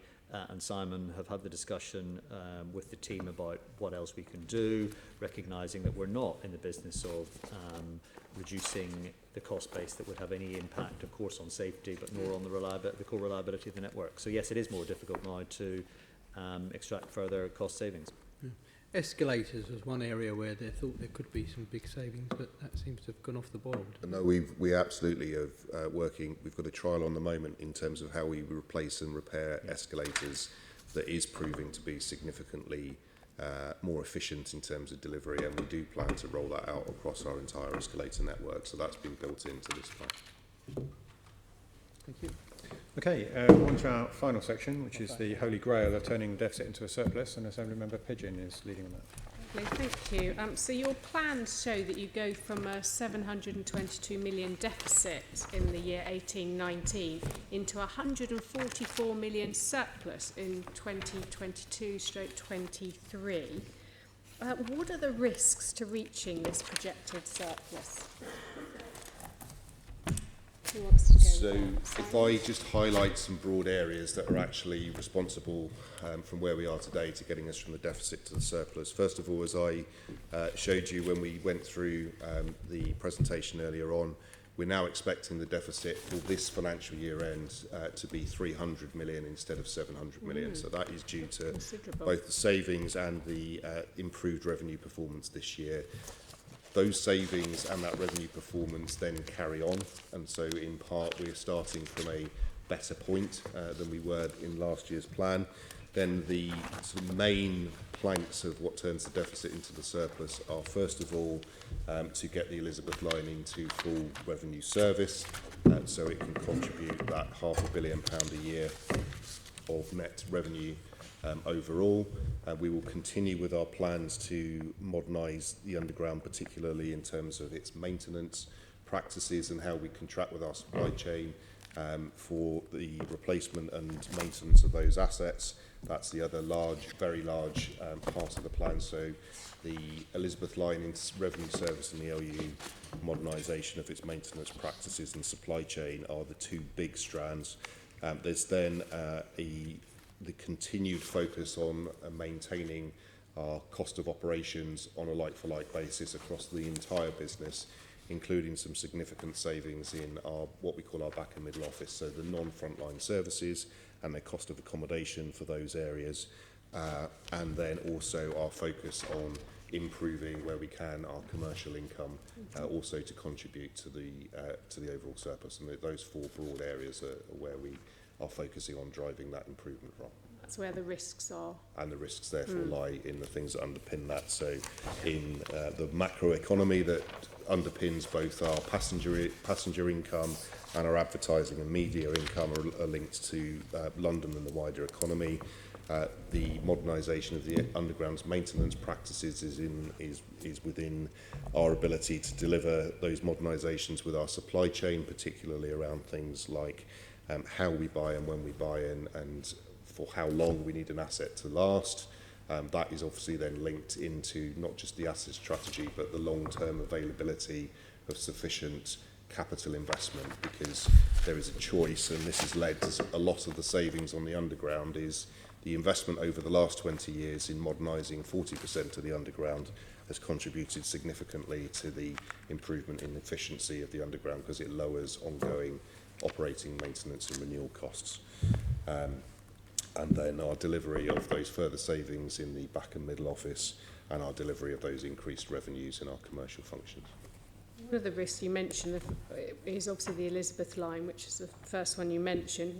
and Simon have had the discussion with the team about what else we can do, recognising that we're not in the business of reducing the cost base that would have any impact, of course, on safety, but nor on the core reliability of the network. So yes, it is more difficult now to extract further cost savings. Yeah. Escalators was one area where they thought there could be some big savings, but that seems to have gone off the boil. No, we absolutely have working. We've got a trial on the moment in terms of how we replace and repair escalators that is proving to be significantly more efficient in terms of delivery, and we do plan to roll that out across our entire escalator network. So that's been built into this plan. Thank you. Okay, on to our final section, which is the holy grail of turning the deficit into a surplus, and Assembly Member Pidgeon is leading on that. Lovely, thank you. So your plans show that you go from a 722 million deficit in the year 18-19 into a 144 million surplus in 2022/23. What are the risks to reaching this projected surplus? Who wants to go So with that? if I just highlight some broad areas that are actually responsible from where we are today to getting us from the deficit to the surplus. First of all, as I showed you when we went through the presentation earlier on, we're now expecting the deficit for this financial year end to be 300 million instead of 700 million. So that is due to both the savings and the improved revenue performance this year. Those savings and that revenue performance then carry on, and so in part we're starting from a better point than we were in last year's plan. Then the sort of main planks of what turns the deficit into the surplus are, first of all, to get the Elizabeth Line into full revenue service, so it can contribute that £500 million a year of net revenue overall. We will continue with our plans to modernise the underground, particularly in terms of its maintenance practices and how we contract with our supply chain for the replacement and maintenance of those assets. That's the other very large part of the plan. So the Elizabeth Line into revenue service and the LU modernisation of its maintenance practices and supply chain are the two big strands. There's then the continued focus on maintaining our cost of operations on a like-for-like basis across the entire business, including some significant savings in our what we call our back and middle office, so the non-frontline services and their cost of accommodation for those areas, and then also our focus on improving where we can our commercial income, also to contribute to the overall surplus. And those four broad areas are where we are focusing on driving that improvement from. That's where the risks are. And the risks therefore lie in the things that underpin that. So in the macro economy that underpins both our passenger income and our advertising and media income are linked to London and the wider economy. The modernisation of the underground's maintenance practices is within our ability to deliver those modernisations with our supply chain, particularly around things like how we buy and when we buy and for how long we need an asset to last, That is obviously then linked into not just the asset strategy, but the long-term availability of sufficient capital investment, because there is a choice, and this has led to a lot of the savings on the underground is the investment over the last 20 years in modernising 40% of the underground has contributed significantly to the improvement in efficiency of the underground because it lowers ongoing operating maintenance and renewal costs. And then our delivery of those further savings in the back and middle office and our delivery of those increased revenues in our commercial functions. One of the risks you mentioned is obviously the Elizabeth line, which is the first one you mentioned.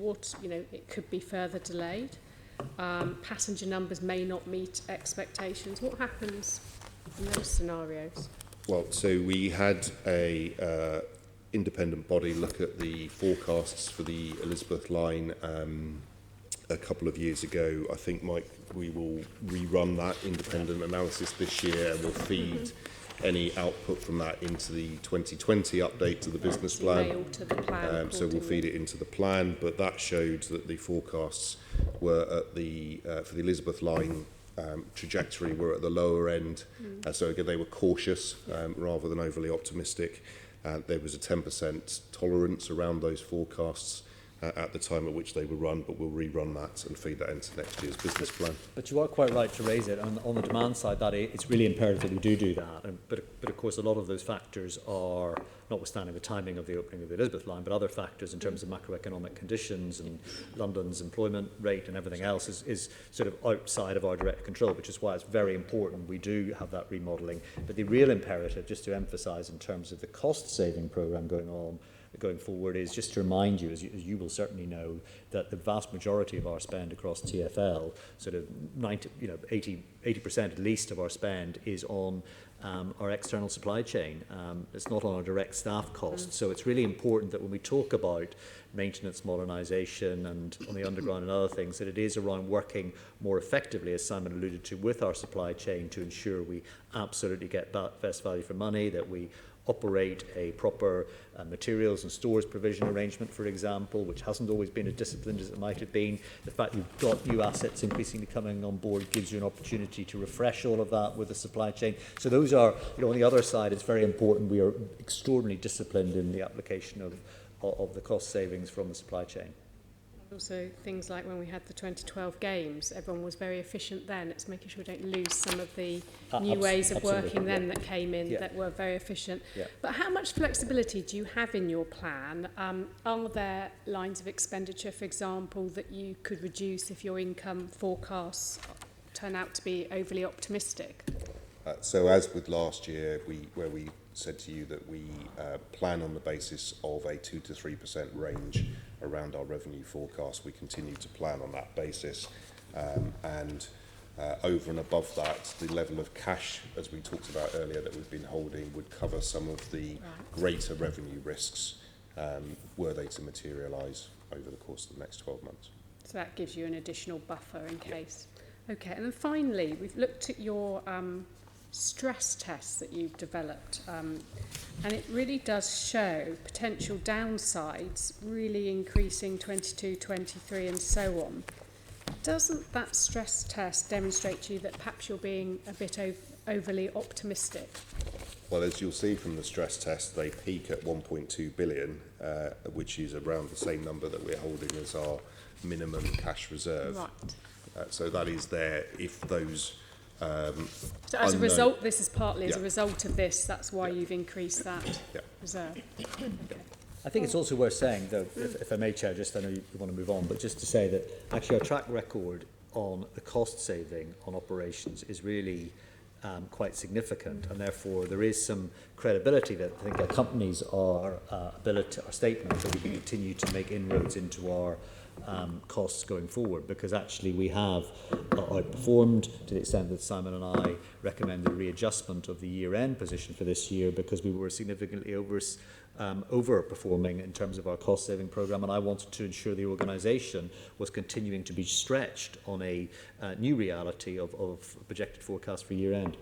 It could be further delayed. Passenger numbers may not meet expectations. What happens in those scenarios? Well, so we had a independent body look at the forecasts for the Elizabeth line a couple of years ago. I think, Mike, we will rerun that independent analysis this year, and we'll feed any output from that into the 2020 update to the business plan. Alter the plan So we'll feed it into the plan, but that showed that the forecasts were at the for the Elizabeth line trajectory were at the lower end. So again, they were cautious rather than overly optimistic. There was a 10% tolerance around those forecasts at the time at which they were run, but we'll rerun that and feed that into next year's business plan. But you are quite right to raise it. On the demand side, that it's really imperative that we do that. But of course, a lot of those factors are, notwithstanding the timing of the opening of the Elizabeth line, but other factors in terms of macroeconomic conditions and London's employment rate and everything else is sort of outside of our direct control, which is why it's very important we do have that remodelling. But the real imperative, just to emphasise in terms of the cost-saving programme going forward, is just to remind you, as you will certainly know, that the vast majority of our spend across TfL, sort of 80% at least of our spend, is on our external supply chain. It's not on our direct staff costs. So it's really important that when we talk about maintenance, modernisation and on the underground and other things, that it is around working more effectively, as Simon alluded to, with our supply chain to ensure we absolutely get best value for money, that we operate a proper materials and stores provision arrangement, for example, which hasn't always been as disciplined as it might have been. The fact you've got new assets increasingly coming on board gives you an opportunity to refresh all of that with the supply chain. So those are, on the other side, it's very important we are extraordinarily disciplined in the application of the cost savings from the supply chain. Also, things like when we had the 2012 games, everyone was very efficient then. It's making sure we don't lose some of the new ways of working then that came in that were very efficient. Yeah. But how much flexibility do you have in your plan? Are there lines of expenditure, for example, that you could reduce if your income forecasts turn out to be overly optimistic? So as with last year, where we said to you that we plan on the basis of a 2 to 3% range around our revenue forecast, we continue to plan on that basis. And over and above that, the level of cash, as we talked about earlier, that we've been holding would cover some of the greater revenue risks were they to materialise over the course of the next 12 months. So that gives you an additional buffer in case. Okay, and then finally, we've looked at your stress tests that you've developed, and it really does show potential downsides really increasing 22, 23 and so on. Doesn't that stress test demonstrate to you that perhaps you're being a bit overly optimistic? Well, as you'll see from the stress test, they peak at 1.2 billion, which is around the same number that we're holding as our minimum cash reserve. Right. So that is there if those so as a result, this is partly as a result of this, that's why you've increased that reserve. Okay. I think it's also worth saying, though, if I may, Chair, just I know you want to move on, but just to say that actually our track record on the cost saving on operations is really quite significant, and therefore there is some credibility that I think accompanies our ability, our statement that we can continue to make inroads into our costs going forward, because actually we have outperformed to the extent that Simon and I recommended a readjustment of the year-end position for this year because we were significantly overperforming in terms of our cost-saving programme, and I wanted to ensure the organisation was continuing to be stretched on a new reality of projected forecast for year-end.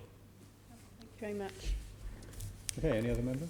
Thank you very much. Okay, any other members?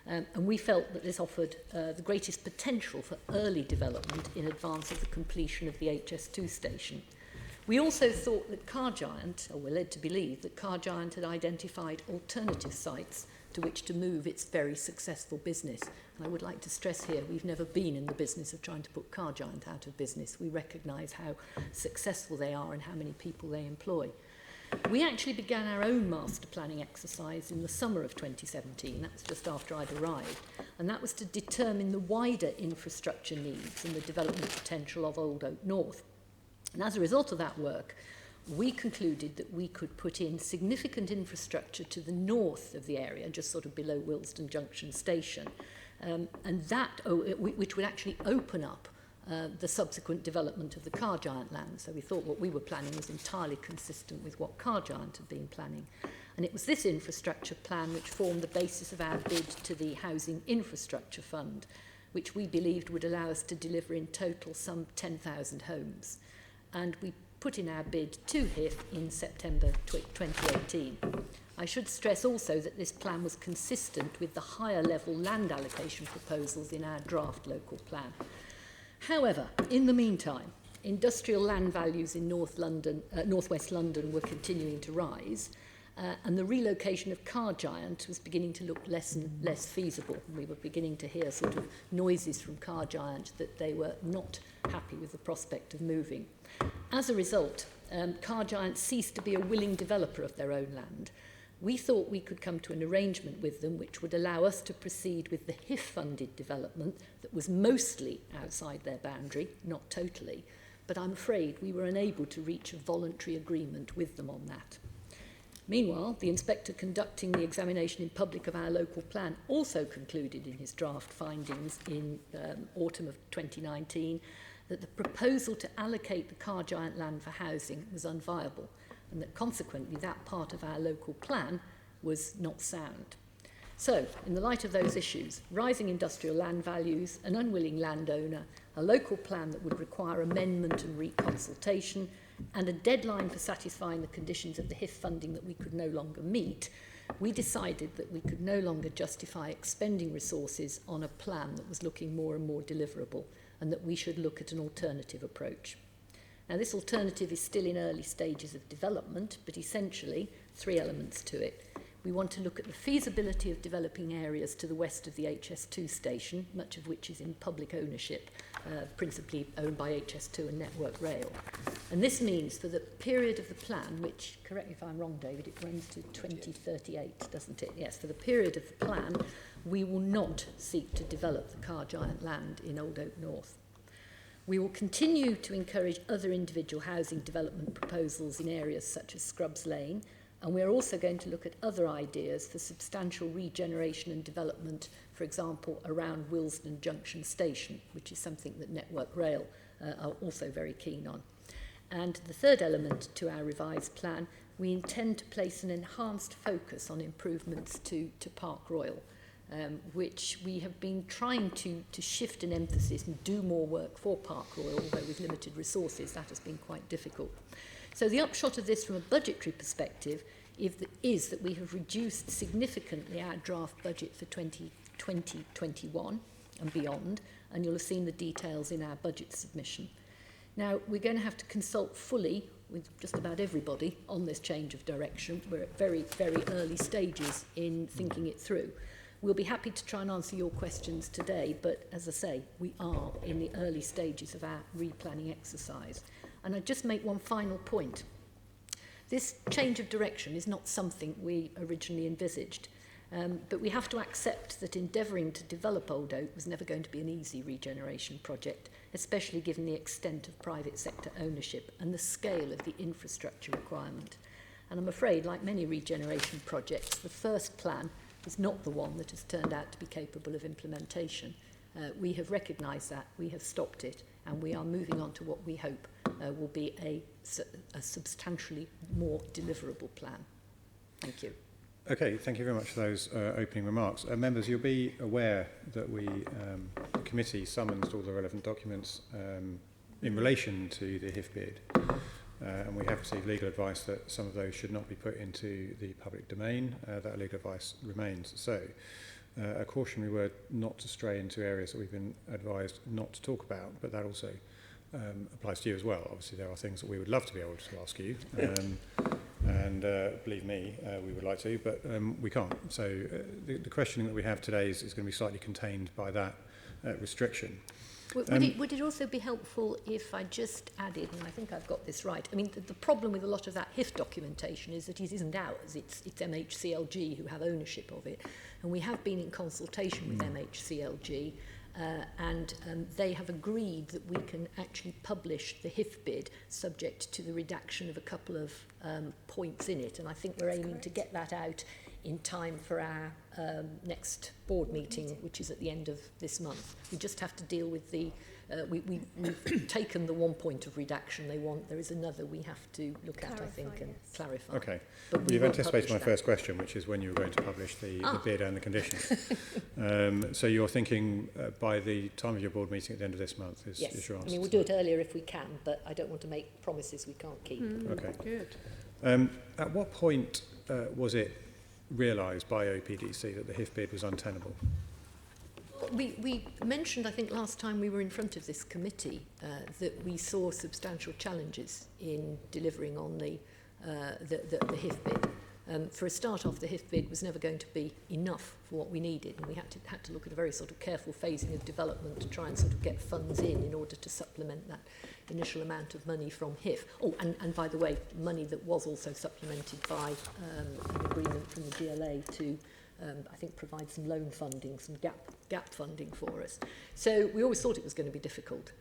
And we felt that this offered the greatest potential for early development in advance of the completion of the HS2 station. We also thought that Car Giant, or were led to believe that Car Giant had identified alternative sites to which to move its very successful business. And I would like to stress here, we've never been in the business of trying to put Car Giant out of business. We recognise how successful they are and how many people they employ. We actually began our own master planning exercise in the summer of 2017. That was just after I'd arrived. And that was to determine the wider infrastructure needs and the development potential of Old Oak North. And as a result of that work, we concluded that we could put in significant infrastructure to the north of the area, just sort of below Willesden Junction Station, and that, which would actually open up the subsequent development of the Car Giant land. So we thought what we were planning was entirely consistent with what Car Giant had been planning. And it was this infrastructure plan which formed the basis of our bid to the Housing Infrastructure Fund, which we believed would allow us to deliver in total some 10,000 homes. And we put in our bid to HIF in September 2018. I should stress also that this plan was consistent with the higher level land allocation proposals in our draft local plan. However, in the meantime, industrial land values in North West London were continuing to rise, and the relocation of Car Giant was beginning to look less and less feasible. We were beginning to hear sort of noises from Car Giant that they were not happy with the prospect of moving. As a result, Car Giant ceased to be a willing developer of their own land. We thought we could come to an arrangement with them which would allow us to proceed with the HIF-funded development that was mostly outside their boundary, not totally, but I'm afraid we were unable to reach a voluntary agreement with them on that. Meanwhile, the inspector conducting the examination in public of our local plan also concluded in his draft findings in autumn of 2019 that the proposal to allocate the Car Giant land for housing was unviable, and that consequently that part of our local plan was not sound. So, in the light of those issues, rising industrial land values, an unwilling landowner, a local plan that would require amendment and reconsultation, and a deadline for satisfying the conditions of the HIF funding that we could no longer meet, we decided that we could no longer justify expending resources on a plan that was looking more and more deliverable, and that we should look at an alternative approach. Now, this alternative is still in early stages of development, but essentially 3 elements to it. We want to look at the feasibility of developing areas to the west of the HS2 station, much of which is in public ownership, principally owned by HS2 and Network Rail. And this means for the period of the plan, which, correct me if I'm wrong, David, it runs to 2038, doesn't it? Yes, for the period of the plan, we will not seek to develop the Car Giant land in Old Oak North. We will continue to encourage other individual housing development proposals in areas such as Scrubs Lane, and we are also going to look at other ideas for substantial regeneration and development, for example, around Willesden Junction Station, which is something that Network Rail are also very keen on. And the third element to our revised plan, we intend to place an enhanced focus on improvements to Park Royal, which we have been trying to shift an emphasis and do more work for Park Royal, although with limited resources that has been quite difficult. So the upshot of this from a budgetary perspective is that we have reduced significantly our draft budget for 2020-21 and beyond, and you'll have seen the details in our budget submission. Now, we're going to have to consult fully with just about everybody on this change of direction. We're at very, very early stages in thinking it through. We'll be happy to try and answer your questions today, but as I say, we are in the early stages of our replanning exercise. And I'd just make one final point. This change of direction is not something we originally envisaged, but we have to accept that endeavouring to develop Old Oak was never going to be an easy regeneration project, especially given the extent of private sector ownership and the scale of the infrastructure requirement. And I'm afraid, like many regeneration projects, the first plan is not the one that has turned out to be capable of implementation. We have recognised that, we have stopped it, and we are moving on to what we hope will be a substantially more deliverable plan. Thank you. Okay, thank you very much for those opening remarks. Members, you'll be aware that the committee summonsed all the relevant documents in relation to the HIF bid, and we have received legal advice that some of those should not be put into the public domain. That legal advice remains. So a cautionary word not to stray into areas that we've been advised not to talk about, but that also applies to you as well. Obviously, there are things that we would love to be able to ask you, and believe me, we would like to, but we can't. So the questioning that we have today is going to be slightly contained by that restriction. Would it also be helpful if I just added, and I think I've got this right, I mean, the problem with a lot of that HIF documentation is that it isn't ours, it's MHCLG who have ownership of it, and we have been in consultation with MHCLG, and they have agreed that we can actually publish the HIF bid subject to the redaction of a couple of points in it, and I think we're aiming to get that out in time for our next board meeting, which is at the end of this month. We just have to deal with the, we've taken the one point of redaction they want. There is another we have to look at, I think, and clarify. Okay. But You've will anticipated my publish first question, which is when you were going to publish the bid and the conditions. So you're thinking by the time of your board meeting at the end of this month is yes. your answer? I mean, we'll do it earlier if we can, but I don't want to make promises we can't keep. Okay. Good. At what point was it realised by OPDC that the HIF bid was untenable? We mentioned, I think, last time we were in front of this committee that we saw substantial challenges in delivering on the HIF bid. For a start off, the HIF bid was never going to be enough for what we needed, and we had to look at a very sort of careful phasing of development to try and sort of get funds in order to supplement that initial amount of money from HIF. Oh, and by the way, money that was also supplemented by an agreement from the GLA to I think provide some loan funding, some gap funding for us. So we always thought it was going to be difficult.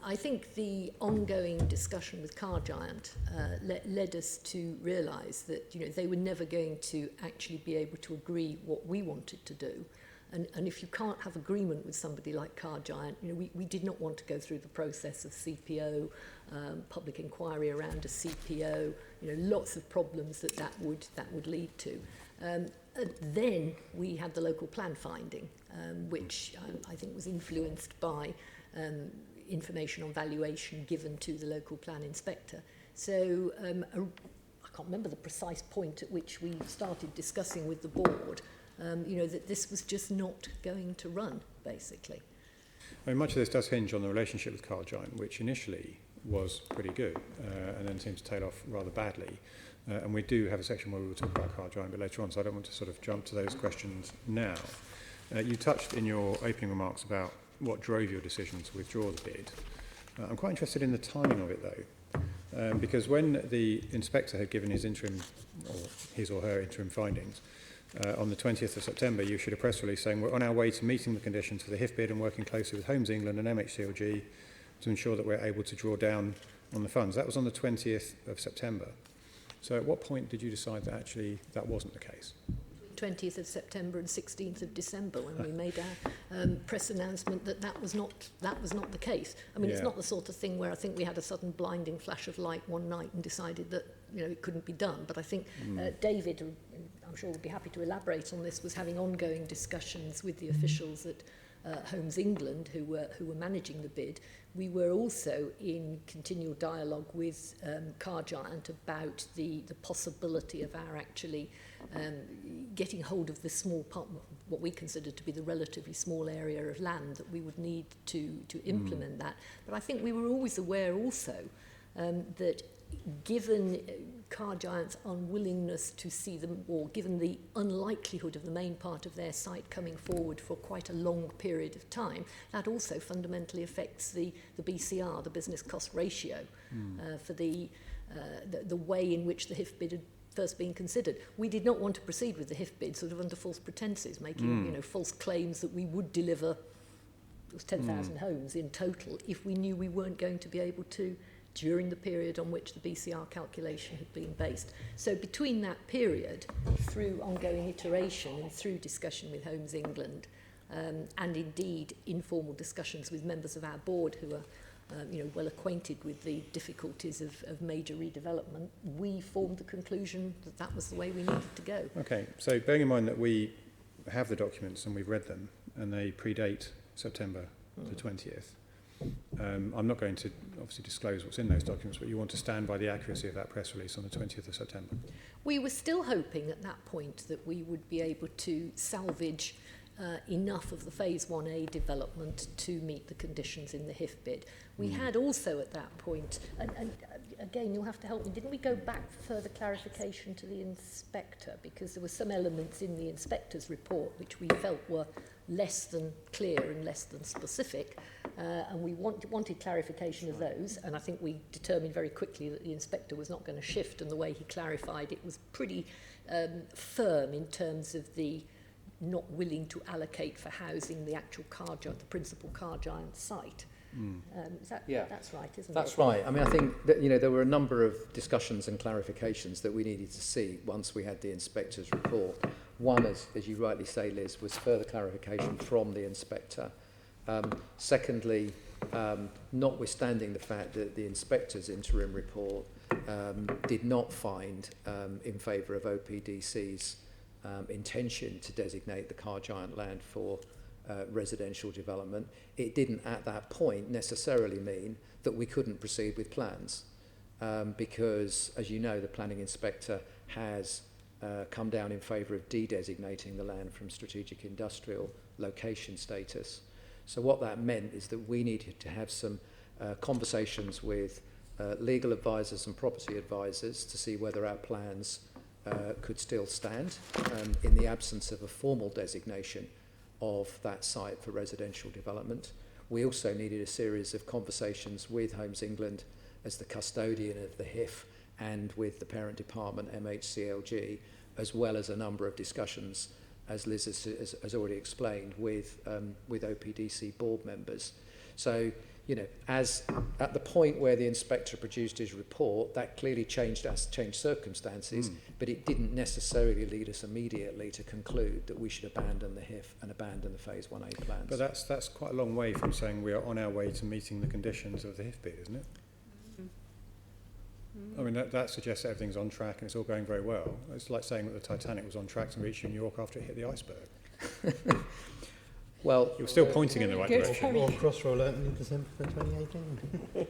I think the ongoing discussion with Car Giant led us to realise that they were never going to actually be able to agree what we wanted to do. And if you can't have agreement with somebody like Car Giant, we did not want to go through the process of CPO, public inquiry around a CPO, lots of problems that would lead to. Then we had the local plan finding, which I think was influenced by information on valuation given to the local plan inspector. So I can't remember the precise point at which we started discussing with the board, that this was just not going to run, basically. I mean, much of this does hinge on the relationship with Car Giant, which initially was pretty good and then seemed to tail off rather badly. And we do have a section where we will talk about Car Giant a bit later on, so I don't want to sort of jump to those questions now. You touched in your opening remarks about what drove your decision to withdraw the bid. I'm quite interested in the timing of it, though, because when the inspector had given his interim, or his or her interim findings, on the 20th of September, you issued a press release saying we're on our way to meeting the conditions for the HIF bid and working closely with Homes England and MHCLG to ensure that we're able to draw down on the funds. That was on the 20th of September. So at what point did you decide that actually that wasn't the case? 20th of September and 16th of December when we made our press announcement that was not the case. I mean, it's not the sort of thing where I think we had a sudden blinding flash of light one night and decided that it couldn't be done. But I think David, I'm sure would be happy to elaborate on this, was having ongoing discussions with the officials at Homes England who were managing the bid. We were also in continual dialogue with Car Giant about the possibility of our actually getting hold of the small part, what we consider to be the relatively small area of land that we would need to implement that. But I think we were always aware also that given Car Giant's unwillingness to see them, or given the unlikelihood of the main part of their site coming forward for quite a long period of time, that also fundamentally affects the BCR, the business cost ratio, for the way in which the HIF bid had first been considered. We did not want to proceed with the HIF bid sort of under false pretences, making false claims that we would deliver 10,000 homes in total if we knew we weren't going to be able to during the period on which the BCR calculation had been based. So between that period, through ongoing iteration and through discussion with Homes England, and indeed informal discussions with members of our board who are well acquainted with the difficulties of major redevelopment, we formed the conclusion that that was the way we needed to go. Okay, so bearing in mind that we have the documents and we've read them, and they predate September the 20th, I'm not going to obviously disclose what's in those documents, but you want to stand by the accuracy of that press release on the 20th of September. We were still hoping at that point that we would be able to salvage enough of the Phase 1A development to meet the conditions in the HIF bid. We had also at that point, and again, you'll have to help me, didn't we go back for further clarification to the inspector? Because there were some elements in the inspector's report which we felt were less than clear and less than specific, and we wanted clarification of those, and I think we determined very quickly that the inspector was not going to shift, and the way he clarified it was pretty firm in terms of the not willing to allocate for housing the actual car giant, the principal car giant site. That's right, isn't it? That's right. I mean, I think that, there were a number of discussions and clarifications that we needed to see once we had the inspector's report. One, as you rightly say, Liz, was further clarification from the inspector. Secondly, notwithstanding the fact that the inspector's interim report did not find in favour of OPDC's intention to designate the car giant land for residential development, it didn't at that point necessarily mean that we couldn't proceed with plans, because, as you know, the planning inspector has come down in favour of de-designating the land from strategic industrial location status. So what that meant is that we needed to have some conversations with legal advisors and property advisors to see whether our plans could still stand in the absence of a formal designation of that site for residential development. We also needed a series of conversations with Homes England as the custodian of the HIF and with the parent department, MHCLG, as well as a number of discussions, as Liz has already explained, with OPDC board members. So, as at the point where the inspector produced his report, that clearly changed circumstances, but it didn't necessarily lead us immediately to conclude that we should abandon the HIF and abandon the Phase 1A plans. But that's quite a long way from saying we are on our way to meeting the conditions of the HIF bid, isn't it? I mean, that suggests that everything's on track and it's all going very well. It's like saying that the Titanic was on track to reach New York after it hit the iceberg. Well, you're still pointing in the right direction. Or Crossrail opened in December 2018.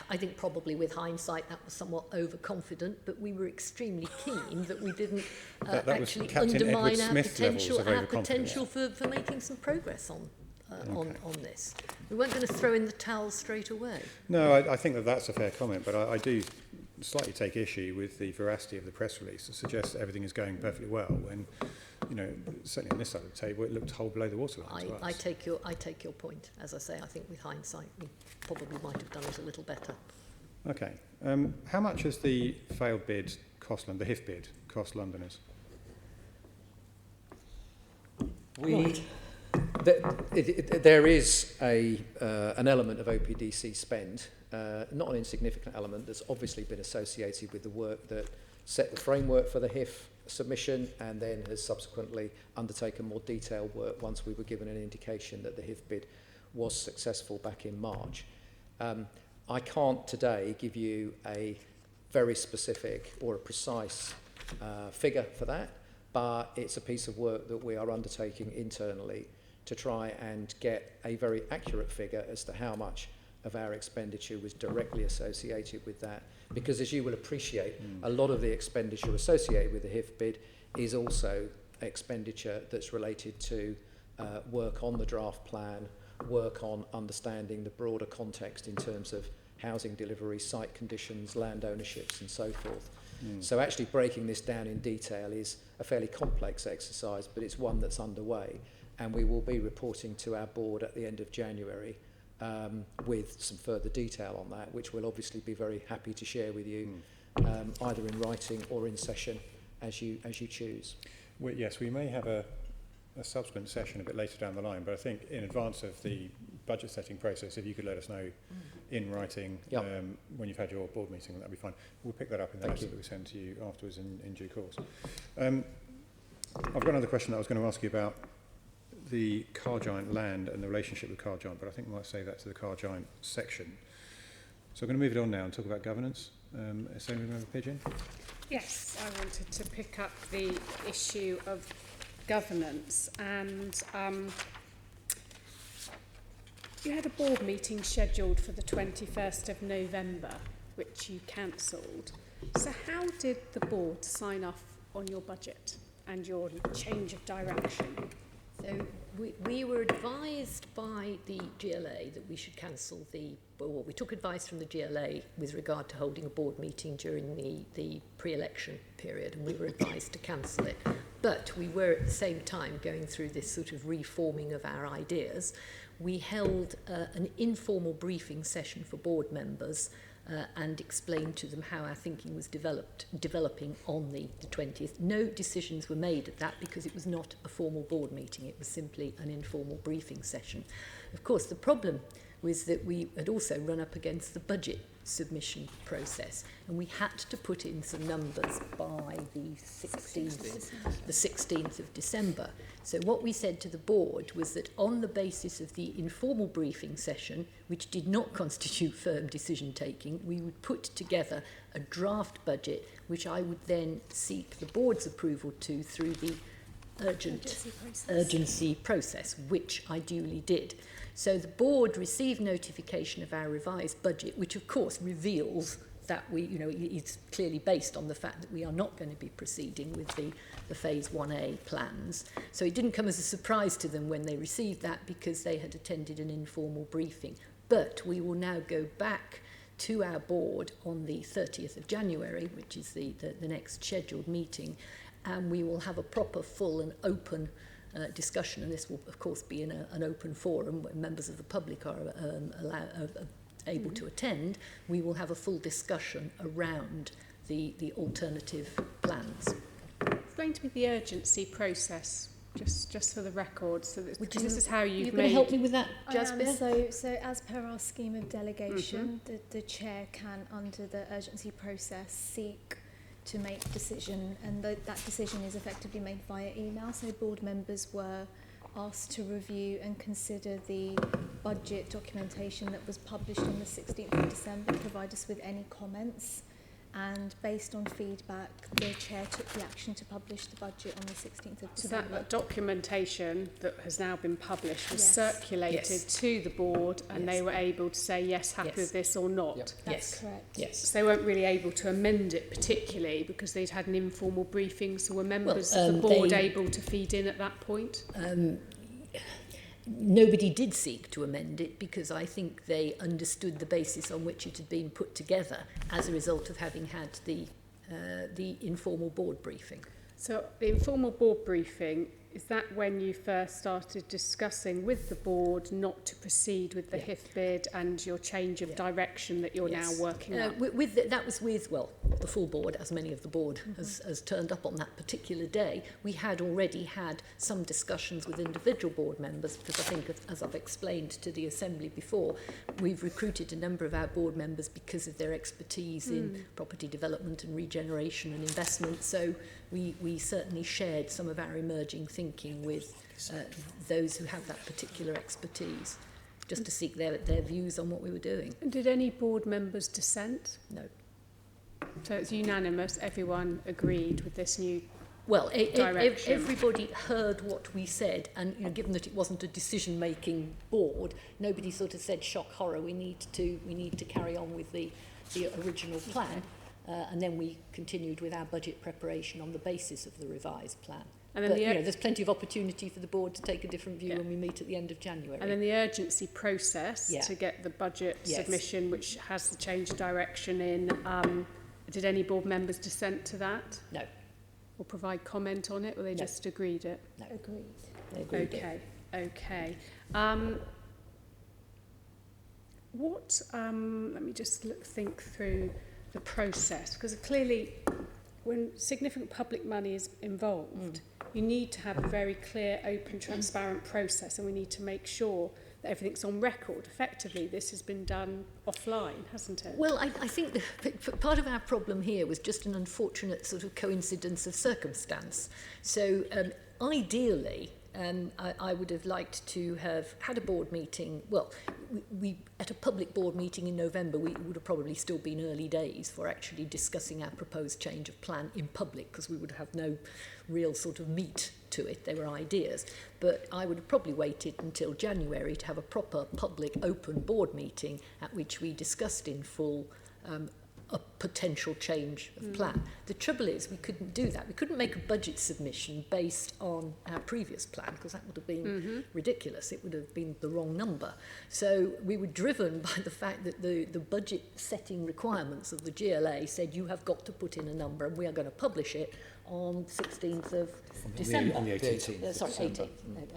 I think probably with hindsight that was somewhat overconfident, but we were extremely keen that we didn't actually undermine our potential for making some progress on this. We weren't going to throw in the towel straight away. No, I think that's a fair comment, but I do slightly take issue with the veracity of the press release that suggests that everything is going perfectly well when, certainly on this side of the table, it looked whole below the waterline to us. I take your point. As I say, I think with hindsight, we probably might have done it a little better. Okay. How much has the failed bid cost the HIF bid cost Londoners? There is an element of OPDC spend, not an insignificant element, that's obviously been associated with the work that set the framework for the HIF submission and then has subsequently undertaken more detailed work once we were given an indication that the HIF bid was successful back in March. I can't today give you a very specific or a precise figure for that, but it's a piece of work that we are undertaking internally to try and get a very accurate figure as to how much of our expenditure was directly associated with that. Because as you will appreciate, a lot of the expenditure associated with the HIF bid is also expenditure that's related to work on the draft plan, work on understanding the broader context in terms of housing delivery, site conditions, land ownerships and so forth. So actually breaking this down in detail is a fairly complex exercise, but it's one that's underway. And we will be reporting to our board at the end of January with some further detail on that, which we'll obviously be very happy to share with you, either in writing or in session, as you choose. Yes, we may have a subsequent session a bit later down the line, but I think in advance of the budget setting process, if you could let us know in writing when you've had your board meeting, that'd be fine. We'll pick that up in the letter that we send to you afterwards in due course. I've got another question that I was going to ask you about the car giant land and the relationship with car giant, but I think we might save that to the car giant section. So I'm going to move it on now and talk about governance. Assembly Member Pidgeon? Yes, I wanted to pick up the issue of governance, and you had a board meeting scheduled for the 21st of November, which you cancelled. So how did the board sign off on your budget and your change of direction? So we were advised by the GLA that we should cancel well, we took advice from the GLA with regard to holding a board meeting during the pre-election period, and we were advised to cancel it. But we were at the same time going through this sort of reforming of our ideas. We held an informal briefing session for board members and explained to them how our thinking was developing on the 20th. No decisions were made at that because it was not a formal board meeting. It was simply an informal briefing session. Of course, the problem was that we had also run up against the budget submission process, and we had to put in some numbers by the 16th of December. So what we said to the board was that on the basis of the informal briefing session, which did not constitute firm decision taking, we would put together a draft budget which I would then seek the board's approval to through the urgency process, which I duly did. So the board received notification of our revised budget, which of course reveals that it's clearly based on the fact that we are not going to be proceeding with the Phase 1A plans. So it didn't come as a surprise to them when they received that, because they had attended an informal briefing. But we will now go back to our board on the 30th of January, which is the next scheduled meeting, and we will have a proper, full and open discussion, and this will of course be in an open forum where members of the public are able to attend. We will have a full discussion around the alternative plans. Explain to me the urgency process, just for the record, so that this is how you're going to help me with that, Jasper? So as per our scheme of delegation, the chair can, under the urgency process, seek to make a decision, and that decision is effectively made via email. So board members were asked to review and consider the budget documentation that was published on the 16th of December, provide us with any comments, and based on feedback, the chair took the action to publish the budget on the 16th of December. So that documentation that has now been published was circulated to the board, and they were able to say yes, happy with this or not. Yep. That's correct. Yes. So they weren't really able to amend it particularly because they'd had an informal briefing. So were members of the board able to feed in at that point? Nobody did seek to amend it because I think they understood the basis on which it had been put together as a result of having had the informal board briefing. So the informal board briefing, is that when you first started discussing with the board not to proceed with the HIF bid and your change of direction that you're now working on? That was with, the full board, as many of the board has turned up on that particular day. We had already had some discussions with individual board members, because I think, as I've explained to the Assembly before, we've recruited a number of our board members because of their expertise in property development and regeneration and investment. So we certainly shared some of our emerging thinking with those who have that particular expertise, just to seek their views on what we were doing. And did any board members dissent? No. So it's unanimous, everyone agreed with this new Well, direction. everybody heard what we said, and given that it wasn't a decision-making board, nobody sort of said, shock horror, we need to carry on with the original plan. And then we continued with our budget preparation on the basis of the revised plan. And then there's plenty of opportunity for the board to take a different view when we meet at the end of January. And then the urgency process to get the budget submission, which has the change of direction in. Did any board members dissent to that? No. Or provide comment on it, or they just agreed it? No. Agreed. They agreed it. Okay. Let me just think through the process, because clearly when significant public money is involved, you need to have a very clear, open, transparent process, and we need to make sure that everything's on record. Effectively, this has been done offline, hasn't it? Well, I think part of our problem here was just an unfortunate sort of coincidence of circumstance. So ideally, I would have liked to have had a board meeting. Well, we at a public board meeting in November, we would have probably still been early days for actually discussing our proposed change of plan in public, because we would have no real sort of meat to it. They were ideas. But I would have probably waited until January to have a proper public open board meeting at which we discussed in full a potential change of plan. The trouble is we couldn't do that. We couldn't make a budget submission based on our previous plan because that would have been ridiculous. It would have been the wrong number. So we were driven by the fact that the budget setting requirements of the GLA said you have got to put in a number and we are going to publish it on 16th of December. On the 18th. Sorry, 18th.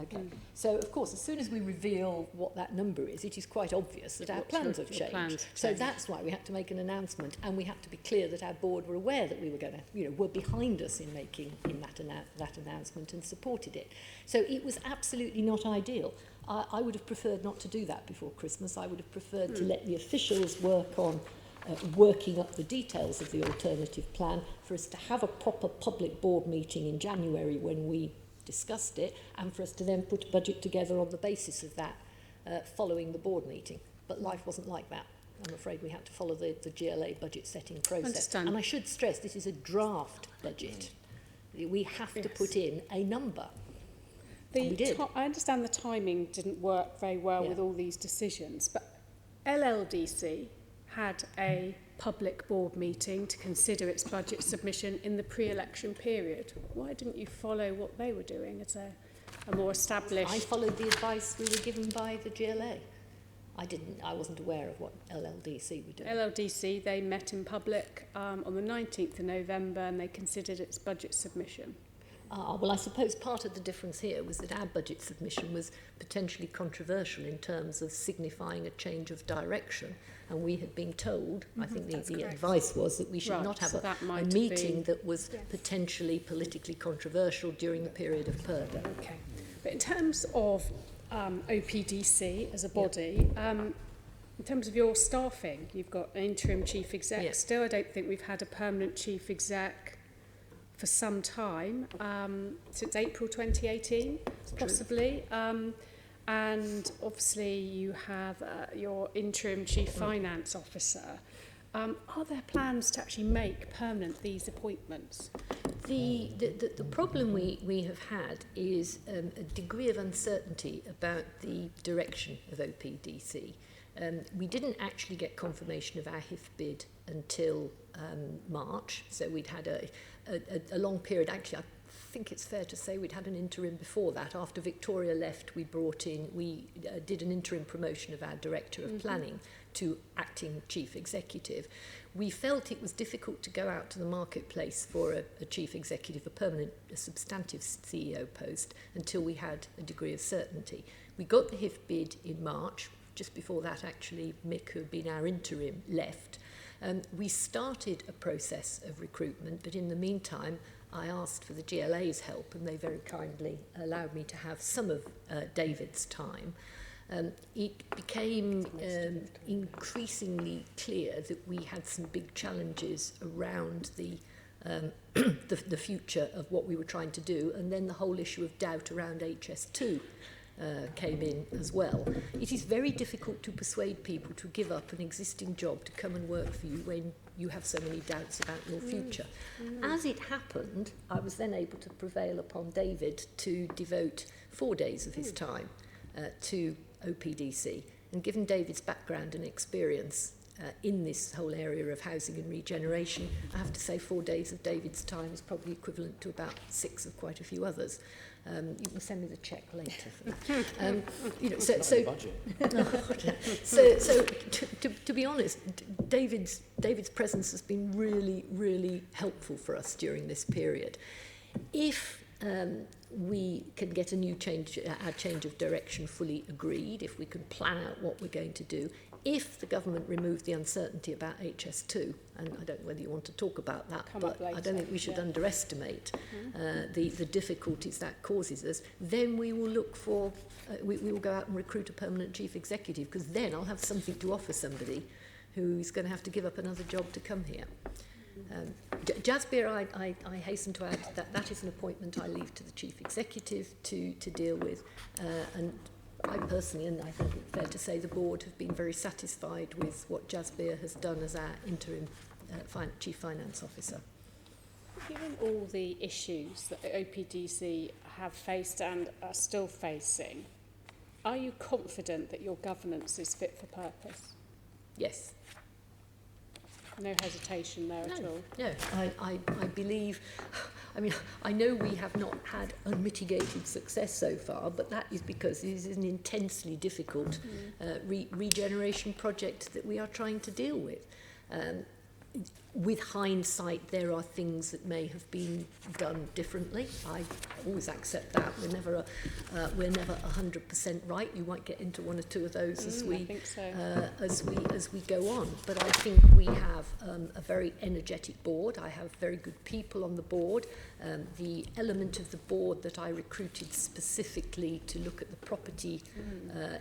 Okay. So, of course, as soon as we reveal what that number is, it is quite obvious that our plans have changed. So that's why we had to make an announcement, and we had to be clear that our board were aware that we were going to, were behind us in making that announcement and supported it. So it was absolutely not ideal. I would have preferred not to do that before Christmas. I would have preferred to let the officials work on working up the details of the alternative plan, for us to have a proper public board meeting in January when we discussed it, and for us to then put a budget together on the basis of that following the board meeting. But life wasn't like that. I'm afraid we had to follow the GLA budget setting process. Understand. And I should stress, this is a draft budget. We have to put in a number. We did. I understand the timing didn't work very well with all these decisions, but LLDC had a public board meeting to consider its budget submission in the pre-election period. Why didn't you follow what they were doing as a more established... I followed the advice we were given by the GLA. I wasn't aware of what LLDC were doing. LLDC, they met in public on the 19th of November and they considered its budget submission. Well, I suppose part of the difference here was that our budget submission was potentially controversial in terms of signifying a change of direction. And we had been told, I think the advice was that we should not have a meeting that was potentially politically controversial during the period of PERDA. Okay. But in terms of OPDC as a body, in terms of your staffing, you've got an interim chief exec still. I don't think we've had a permanent chief exec for some time, since April 2018, possibly. And obviously you have your interim chief finance officer. Are there plans to actually make permanent these appointments? The problem we have had is a degree of uncertainty about the direction of OPDC. We didn't actually get confirmation of our HIF bid until March, so we'd had a long period. Actually, I think it's fair to say we'd had an interim before that. After Victoria left, we did an interim promotion of our Director of Planning to acting Chief Executive. We felt it was difficult to go out to the marketplace for a Chief Executive, a substantive CEO post, until we had a degree of certainty. We got the HIF bid in March. Just before that, actually, Mick, who had been our interim, left. We started a process of recruitment, but in the meantime, I asked for the GLA's help, and they very kindly allowed me to have some of David's time. It became increasingly clear that we had some big challenges around the future of what we were trying to do, and then the whole issue of doubt around HS2 came in as well. It is very difficult to persuade people to give up an existing job to come and work for you when you have so many doubts about your future. As it happened, I was then able to prevail upon David to devote 4 days of his time to OPDC. And given David's background and experience in this whole area of housing and regeneration, I have to say 4 days of David's time is probably equivalent to about 6 of quite a few others. You can send me the cheque later for that. So to be honest, David's presence has been really, really helpful for us during this period. If we can get our change of direction fully agreed, if we can plan out what we're going to do, if the government remove the uncertainty about HS2, and I don't know whether you want to talk about that, but I don't think we should underestimate the difficulties that causes us, then we will look for, we will go out and recruit a permanent chief executive, because then I'll have something to offer somebody who's going to have to give up another job to come here. Jasbir, I hasten to add that is an appointment I leave to the chief executive to deal with, and I personally, and I think it's fair to say the board, have been very satisfied with what Jasbir has done as our interim chief finance officer. Given all the issues that OPDC have faced and are still facing, are you confident that your governance is fit for purpose? Yes. No hesitation there at all. No, I believe, I mean, I know we have not had unmitigated success so far, but that is because this is an intensely difficult regeneration project that we are trying to deal with. With hindsight, there are things that may have been done differently. I always accept that. We're never 100% right. You might get into one or two of those as we go on. But I think we have a very energetic board. I have very good people on the board. The element of the board that I recruited specifically to look at the property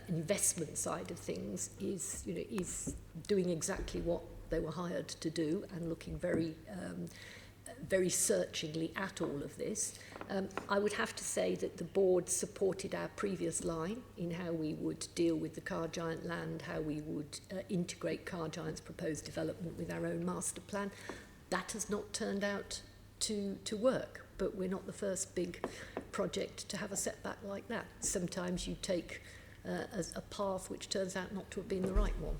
investment side of things is doing exactly what they were hired to do and looking very searchingly at all of this. I would have to say that the board supported our previous line in how we would deal with the Car Giant land, how we would integrate Car Giant's proposed development with our own master plan. That has not turned out to work, but we're not the first big project to have a setback like that. Sometimes you take as a path which turns out not to have been the right one.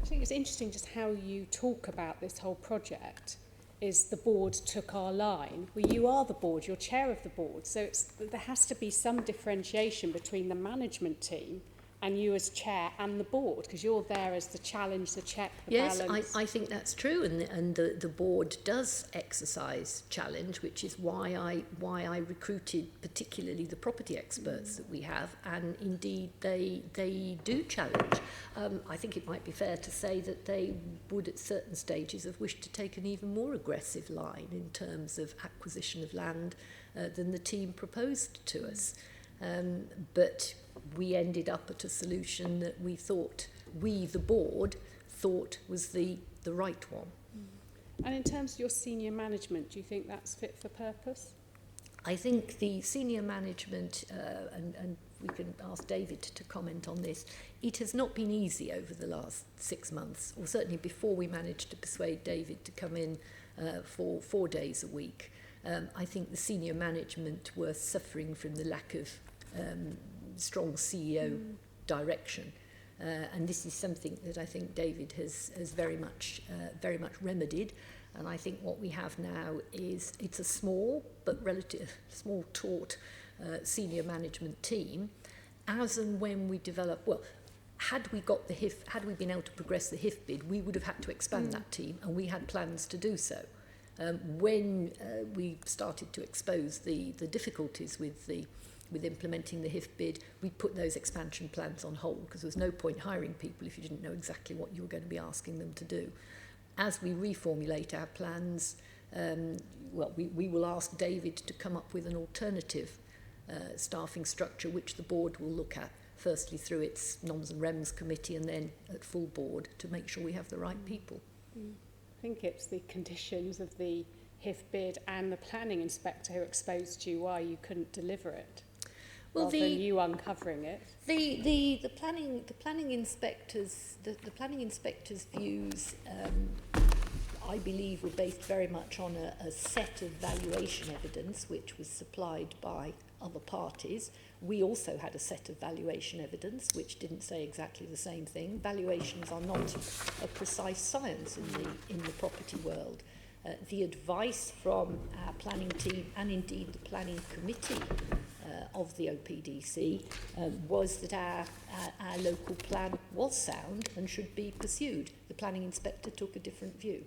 I think it's interesting just how you talk about this whole project is the board took our line. Well, you are the board, you're chair of the board, so there has to be some differentiation between the management team and you as chair and the board, because you're there as the challenge, the check, the balance. Yes, I think that's true, and the board does exercise challenge, which is why I recruited particularly the property experts that we have, and indeed they do challenge. I think it might be fair to say that they would at certain stages have wished to take an even more aggressive line in terms of acquisition of land than the team proposed to us. But we ended up at a solution that the board thought was the right one. And in terms of your senior management, do you think that's fit for purpose? I think the senior management, and we can ask David to comment on this, it has not been easy over the last 6 months, or certainly before we managed to persuade David to come in for 4 days a week. I think the senior management were suffering from the lack of strong CEO direction, and this is something that I think David has very much remedied. And I think what we have now is it's a small but small taut senior management team. As and when we develop, had we been able to progress the HIF bid, we would have had to expand that team, and we had plans to do so. When we started to expose the difficulties with implementing the HIF bid, we put those expansion plans on hold because there was no point hiring people if you didn't know exactly what you were going to be asking them to do. As we reformulate our plans, we will ask David to come up with an alternative staffing structure which the board will look at, firstly through its Noms and Rems committee and then at full board to make sure we have the right people. I think it's the conditions of the HIF bid and the planning inspector who exposed you why you couldn't deliver it. Rather than you uncovering it. The planning inspectors views, I believe, were based very much on a set of valuation evidence which was supplied by other parties. We also had a set of valuation evidence which didn't say exactly the same thing. Valuations are not a precise science in the property world. The advice from our planning team and indeed the planning committee of the OPDC was that our local plan was sound and should be pursued. The planning inspector took a different view.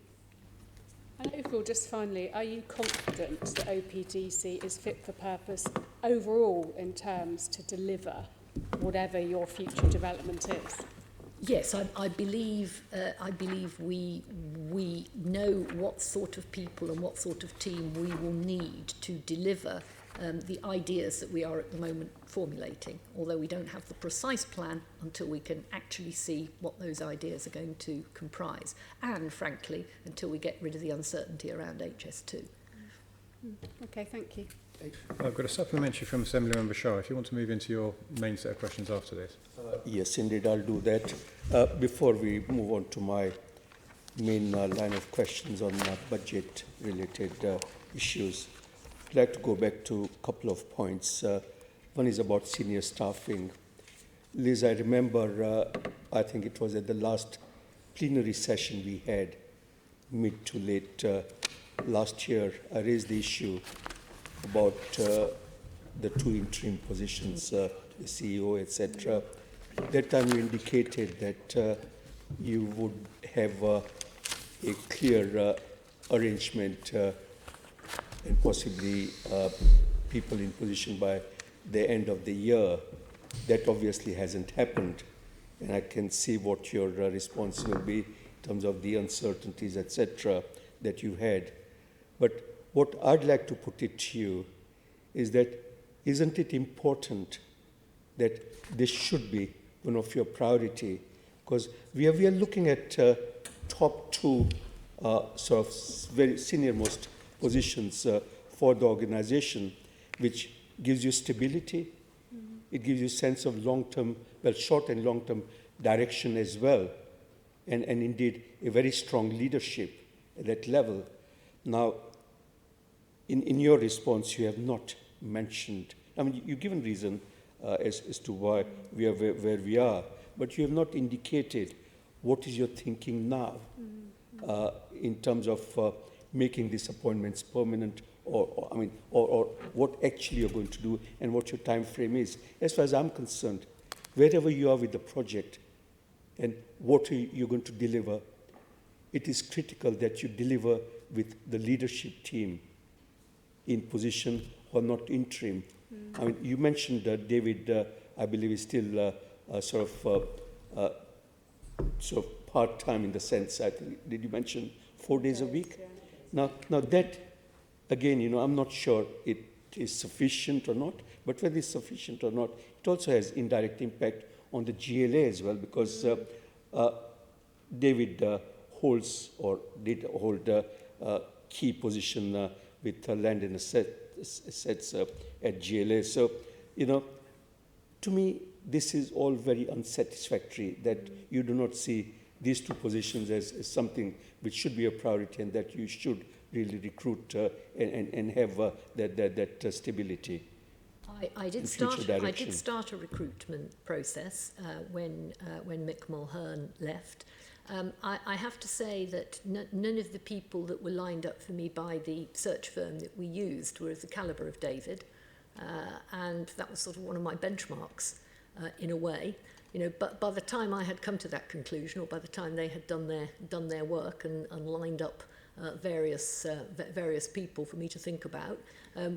And overall, just finally, are you confident that OPDC is fit for purpose overall in terms to deliver whatever your future development is? Yes, I believe we know what sort of people and what sort of team we will need to deliver the ideas that we are at the moment formulating, although we don't have the precise plan until we can actually see what those ideas are going to comprise, and frankly, until we get rid of the uncertainty around HS2. Okay, thank you. I've got a supplementary from Assembly Member Shaw, if you want to move into your main set of questions after this. Yes, indeed, I'll do that. Before we move on to my main line of questions on budget-related issues, I'd like to go back to a couple of points. One is about senior staffing. Liz, I remember, I think it was at the last plenary session we had, mid to late last year, I raised the issue about the two interim positions, the CEO, etc. That time you indicated that you would have a clear arrangement and possibly people in position by the end of the year. That obviously hasn't happened, and I can see what your response will be in terms of the uncertainties, etc., that you had. But what I'd like to put it to you is that isn't it important that this should be one of your priority? Because we are looking at top two sort of very senior-most positions for the organization, which gives you stability. It gives you a sense of long-term, well, short and long-term direction as well, and indeed a very strong leadership at that level. Now, in your response, you have not mentioned, I mean, you've given reason as to why we are where we are, but you have not indicated what is your thinking now in terms of making these appointments permanent, or what actually you're going to do and what your time frame is. As far as I'm concerned, wherever you are with the project and what you're going to deliver, it is critical that you deliver with the leadership team in position or not interim. I mean, you mentioned David, I believe, is still sort of part-time in the sense, I think, did you mention 4 days a week? Now that, again, I'm not sure it is sufficient or not, but whether it's sufficient or not, it also has indirect impact on the GLA as well, because David holds or did hold a key position with land and assets at GLA. So, to me, this is all very unsatisfactory, that you do not see these two positions as something which should be a priority and that you should really recruit and have that stability. I did start a recruitment process when Mick Mulhern left. I have to say that none of the people that were lined up for me by the search firm that we used were of the calibre of David, and that was sort of one of my benchmarks in a way. But by the time I had come to that conclusion, or by the time they had done their work and lined up various people for me to think about,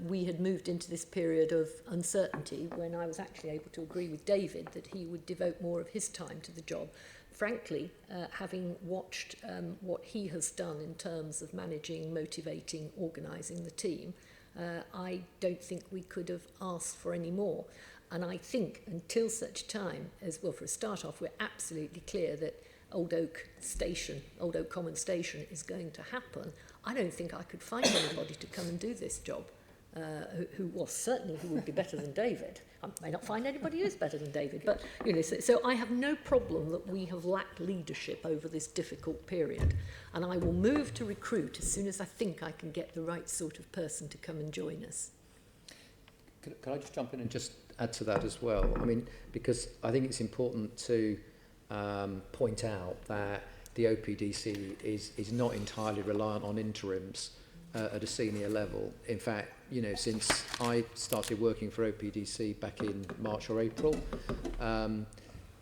we had moved into this period of uncertainty when I was actually able to agree with David that he would devote more of his time to the job. Frankly, having watched what he has done in terms of managing, motivating, organising the team, I don't think we could have asked for any more. And I think until such time as, well, for a start off, we're absolutely clear that Old Oak Common Station is going to happen, I don't think I could find anybody to come and do this job who would be better than David. I may not find anybody who is better than David, but so I have no problem that we have lacked leadership over this difficult period, and I will move to recruit as soon as I think I can get the right sort of person to come and join us. Can I just jump in and just add to that as well? I mean, because I think it's important to point out that the OPDC is not entirely reliant on interims at a senior level. In fact, since I started working for OPDC back in March or April,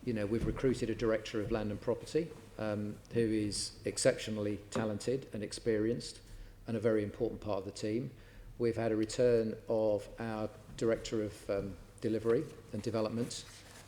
we've recruited a director of land and property who is exceptionally talented and experienced and a very important part of the team. We've had a return of our director of delivery and development,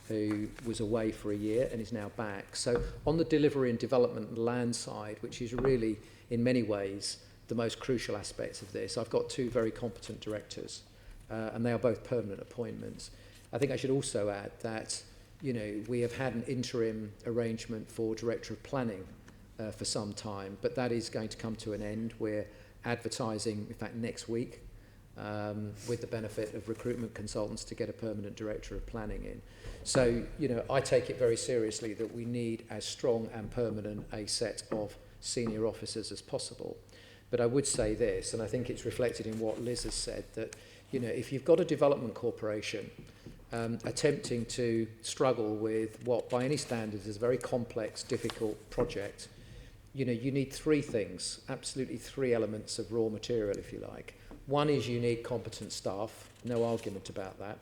who was away for a year and is now back. So on the delivery and development and land side, which is really, in many ways, the most crucial aspects of this, I've got two very competent directors, and they are both permanent appointments. I think I should also add that, we have had an interim arrangement for Director of Planning for some time, but that is going to come to an end. We're advertising, in fact, next week, with the benefit of recruitment consultants to get a permanent Director of Planning in. So, I take it very seriously that we need as strong and permanent a set of senior officers as possible. But I would say this, and I think it's reflected in what Liz has said, that, if you've got a development corporation attempting to struggle with what, by any standards, is a very complex, difficult project, you know, you need three things, absolutely three elements of raw material, if you like. One is you need competent staff, no argument about that.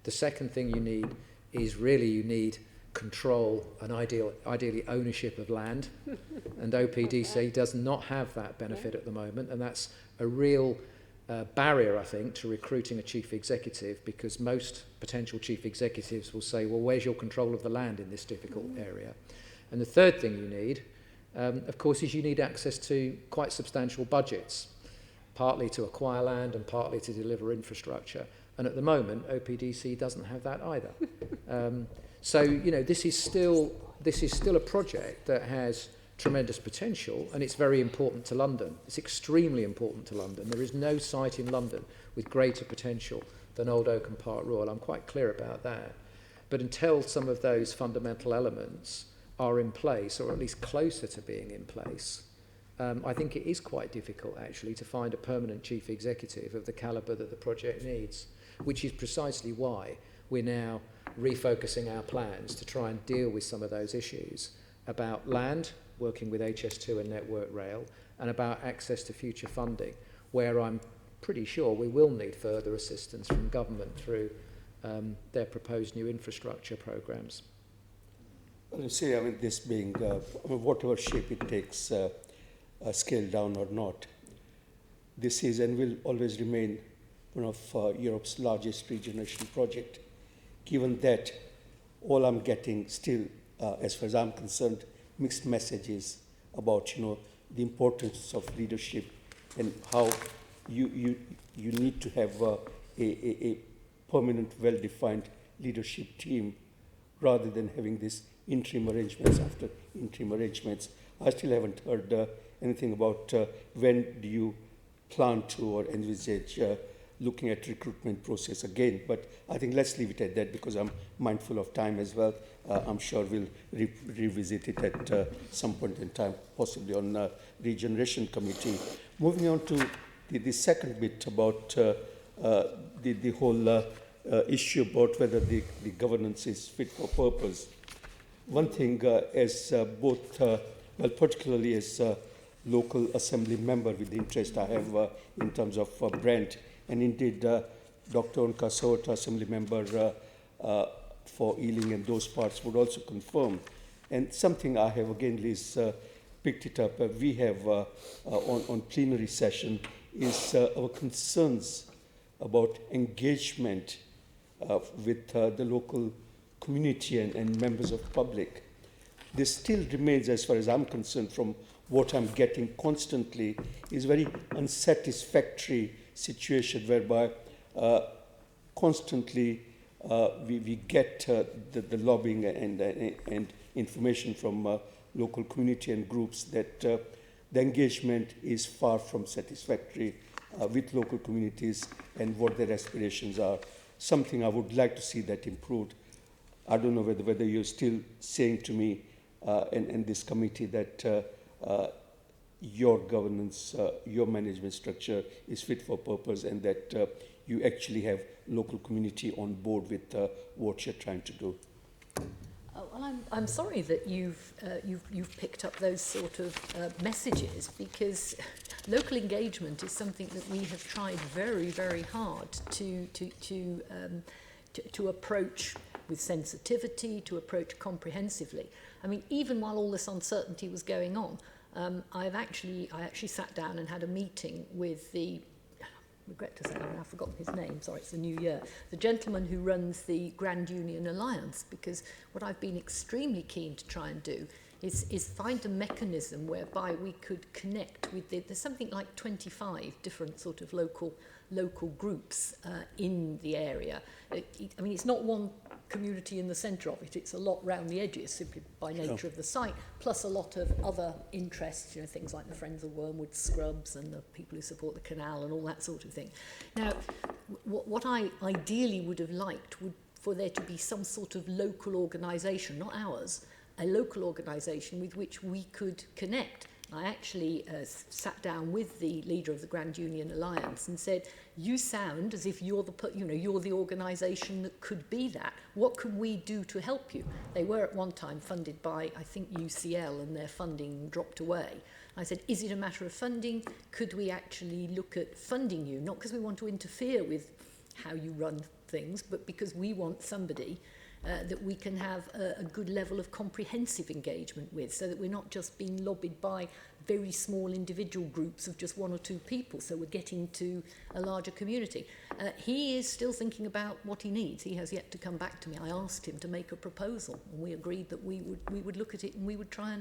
The second thing you need is really you need control and ideally ownership of land. And OPDC does not have that benefit at the moment, and that's a real barrier, I think, to recruiting a chief executive, because most potential chief executives will say, well, where's your control of the land in this difficult area? And the third thing you need, of course, is you need access to quite substantial budgets, partly to acquire land and partly to deliver infrastructure. And at the moment, OPDC doesn't have that either. So, you know, this is still a project that has tremendous potential, and it's very important to London. It's extremely important to London. There is no site in London with greater potential than Old Oakham Park Royal. I'm quite clear about that. But until some of those fundamental elements are in place, or at least closer to being in place, I think it is quite difficult, actually, to find a permanent chief executive of the calibre that the project needs, which is precisely why we're now refocusing our plans to try and deal with some of those issues about land, working with HS2 and Network Rail, and about access to future funding, where I'm pretty sure we will need further assistance from government through their proposed new infrastructure programmes. You see, I mean, this being, whatever shape it takes, scale down or not, this is and will always remain one of Europe's largest regeneration project, given that all I'm getting still, as far as I'm concerned, mixed messages about, you know, the importance of leadership and how you need to have a permanent, well-defined leadership team rather than having this interim arrangements after interim arrangements. I still haven't heard anything about when do you plan to or envisage looking at recruitment process again, but I think let's leave it at that because I'm mindful of time as well. I'm sure we'll revisit it at some point in time, possibly on Regeneration Committee. Moving on to the second bit about the whole issue about whether the governance is fit for purpose. One thing as both, well, particularly as local assembly member with the interest I have in terms of Brent, and indeed Dr. Onka Sawata, assembly member for Ealing and those parts, would also confirm. And something I have again, Liz, picked it up, we have on plenary session is our concerns about engagement with the local community and members of public. This still remains, as far as I'm concerned, from what I'm getting constantly, is very unsatisfactory situation whereby constantly we get the lobbying and information from local community and groups that the engagement is far from satisfactory with local communities and what their aspirations are. Something I would like to see that improved. I don't know whether you're still saying to me and this committee that your governance, your management structure is fit for purpose and that you actually have local community on board with what you're trying to do. Well, I'm sorry that you've picked up those sort of messages, because local engagement is something that we have tried very, very hard to approach with sensitivity, to approach comprehensively. I mean, even while all this uncertainty was going on, I actually sat down and had a meeting with the, I regret to say I've now forgotten his name, sorry, it's the new year, the gentleman who runs the Grand Union Alliance, because what I've been extremely keen to try and do is find a mechanism whereby we could connect with there's something like 25 different sort of local groups in the area. I mean, it's not one community in the centre of it, it's a lot round the edges simply by nature of the site, plus a lot of other interests, you know, things like the Friends of Wormwood Scrubs and the people who support the canal and all that sort of thing. Now, what I ideally would have liked would for there to be some sort of local organisation, not ours, a local organisation with which we could connect. I actually sat down with the leader of the Grand Union Alliance and said, you sound as if you're the organisation that could be that. What can we do to help you? They were at one time funded by, I think, UCL, and their funding dropped away. I said, is it a matter of funding? Could we actually look at funding you? Not because we want to interfere with how you run things, but because we want somebody that we can have a good level of comprehensive engagement with, so that we're not just being lobbied by very small individual groups of just one or two people, so we're getting to a larger community. He is still thinking about what he needs. He has yet to come back to me. I asked him to make a proposal, and we agreed that we would look at it and we would try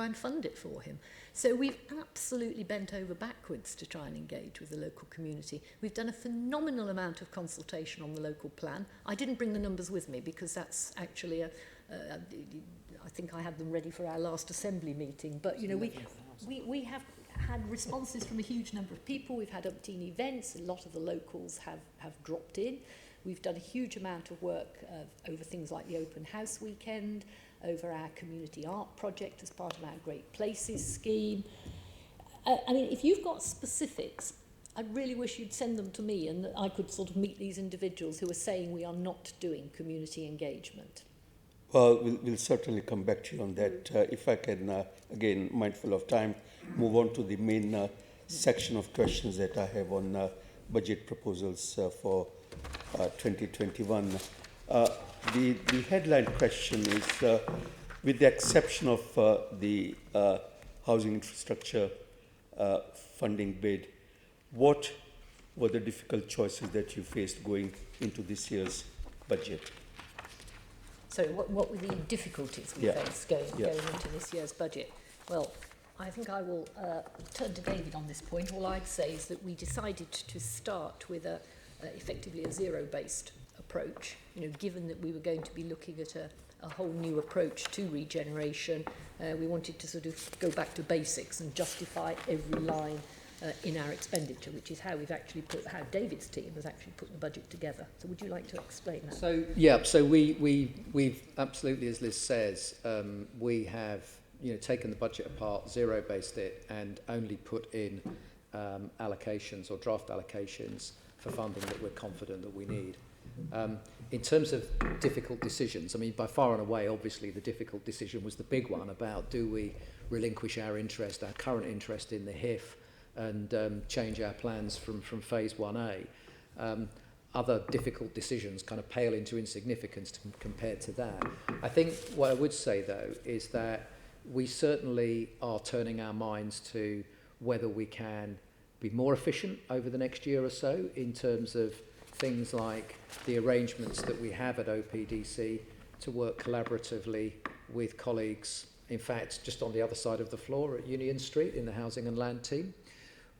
and fund it for him. So we've absolutely bent over backwards to try and engage with the local community. We've done a phenomenal amount of consultation on the local plan. I didn't bring the numbers with me because that's actually I think I had them ready for our last assembly meeting, but you know, we have had responses from a huge number of people. We've had umpteen events. A lot of the locals have dropped in. We've done a huge amount of work over things like the open house weekend, over our community art project as part of our Great Places scheme. I mean, if you've got specifics, I really wish you'd send them to me and that I could sort of meet these individuals who are saying we are not doing community engagement. Well, we'll certainly come back to you on that. If I can, again, mindful of time, move on to the main section of questions that I have on budget proposals for 2021. The headline question is, with the exception of the housing infrastructure funding bid, what were the difficult choices that you faced going into this year's budget? So what were the difficulties we faced going into this year's budget? Well, I think I will turn to David on this point. All I'd say is that we decided to start with effectively a zero-based approach. You know, given that we were going to be looking at a whole new approach to regeneration, we wanted to sort of go back to basics and justify every line in our expenditure, which is how how David's team has actually put the budget together. So would you like to explain that? So we've absolutely, as Liz says, we have taken the budget apart, zero-based it, and only put in allocations or draft allocations for funding that we're confident that we need. In terms of difficult decisions, I mean, by far and away, obviously, the difficult decision was the big one about do we relinquish our current interest in the HIF, and change our plans from phase 1A. Other difficult decisions kind of pale into insignificance compared to that. I think what I would say, though, is that we certainly are turning our minds to whether we can be more efficient over the next year or so in terms of things like the arrangements that we have at OPDC to work collaboratively with colleagues, in fact, just on the other side of the floor at Union Street in the Housing and Land team.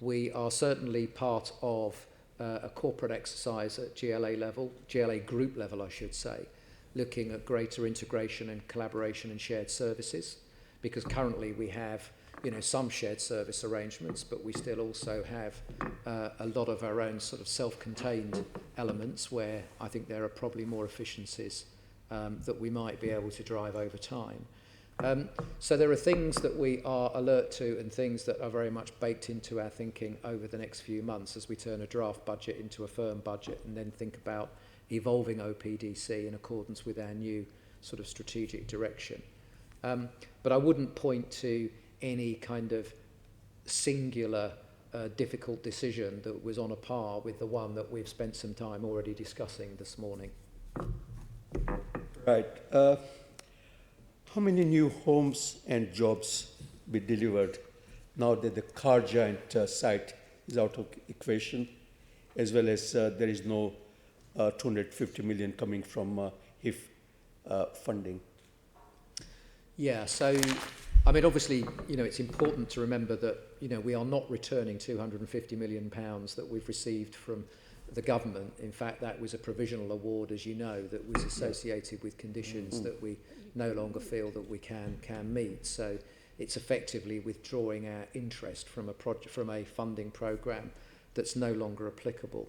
We are certainly part of a corporate exercise at GLA group level, I should say, looking at greater integration and collaboration and shared services, because currently we have some shared service arrangements, but we still also have a lot of our own sort of self-contained elements where I think there are probably more efficiencies that we might be able to drive over time. So there are things that we are alert to and things that are very much baked into our thinking over the next few months as we turn a draft budget into a firm budget and then think about evolving OPDC in accordance with our new sort of strategic direction. But I wouldn't point to any kind of singular difficult decision that was on a par with the one that we've spent some time already discussing this morning. Right. How many new homes and jobs be delivered now that the car giant site is out of equation, as well as there is no 250 million coming from HIF funding? Yeah, so, I mean, obviously, it's important to remember that, we are not returning £250 million that we've received from the government. In fact, that was a provisional award, as you know, that was associated with conditions that we no longer feel that we can meet. So it's effectively withdrawing our interest from a funding programme that's no longer applicable.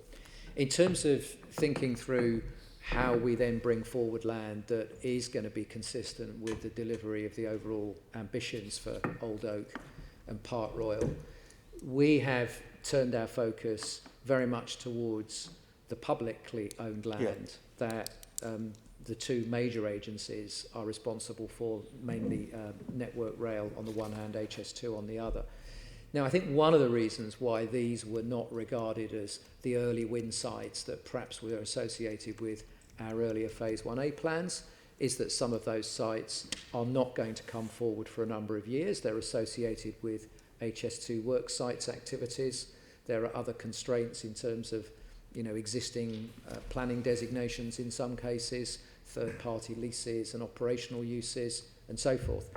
In terms of thinking through how we then bring forward land that is going to be consistent with the delivery of the overall ambitions for Old Oak, and Park Royal, we have turned our focus very much towards the publicly owned land that the two major agencies are responsible for, mainly Network Rail on the one hand, HS2 on the other. Now, I think one of the reasons why these were not regarded as the early win sites that perhaps were associated with our earlier Phase 1A plans is that some of those sites are not going to come forward for a number of years. They're associated with HS2 work sites activities. There are other constraints in terms of, existing planning designations in some cases, third-party leases and operational uses, and so forth.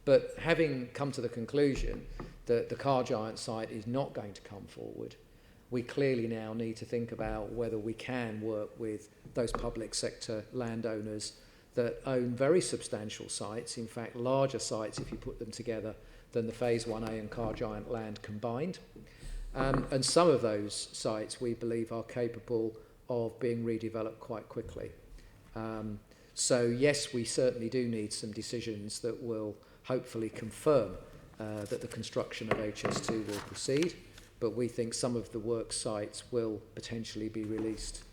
But having come to the conclusion that the Car Giant site is not going to come forward, we clearly now need to think about whether we can work with those public sector landowners that own very substantial sites, in fact larger sites if you put them together than the Phase 1A and Car Giant land combined. And some of those sites we believe are capable of being redeveloped quite quickly. So yes, we certainly do need some decisions that will hopefully confirm that the construction of HS2 will proceed, but we think some of the work sites will potentially be released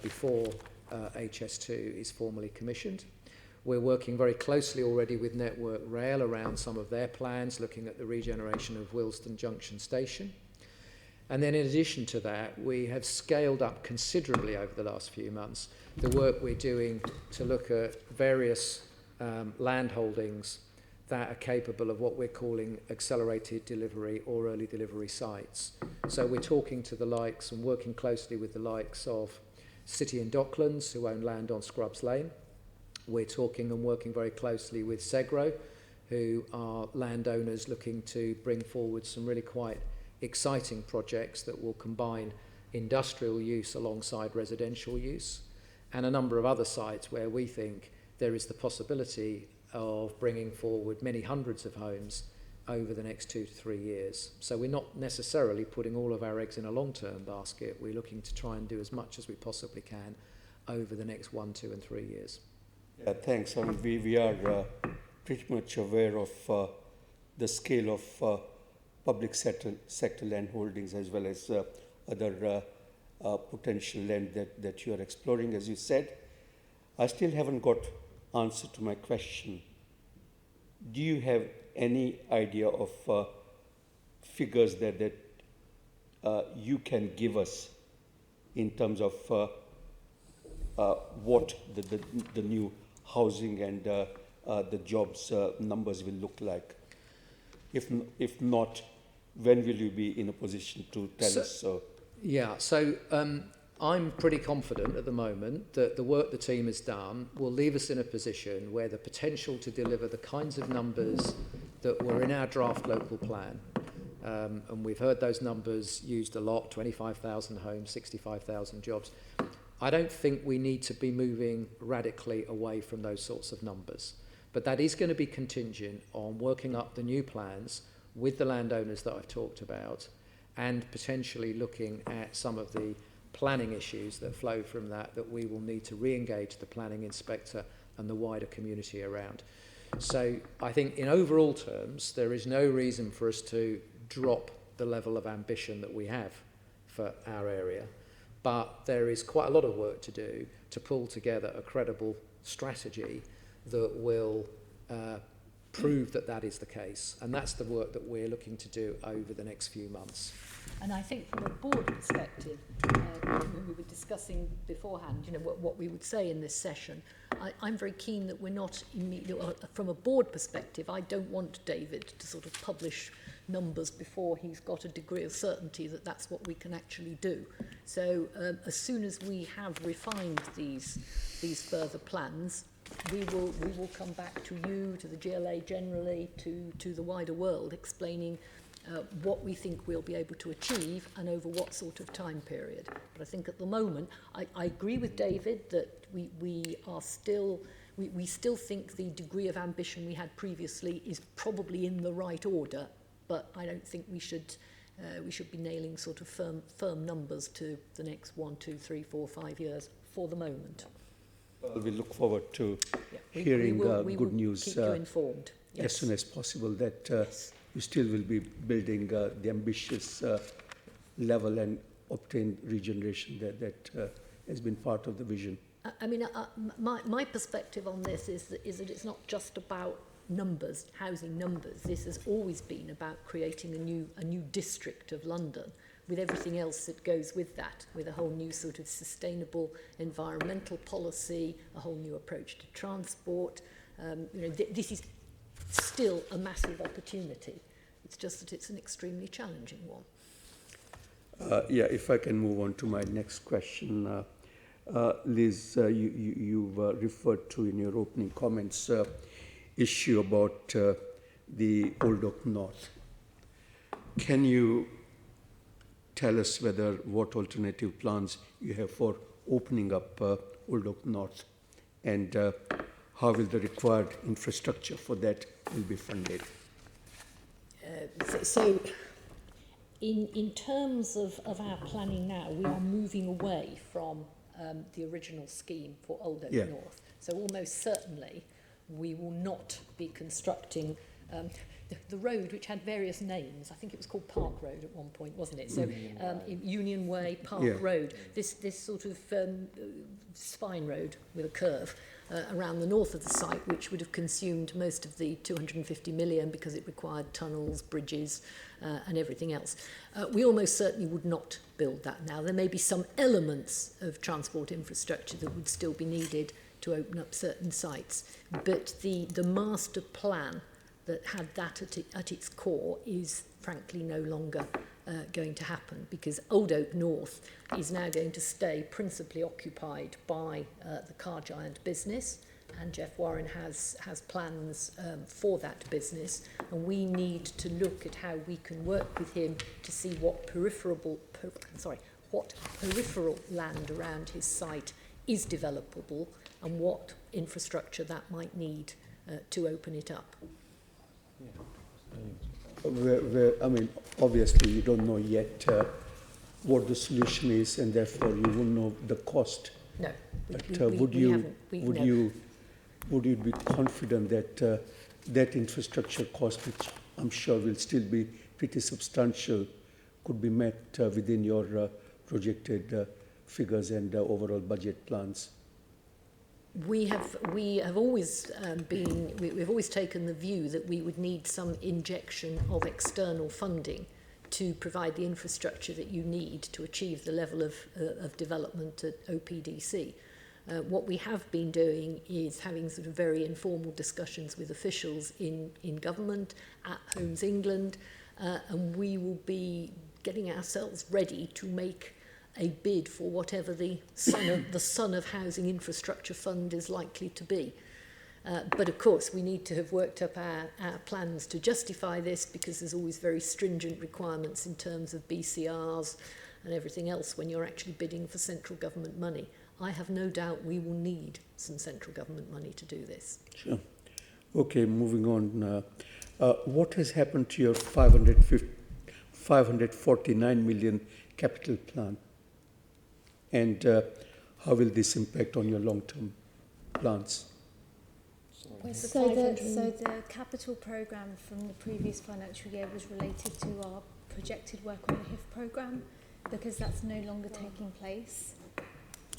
before HS2 is formally commissioned. We're working very closely already with Network Rail around some of their plans, looking at the regeneration of Willesden Junction Station. And then in addition to that, we have scaled up considerably over the last few months the work we're doing to look at various land holdings that are capable of what we're calling accelerated delivery or early delivery sites. So we're talking to the likes and working closely with the likes of City and Docklands, who own land on Scrubs Lane. We're talking and working very closely with Segro, who are landowners looking to bring forward some really quite exciting projects that will combine industrial use alongside residential use, and a number of other sites where we think there is the possibility of bringing forward many hundreds of homes over the next 2 to 3 years. So we're not necessarily putting all of our eggs in a long-term basket. We're looking to try and do as much as we possibly can over the next 1, 2 and 3 years. Yeah, thanks. I mean, we are pretty much aware of the scale of public sector land holdings as well as other potential land that you are exploring, as you said. I still haven't got answer to my question. Do you have any idea of figures that you can give us in terms of what the new housing and the jobs numbers will look like? If not, when will you be in a position to tell us so? Yeah, so I'm pretty confident at the moment that the work the team has done will leave us in a position where the potential to deliver the kinds of numbers that were in our draft local plan, and we've heard those numbers used a lot, 25,000 homes, 65,000 jobs. I don't think we need to be moving radically away from those sorts of numbers. But that is going to be contingent on working up the new plans with the landowners that I've talked about and potentially looking at some of the planning issues that flow from that we will need to re-engage the planning inspector and the wider community around. So I think in overall terms, there is no reason for us to drop the level of ambition that we have for our area. But there is quite a lot of work to do to pull together a credible strategy that will prove that that is the case. And that's the work that we're looking to do over the next few months. And I think from a board perspective, when we were discussing beforehand, what we would say in this session, I'm very keen that we're not immediately, from a board perspective, I don't want David to sort of publish numbers before he's got a degree of certainty that that's what we can actually do. So as soon as we have refined these further plans, we will come back to you, to the GLA generally, to the wider world, explaining what we think we'll be able to achieve and over what sort of time period. But I think at the moment, I agree with David that we still think the degree of ambition we had previously is probably in the right order, but I don't think we should be nailing sort of firm numbers to the next 1, 2, 3, 4, 5 years for the moment. Well, we look forward to we hearing will good news keep you informed. Yes. as soon as possible that Yes. you still will be building the ambitious level and obtain regeneration that has been part of the vision. I mean, my perspective on this is that it's not just about numbers, housing numbers. This has always been about creating a new district of London, with everything else that goes with that, with a whole new sort of sustainable environmental policy, a whole new approach to transport. This is still a massive opportunity. It's just that it's an extremely challenging one. If I can move on to my next question. Liz, you've referred to in your opening comments issue about the Old Oak North. Can you tell us what alternative plans you have for opening up Old Oak North, and how will the required infrastructure for that will be funded? So in terms of our planning now, we are moving away from the original scheme for Old Oak North. So almost certainly we will not be constructing the road, which had various names. I think it was called Park Road at one point, wasn't it? So Union Way, Park Road, this sort of spine road with a curve around the north of the site, which would have consumed most of the 250 million because it required tunnels, bridges and everything else. We almost certainly would not build that now. There may be some elements of transport infrastructure that would still be needed to open up certain sites, but the master plan that had that at its core is frankly no longer going to happen, because Old Oak North is now going to stay principally occupied by the car giant business, and Jeff Warren has plans for that business, and we need to look at how we can work with him to see what peripheral land around his site is developable and what infrastructure that might need to open it up. I mean, obviously you don't know yet what the solution is, and therefore you won't know the cost. No. Would you be confident that that infrastructure cost, which I'm sure will still be pretty substantial, could be met within your projected figures and overall budget plans? We have always we've always taken the view that we would need some injection of external funding to provide the infrastructure that you need to achieve the level of development at OPDC. What we have been doing is having sort of very informal discussions with officials in government, at Homes England, and we will be getting ourselves ready to make a bid for whatever the Son of Housing Infrastructure Fund is likely to be. But of course, we need to have worked up our plans to justify this, because there's always very stringent requirements in terms of BCRs and everything else when you're actually bidding for central government money. I have no doubt we will need some central government money to do this. Sure. Okay, moving on. What has happened to your 549 million capital plan? And how will this impact on your long-term plans? So the capital programme from the previous financial year was related to our projected work on the HIF programme, because that's no longer taking place.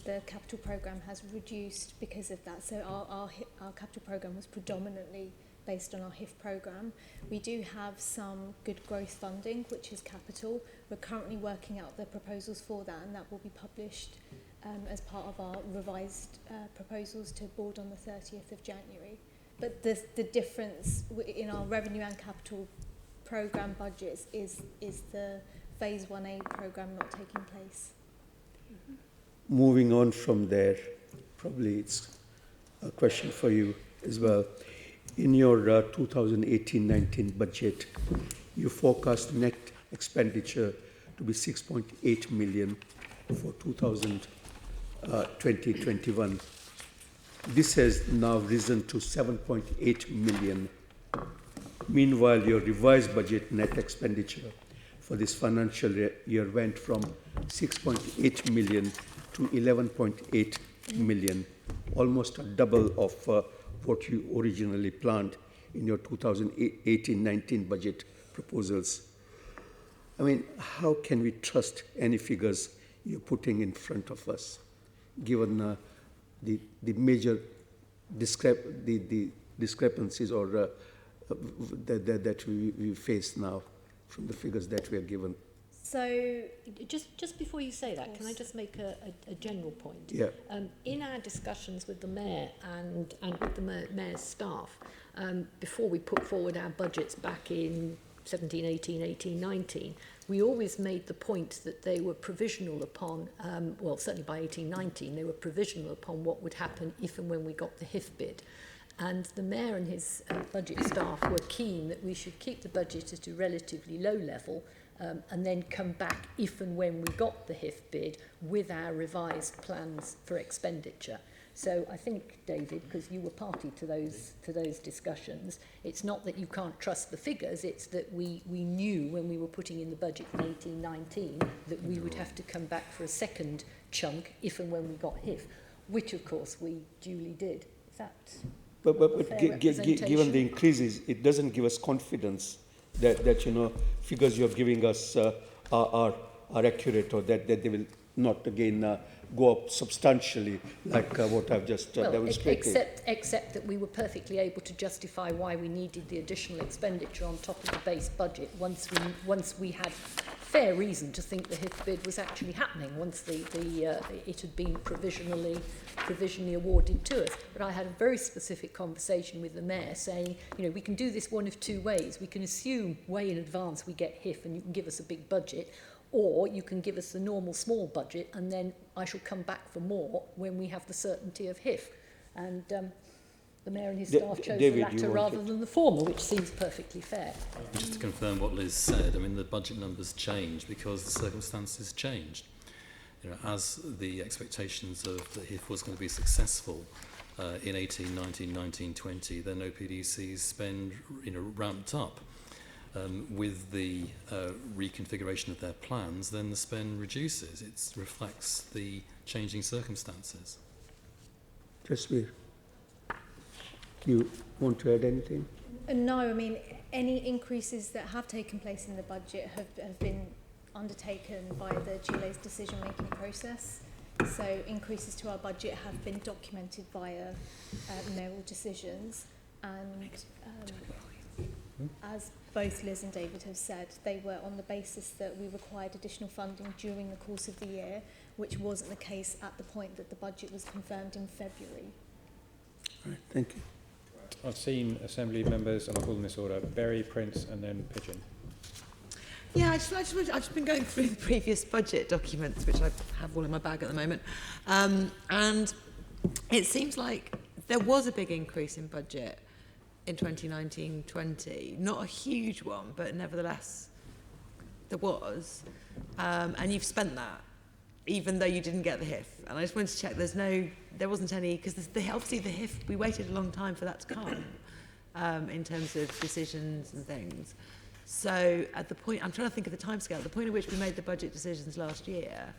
The capital programme has reduced because of that. So our capital programme was predominantly based on our HIF programme. We do have some good growth funding, which is capital. We're currently working out the proposals for that, and that will be published as part of our revised proposals to board on the 30th of January. But the difference in our revenue and capital programme budgets is the Phase 1A programme not taking place. Mm-hmm. Moving on from there, probably it's a question for you as well. In your 2018-19 budget, you forecast net expenditure to be 6.8 million for 2020-21. This has now risen to 7.8 million. Meanwhile, your revised budget net expenditure for this financial year went from 6.8 million to 11.8 million, almost a double of what you originally planned in your 2018-19 budget proposals. I mean, how can we trust any figures you're putting in front of us, given the major the discrepancies or that we face now from the figures that we are given? So, just before you say that, can I just make a general point? Yeah. In our discussions with the Mayor and with the Mayor's staff, before we put forward our budgets back in 17, 18, 18, 19, we always made the point that they were provisional upon, well, certainly by 18, 19, they were provisional upon what would happen if and when we got the HIF bid. And the Mayor and his budget staff were keen that we should keep the budget at a relatively low level, and then come back if and when we got the HIF bid with our revised plans for expenditure. So I think, David, because you were party to those discussions, it's not that you can't trust the figures, it's that we knew when we were putting in the budget for 18-19 that we would have to come back for a second chunk if and when we got HIF, which of course we duly did. Is that But fair representation? given the increases, it doesn't give us confidence that you know, figures you're giving us are accurate, or that they will not again go up substantially like what I've just demonstrated. Except that we were perfectly able to justify why we needed the additional expenditure on top of the base budget once we had fair reason to think the HIF bid was actually happening, once it had been provisionally awarded to us. But I had a very specific conversation with the Mayor saying, you know, we can do this one of two ways. We can assume way in advance we get HIF and you can give us a big budget, or you can give us the normal small budget and then I shall come back for more when we have the certainty of HIF. And the Mayor and his staff chose the latter rather than the former, which seems perfectly fair. Just to confirm what Liz said, I mean, the budget numbers changed because the circumstances changed. You know, as the expectations of the HIF was going to be successful in 18, 19, 19, 20, then OPDC's spend, you know, ramped up. With the reconfiguration of their plans, then the spend reduces. It reflects the changing circumstances. Jasveer, you want to add anything? No, I mean, any increases that have taken place in the budget have been undertaken by the GLA's decision-making process. So increases to our budget have been documented via mayoral decisions, and as both Liz and David have said, they were on the basis that we required additional funding during the course of the year, which wasn't the case at the point that the budget was confirmed in February. All right, thank you. I've seen Assembly members, and I'll call in this order, Berry, Prince and then Pigeon. Yeah, I've just been going through the previous budget documents, which I have all in my bag at the moment, and it seems like there was a big increase in budget in 2019-20, not a huge one, but nevertheless there was, and you've spent that, even though you didn't get the HIF. And I just wanted to check there wasn't any, because obviously the HIF, we waited a long time for that to come, in terms of decisions and things. So at the point, I'm trying to think of the timescale, the point at which we made the budget decisions last year,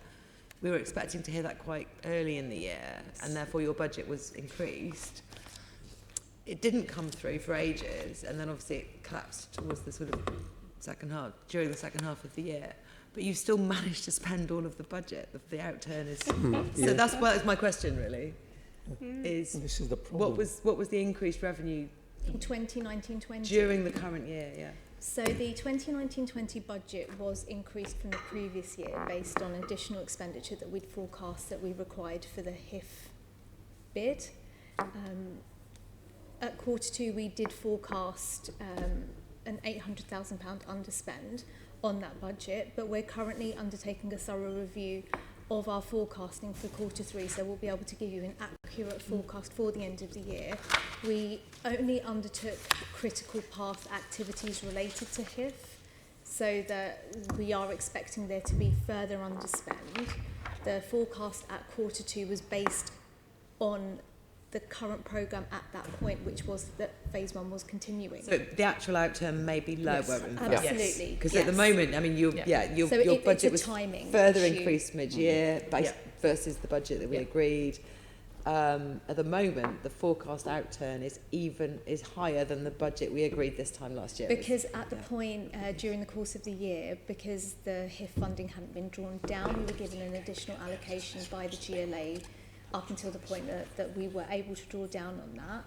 we were expecting to hear that quite early in the year, and therefore your budget was increased. It didn't come through for ages, and then obviously it collapsed towards the sort of during the second half of the year. But you still managed to spend all of the budget. The outturn is so that's my question really. Is this is the problem. What was the increased revenue in 2019-20 during the current year? Yeah. So the 2019-20 budget was increased from the previous year based on additional expenditure that we'd forecast that we required for the HIF bid. At Q2, we did forecast an £800,000 underspend on that budget, but we're currently undertaking a thorough review of our forecasting for Q3, so we'll be able to give you an accurate forecast for the end of the year. We only undertook critical path activities related to HIF, so that we are expecting there to be further underspend. The forecast at Q2 was based on the current programme at that point, which was that phase 1 was continuing. So the actual outturn may be lower. Yes, absolutely. Because at the moment, I mean, your budget was timing further issue. increased mid-year versus the budget that we agreed. at the moment, the forecast outturn is higher than the budget we agreed this time last year. Because at the point during the course of the year, because the HIF funding hadn't been drawn down, we were given an additional allocation by the GLA up until the point that we were able to draw down on that.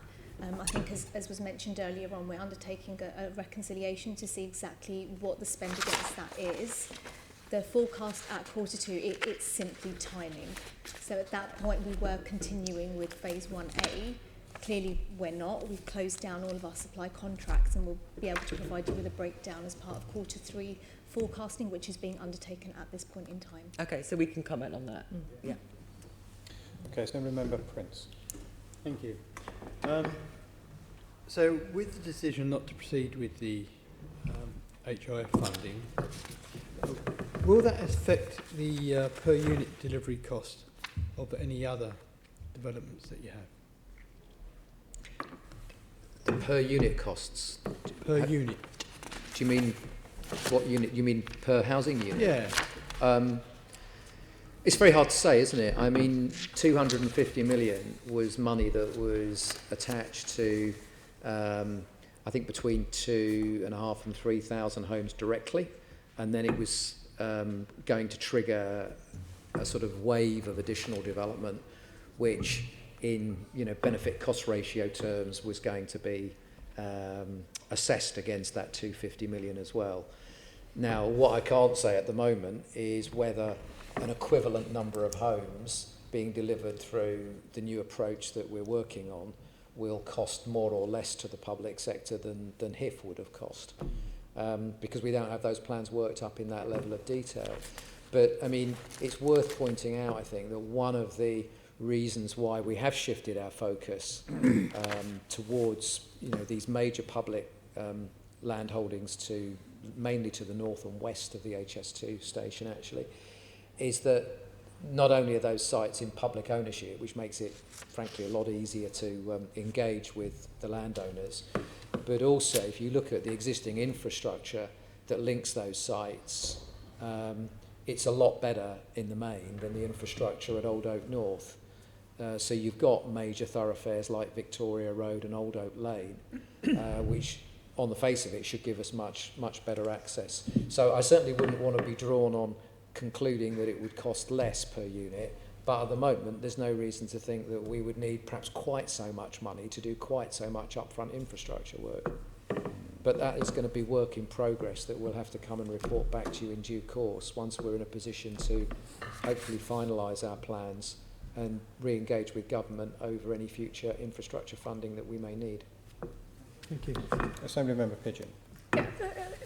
I think as was mentioned earlier on, we're undertaking a reconciliation to see exactly what the spend against that is. The forecast at Q2, it's simply timing. So at that point, we were continuing with phase 1A. Clearly, we're not. We've closed down all of our supply contracts, and we'll be able to provide you with a breakdown as part of Q3 forecasting, which is being undertaken at this point in time. Okay, so we can comment on that. Yeah. Okay, so remember Prince. Thank you. So with the decision not to proceed with the HIF funding, will that affect the per unit delivery cost of any other developments that you have? The per unit costs? Per unit. Do you mean what unit? You mean per housing unit? Yeah. It's very hard to say, isn't it? I mean, 250 million was money that was attached to, I think, between 2,500 and 3,000 homes directly, and then it was going to trigger a sort of wave of additional development, which, in benefit cost ratio terms, was going to be assessed against that 250 million as well. Now, what I can't say at the moment is whether an equivalent number of homes being delivered through the new approach that we're working on will cost more or less to the public sector than HIF would have cost, because we don't have those plans worked up in that level of detail. But, I mean, it's worth pointing out, I think, that one of the reasons why we have shifted our focus towards these major public land holdings mainly to the north and west of the HS2 station, actually, is that not only are those sites in public ownership, which makes it, frankly, a lot easier to engage with the landowners, but also if you look at the existing infrastructure that links those sites, it's a lot better in the main than the infrastructure at Old Oak North. So you've got major thoroughfares like Victoria Road and Old Oak Lane, which on the face of it should give us much better access. So I certainly wouldn't want to be drawn on concluding that it would cost less per unit, but at the moment there's no reason to think that we would need perhaps quite so much money to do quite so much upfront infrastructure work. But that is going to be work in progress that we'll have to come and report back to you in due course once we're in a position to hopefully finalise our plans and re-engage with government over any future infrastructure funding that we may need. Thank you. Assembly Member Pigeon. Yeah,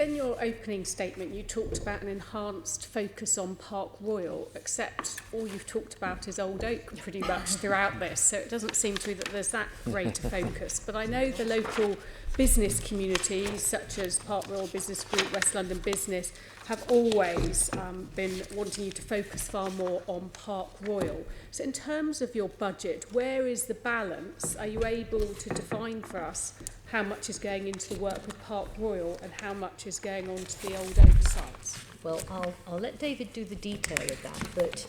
in your opening statement, you talked about an enhanced focus on Park Royal, except all you've talked about is Old Oak pretty much throughout this, so it doesn't seem to me that there's that great a focus. But I know the local business communities, such as Park Royal Business Group, West London Business, have always been wanting you to focus far more on Park Royal. So in terms of your budget, where is the balance? Are you able to define for us how much is going into the work with Park Royal and how much is going on to the Old Oak sites? Well, I'll let David do the detail of that, but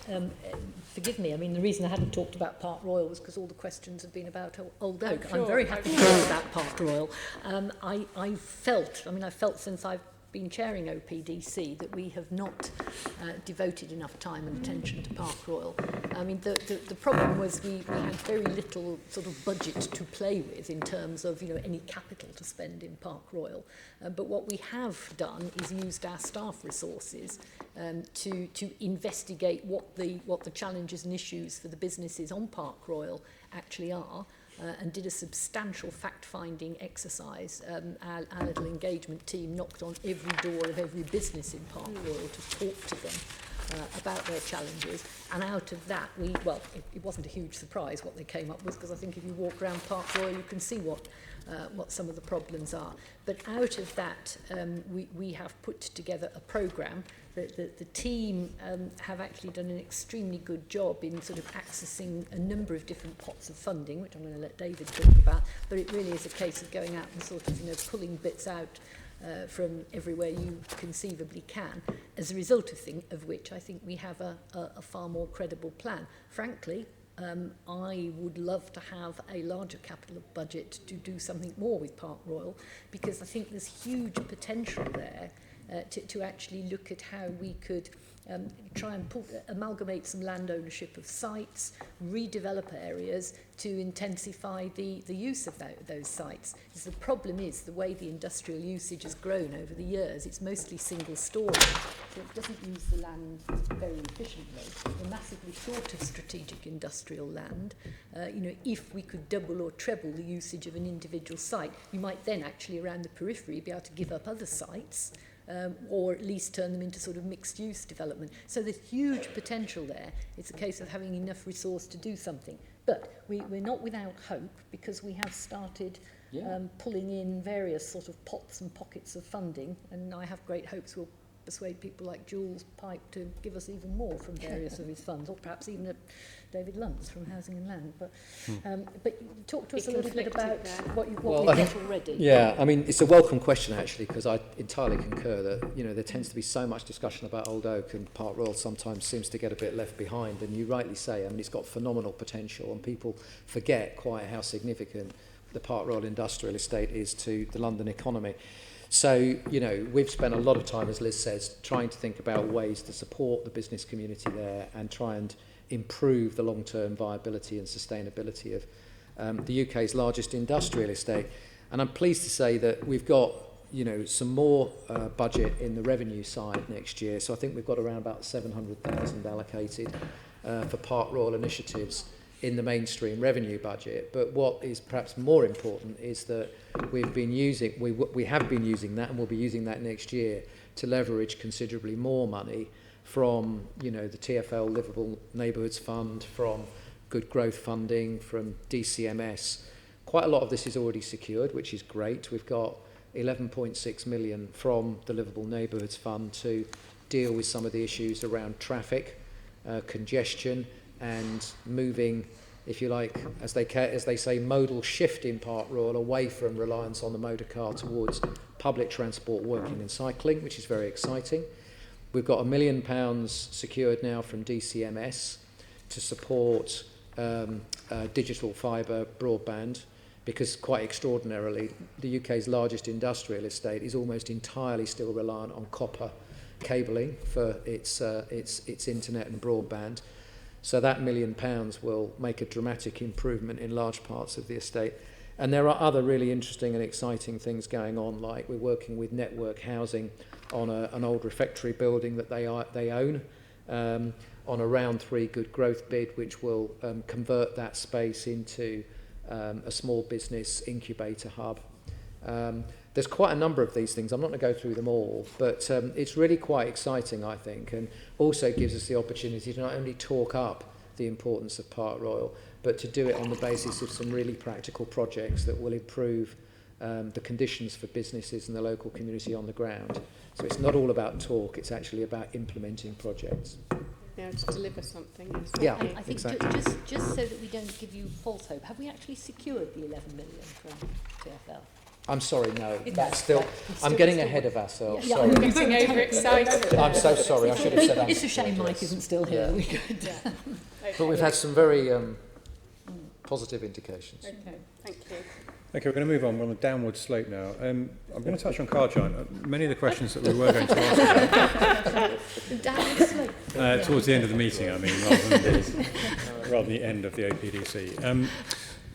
forgive me, I mean, the reason I hadn't talked about Park Royal was because all the questions have been about Old Oak. Sure, I'm very happy to talk about Park Royal. I felt since I've been chairing OPDC that we have not devoted enough time and attention to Park Royal. I mean, the problem was we had very little sort of budget to play with in terms of any capital to spend in Park Royal. But what we have done is used our staff resources to investigate what the challenges and issues for the businesses on Park Royal actually are. And did a substantial fact-finding exercise. Our little engagement team knocked on every door of every business in Park Royal to talk to them about their challenges. And out of that, it wasn't a huge surprise what they came up with, because I think if you walk around Park Royal, you can see what some of the problems are. But out of that, we have put together a programme. The team have actually done an extremely good job in sort of accessing a number of different pots of funding, which I'm going to let David talk about, but it really is a case of going out and sort of pulling bits out from everywhere you conceivably can, as a result of which I think we have a far more credible plan. Frankly, I would love to have a larger capital budget to do something more with Park Royal, because I think there's huge potential there to actually look at how we could try and amalgamate some land ownership of sites, redevelop areas to intensify the use of those sites. Because the problem is the way the industrial usage has grown over the years, it's mostly single story, so it doesn't use the land very efficiently. We're massively short of strategic industrial land. If we could double or treble the usage of an individual site, you might then actually around the periphery be able to give up other sites, or at least turn them into sort of mixed-use development. So there's huge potential there. It's a case of having enough resource to do something. But we're not without hope, because we have started pulling in various sort of pots and pockets of funding, and I have great hopes we'll persuade people like Jules Pipe to give us even more from various of his funds, or perhaps even David Luntz from Housing and Land. But talk to us a little bit about what we've got already. Yeah, I mean, it's a welcome question, actually, because I entirely concur that, there tends to be so much discussion about Old Oak, and Park Royal sometimes seems to get a bit left behind. And you rightly say, I mean, it's got phenomenal potential, and people forget quite how significant the Park Royal Industrial Estate is to the London economy. So, we've spent a lot of time, as Liz says, trying to think about ways to support the business community there and try and improve the long-term viability and sustainability of the UK's largest industrial estate. And I'm pleased to say that we've got, some more budget in the revenue side next year. So I think we've got around about 700,000 allocated for Park Royal initiatives in the mainstream revenue budget. But what is perhaps more important is that we have been using that, and we'll be using that next year to leverage considerably more money from the TfL Livable Neighbourhoods Fund, from Good Growth Funding, from DCMS. Quite a lot of this is already secured, which is great. We've got 11.6 million from the Livable Neighbourhoods Fund to deal with some of the issues around traffic, congestion, and moving, if you like, as they say, modal shift in Park Royal away from reliance on the motor car towards public transport, walking and cycling, which is very exciting. We've got £1 million secured now from DCMS to support digital fibre broadband, because quite extraordinarily, the UK's largest industrial estate is almost entirely still reliant on copper cabling for its internet and broadband. So that £1 million will make a dramatic improvement in large parts of the estate. And there are other really interesting and exciting things going on, like we're working with Network Housing on an old refectory building that they own, on a round 3 good growth bid, which will convert that space into a small business incubator hub. There's quite a number of these things. I'm not going to go through them all, but it's really quite exciting, I think, and also gives us the opportunity to not only talk up the importance of Park Royal, but to do it on the basis of some really practical projects that will improve the conditions for businesses and the local community on the ground. So it's not all about talk, it's actually about implementing projects. Yeah, to deliver something. Yeah, I think exactly. just so that we don't give you false hope, have we actually secured the 11 million from TfL? I'm sorry, no. That's still. I'm getting ahead of ourselves. Yeah, sorry. I'm getting overexcited. I'm so sorry. I should have said. It's a shame Mike isn't still here. Yeah. We could. But we've had some very positive indications. Okay, thank you. Okay, we're going to move on. We're on a downward slope now. I'm going to touch on Car Giant. Many of the questions that we were going to ask Downward slope. towards the end of the meeting, I mean, rather than the end of the OPDC.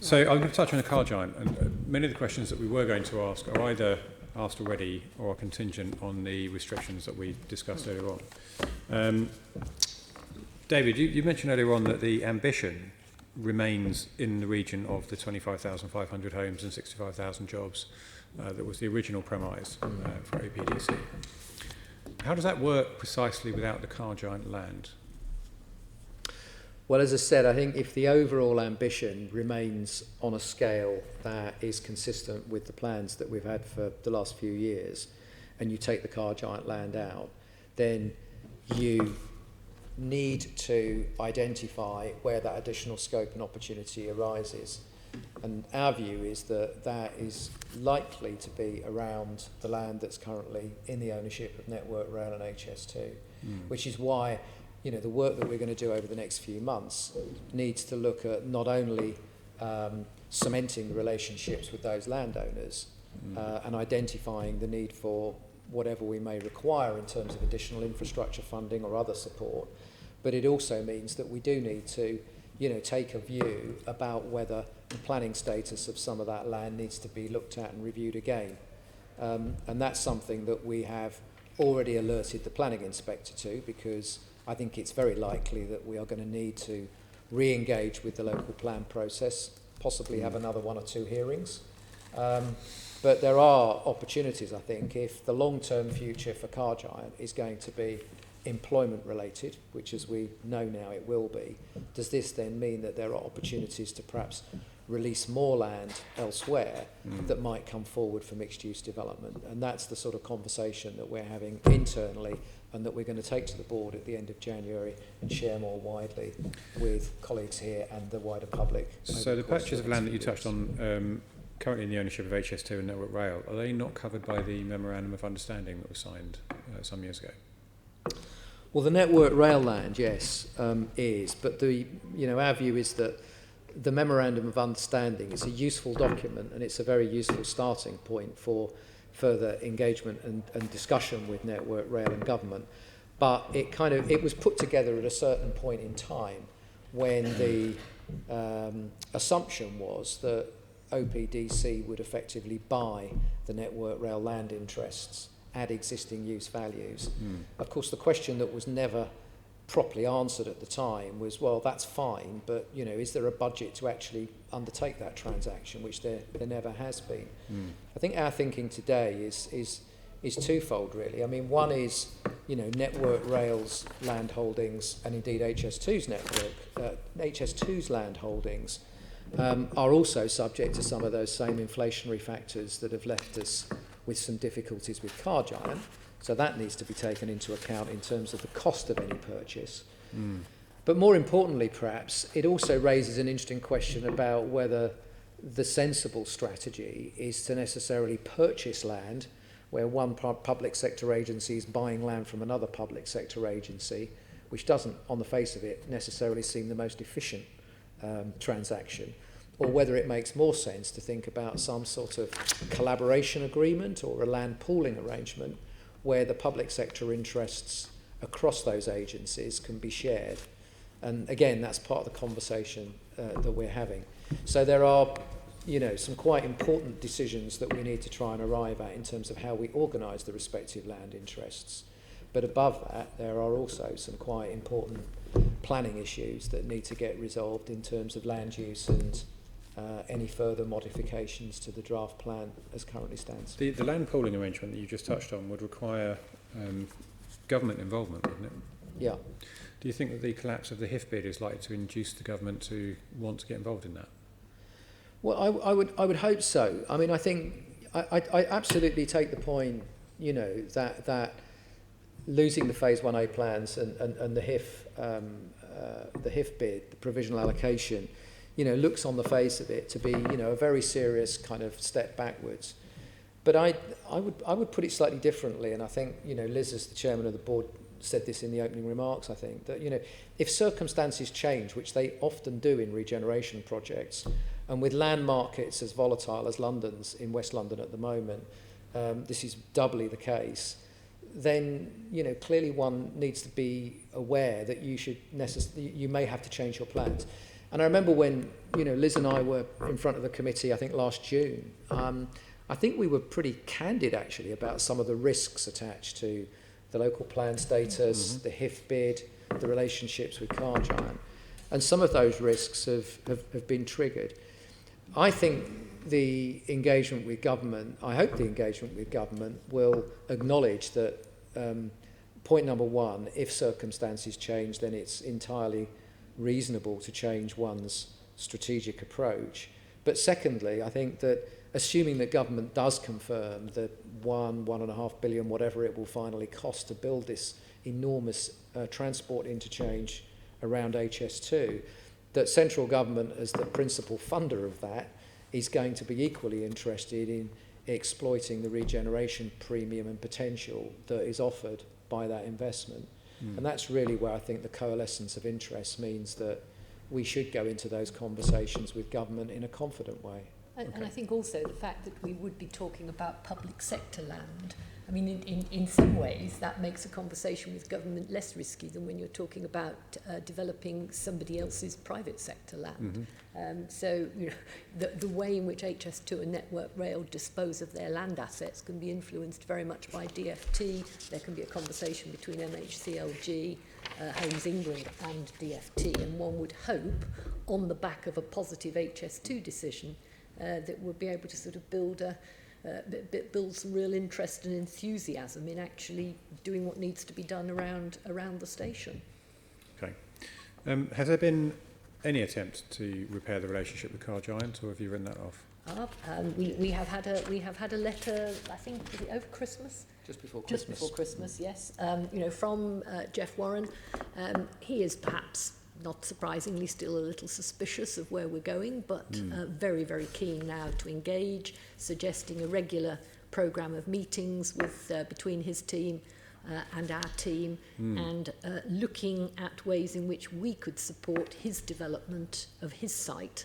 So I'm going to touch on the Car Giant, and many of the questions that we were going to ask are either asked already or are contingent on the restrictions that we discussed earlier on. David, you mentioned earlier on that the ambition remains in the region of the 25,500 homes and 65,000 jobs. That was the original premise for OPDC. How does that work precisely without the Car Giant land? Well, as I said, I think if the overall ambition remains on a scale that is consistent with the plans that we've had for the last few years, and you take the Car Giant land out, then you need to identify where that additional scope and opportunity arises. And our view is that that is likely to be around the land that's currently in the ownership of Network Rail and HS2, which is why you know, the work that we're going to do over the next few months needs to look at not only cementing the relationships with those landowners and identifying the need for whatever we may require in terms of additional infrastructure funding or other support, but it also means that we do need to, you know, take a view about whether the planning status of some of that land needs to be looked at and reviewed again. And that's something that we have already alerted the planning inspector to, because I think it's very likely that we are going to need to re-engage with the local plan process, possibly have another 1 or 2 hearings. But there are opportunities, I think, if the long-term future for Car Giant is going to be employment related, which as we know now it will be, does this then mean that there are opportunities to perhaps release more land elsewhere that might come forward for mixed use development? And that's the sort of conversation that we're having internally and that we're going to take to the board at the end of January and share more widely with colleagues here and the wider public. So the patches of land that you touched on, currently in the ownership of HS2 and Network Rail, are they not covered by the Memorandum of Understanding that was signed some years ago? Well, the Network Rail land, yes, is, but the, you know, our view is that the Memorandum of Understanding is a useful document and it's a very useful starting point for further engagement and discussion with Network Rail and government. But it was put together at a certain point in time when the assumption was that OPDC would effectively buy the Network Rail land interests at existing use values. Of course, the question that was never properly answered at the time was, well, that's fine, but, you know, is there a budget to actually undertake that transaction, which there never has been. I think our thinking today is twofold, really. I mean, one is, you know, Network Rail's land holdings and indeed HS2's HS2's land holdings are also subject to some of those same inflationary factors that have left us with some difficulties with Car Giant. So that needs to be taken into account in terms of the cost of any purchase. But more importantly, perhaps, it also raises an interesting question about whether the sensible strategy is to necessarily purchase land where one public sector agency is buying land from another public sector agency, which doesn't, on the face of it, necessarily seem the most efficient transaction, or whether it makes more sense to think about some sort of collaboration agreement or a land pooling arrangement where the public sector interests across those agencies can be shared. And again, that's part of the conversation that we're having. So there are, you know, some quite important decisions that we need to try and arrive at in terms of how we organise the respective land interests. But above that, there are also some quite important planning issues that need to get resolved in terms of land use and any further modifications to the draft plan as currently stands. The land pooling arrangement that you just touched on would require government involvement, wouldn't it? Yeah. Do you think that the collapse of the HIF bid is likely to induce the government to want to get involved in that? Well, I would hope so. I mean, I think I absolutely take the point, you know, that losing the Phase 1A plans and the HIF bid, the provisional allocation, you know, looks on the face of it to be, you know, a very serious kind of step backwards. But I would put it slightly differently, and I think, you know, Liz, as the chairman of the board, said this in the opening remarks, I think, that, you know, if circumstances change, which they often do in regeneration projects, and with land markets as volatile as London's in West London at the moment, this is doubly the case, then, you know, clearly one needs to be aware that you may have to change your plans. And I remember when, you know, Liz and I were in front of the committee, I think last June, I think we were pretty candid actually about some of the risks attached to the local plan status, the HIF bid, the relationships with Car Giant. And some of those risks have been triggered. I think the engagement with government, I hope the engagement with government will acknowledge that point number one, if circumstances change, then it's entirely reasonable to change one's strategic approach. But secondly, I think that assuming that government does confirm that 1.5 billion, whatever it will finally cost to build this enormous transport interchange around HS2, that central government as the principal funder of that is going to be equally interested in exploiting the regeneration premium and potential that is offered by that investment. And that's really where I think the coalescence of interests means that we should go into those conversations with government in a confident way. And I think also the fact that we would be talking about public sector land, I mean, in some ways, that makes a conversation with government less risky than when you're talking about developing somebody else's private sector land. So, you know, the way in which HS2 and Network Rail dispose of their land assets can be influenced very much by DFT. There can be a conversation between MHCLG, Homes England and DFT, and one would hope, on the back of a positive HS2 decision, that we'll be able to sort of build some real interest and enthusiasm in actually doing what needs to be done around the station. Okay. Has there been any attempt to repair the relationship with Car Giant, or have you written that off? We have had a letter, I think, was it over Christmas? Just before Christmas. Just before Christmas, yes. You know, from Jeff Warren. He is perhaps, not surprisingly, still a little suspicious of where we're going, but very, very keen now to engage, suggesting a regular programme of meetings with between his team and our team, and looking at ways in which we could support his development of his site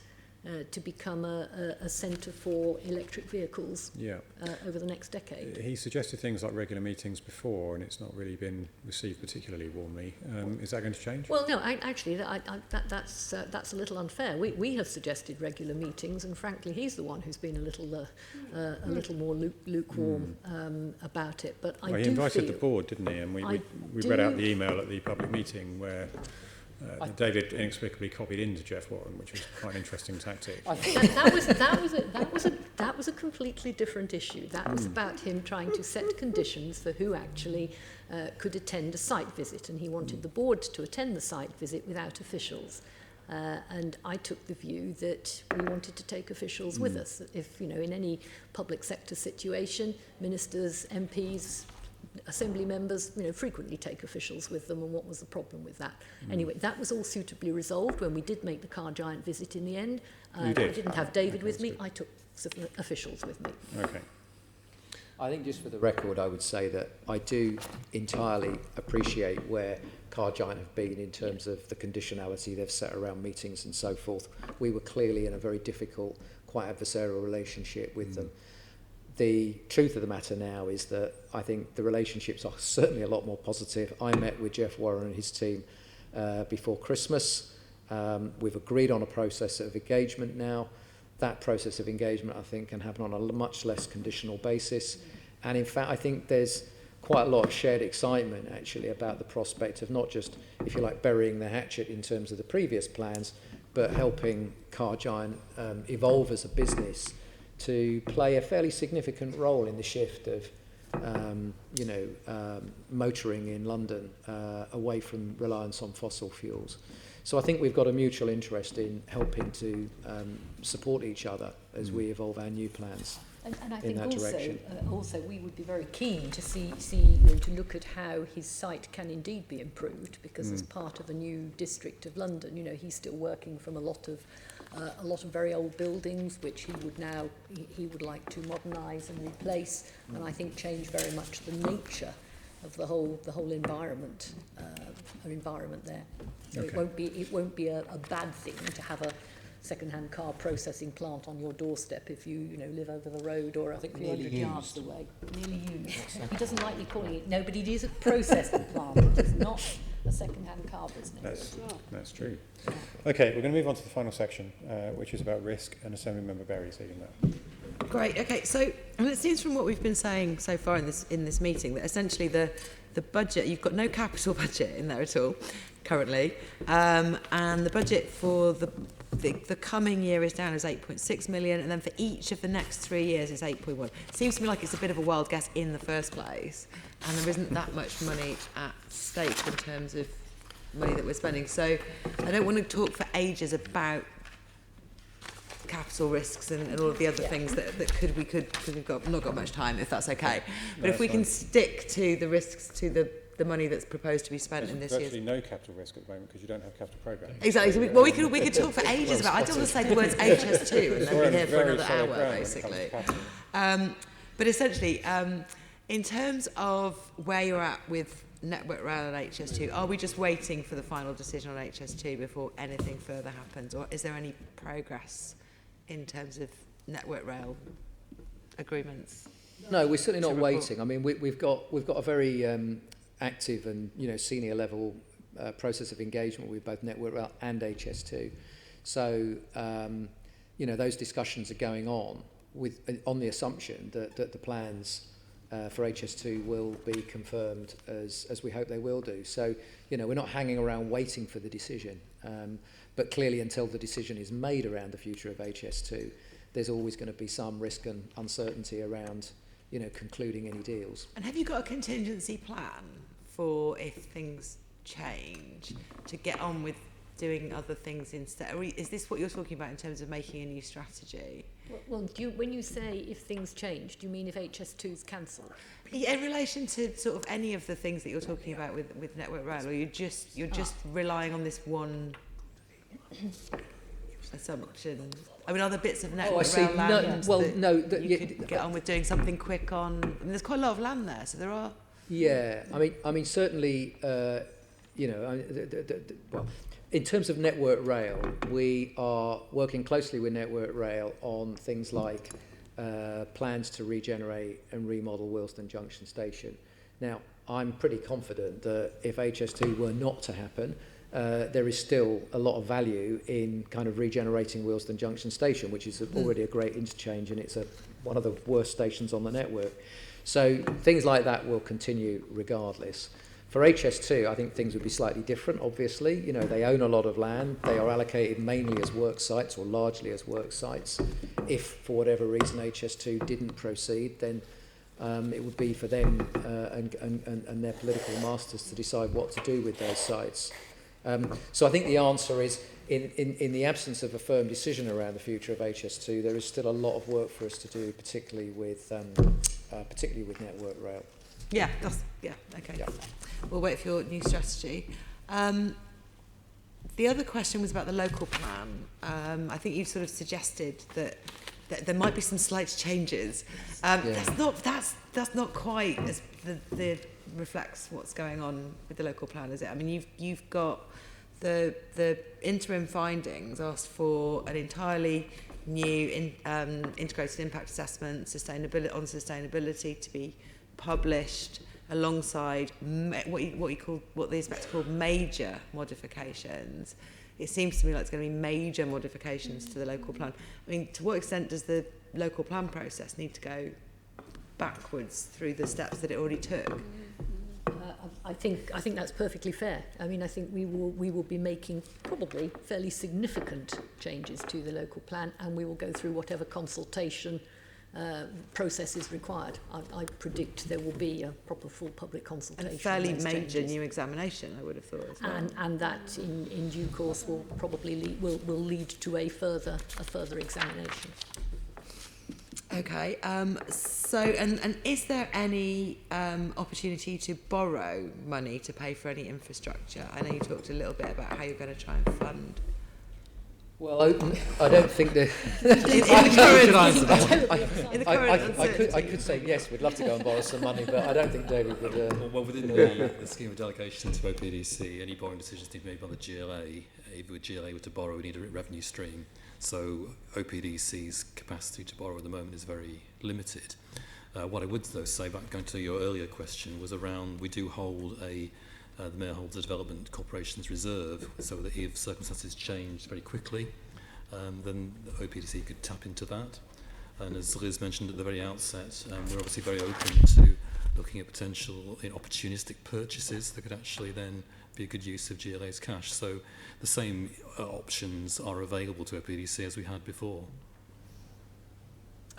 to become a centre for electric vehicles over the next decade. He suggested things like regular meetings before, and it's not really been received particularly warmly. Is that going to change? Well, no, that's a little unfair. We have suggested regular meetings, and frankly, he's the one who's been a little more lukewarm about it. But he invited the board, didn't he? And we read out the email at the public meeting where David inexplicably copied into Jeff Warren, which was quite an interesting tactic. That was a completely different issue. That was about him trying to set conditions for who actually could attend a site visit, and he wanted the board to attend the site visit without officials. And I took the view that we wanted to take officials with us. If, you know, in any public sector situation, ministers, MPs, Assembly members, you know, frequently take officials with them, and what was the problem with that? Anyway, that was all suitably resolved when we did make the Car Giant visit in the end. I didn't have David with me, I took officials with me. Okay. I think just for the record, I would say that I do entirely appreciate where Car Giant have been in terms of the conditionality they've set around meetings and so forth. We were clearly in a very difficult, quite adversarial relationship with them. The truth of the matter now is that I think the relationships are certainly a lot more positive. I met with Jeff Warren and his team before Christmas. We've agreed on a process of engagement now. That process of engagement, I think, can happen on a much less conditional basis. And in fact, I think there's quite a lot of shared excitement, actually, about the prospect of not just, if you like, burying the hatchet in terms of the previous plans, but helping Car Giant evolve as a business to play a fairly significant role in the shift of, motoring in London away from reliance on fossil fuels. So I think we've got a mutual interest in helping to support each other as we evolve our new plans And I in think that direction. also we would be very keen to see you know, to look at how his site can indeed be improved, because as part of a new district of London, you know, he's still working from a lot of very old buildings, which he would like to modernise and replace, and I think change very much the nature of the whole environment there. So Okay. it won't be a bad thing to have a second-hand car processing plant on your doorstep if you live over the road or a few hundred yards away. Nearly used. He doesn't like me calling it. Nobody is a processing plant. It is not a second-hand car business. That's true. Okay, we're going to move on to the final section, which is about risk, and Assemblymember Berry's leading that. Great. Okay. So, and it seems from what we've been saying so far in this meeting that essentially the budget, you've got no capital budget in there at all currently, and the budget for the coming year is down as 8.6 million, and then for each of the next 3 years is 8.1. Seems to me like it's a bit of a wild guess in the first place, and there isn't that much money at stake in terms of money that we're spending. So I don't want to talk for ages about capital risks and all of the other things that we could because we've not got much time, if that's okay. But if we can stick to the risks, to the money that's proposed to be spent in this year. There's virtually no capital risk at the moment because you don't have capital programme. Exactly. So we could talk for ages about. I don't want to say the words HS2 and then be here for another hour, basically. But essentially, in terms of where you're at with Network Rail and HS2, are we just waiting for the final decision on HS2 before anything further happens, or is there any progress in terms of Network Rail agreements? No, we're certainly not to report? waiting. I mean, we've got a very active and senior level process of engagement with both Network Rail and HS2. So those discussions are going on on the assumption that the plans for HS2 will be confirmed as we hope they will do. So we're not hanging around waiting for the decision. But clearly, until the decision is made around the future of HS2, there's always going to be some risk and uncertainty around concluding any deals. And have you got a contingency plan for if things change to get on with doing other things instead? Or is this what you're talking about in terms of making a new strategy? Well, when you say if things change, do you mean if HS2 is cancelled? Yeah, in relation to sort of any of the things that you're talking about with Network Rail, or you're just relying on this one assumption? I mean, are there bits of Network Rail land you could get on with doing something quick on? I mean, there's quite a lot of land there, so there are. Yeah, I mean, certainly, well, in terms of Network Rail, we are working closely with Network Rail on things like plans to regenerate and remodel Willesden Junction Station. Now, I'm pretty confident that if HS2 were not to happen, there is still a lot of value in kind of regenerating Willesden Junction Station, which is already a great interchange, and it's one of the worst stations on the network. So things like that will continue regardless. For HS2, I think things would be slightly different, obviously. They own a lot of land. They are allocated mainly as work sites or largely as work sites. If, for whatever reason, HS2 didn't proceed, then it would be for them and their political masters to decide what to do with those sites. So I think the answer is, in the absence of a firm decision around the future of HS2, there is still a lot of work for us to do, particularly with Network Rail. Yeah, okay. Yeah. We'll wait for your new strategy. The other question was about the local plan. I think you sort of suggested that there might be some slight changes. That's not quite as the reflects what's going on with the local plan, is it? I mean, you've got the interim findings asked for an entirely new integrated impact assessment on sustainability to be published alongside what the inspector called major modifications. It seems to me like it's going to be major modifications to the local plan. I mean, to what extent does the local plan process need to go backwards through the steps that it already took? I think that's perfectly fair. I mean, I think we will be making probably fairly significant changes to the local plan, and we will go through whatever consultation process is required. I predict there will be a proper full public consultation. And a fairly major new examination, I would have thought as well. And that in due course will probably will lead to a further examination. Okay, so and is there any opportunity to borrow money to pay for any infrastructure? I know you talked a little bit about how you're going to try and fund. Well, I don't think that. I could say yes, we'd love to go and borrow some money, but I don't think David would. Well, within the scheme of delegation to OPDC, any borrowing decisions need to be made by the GLA. If the GLA were to borrow, we need a revenue stream. So OPDC's capacity to borrow at the moment is very limited. What I would though say, back going to your earlier question, was around we do hold the Mayor holds a Development Corporations Reserve, so that if circumstances change very quickly, then the OPDC could tap into that. And as Liz mentioned at the very outset, we're obviously very open to looking at potential opportunistic purchases that could actually then be a good use of GLA's cash. So the same options are available to OPDC as we had before.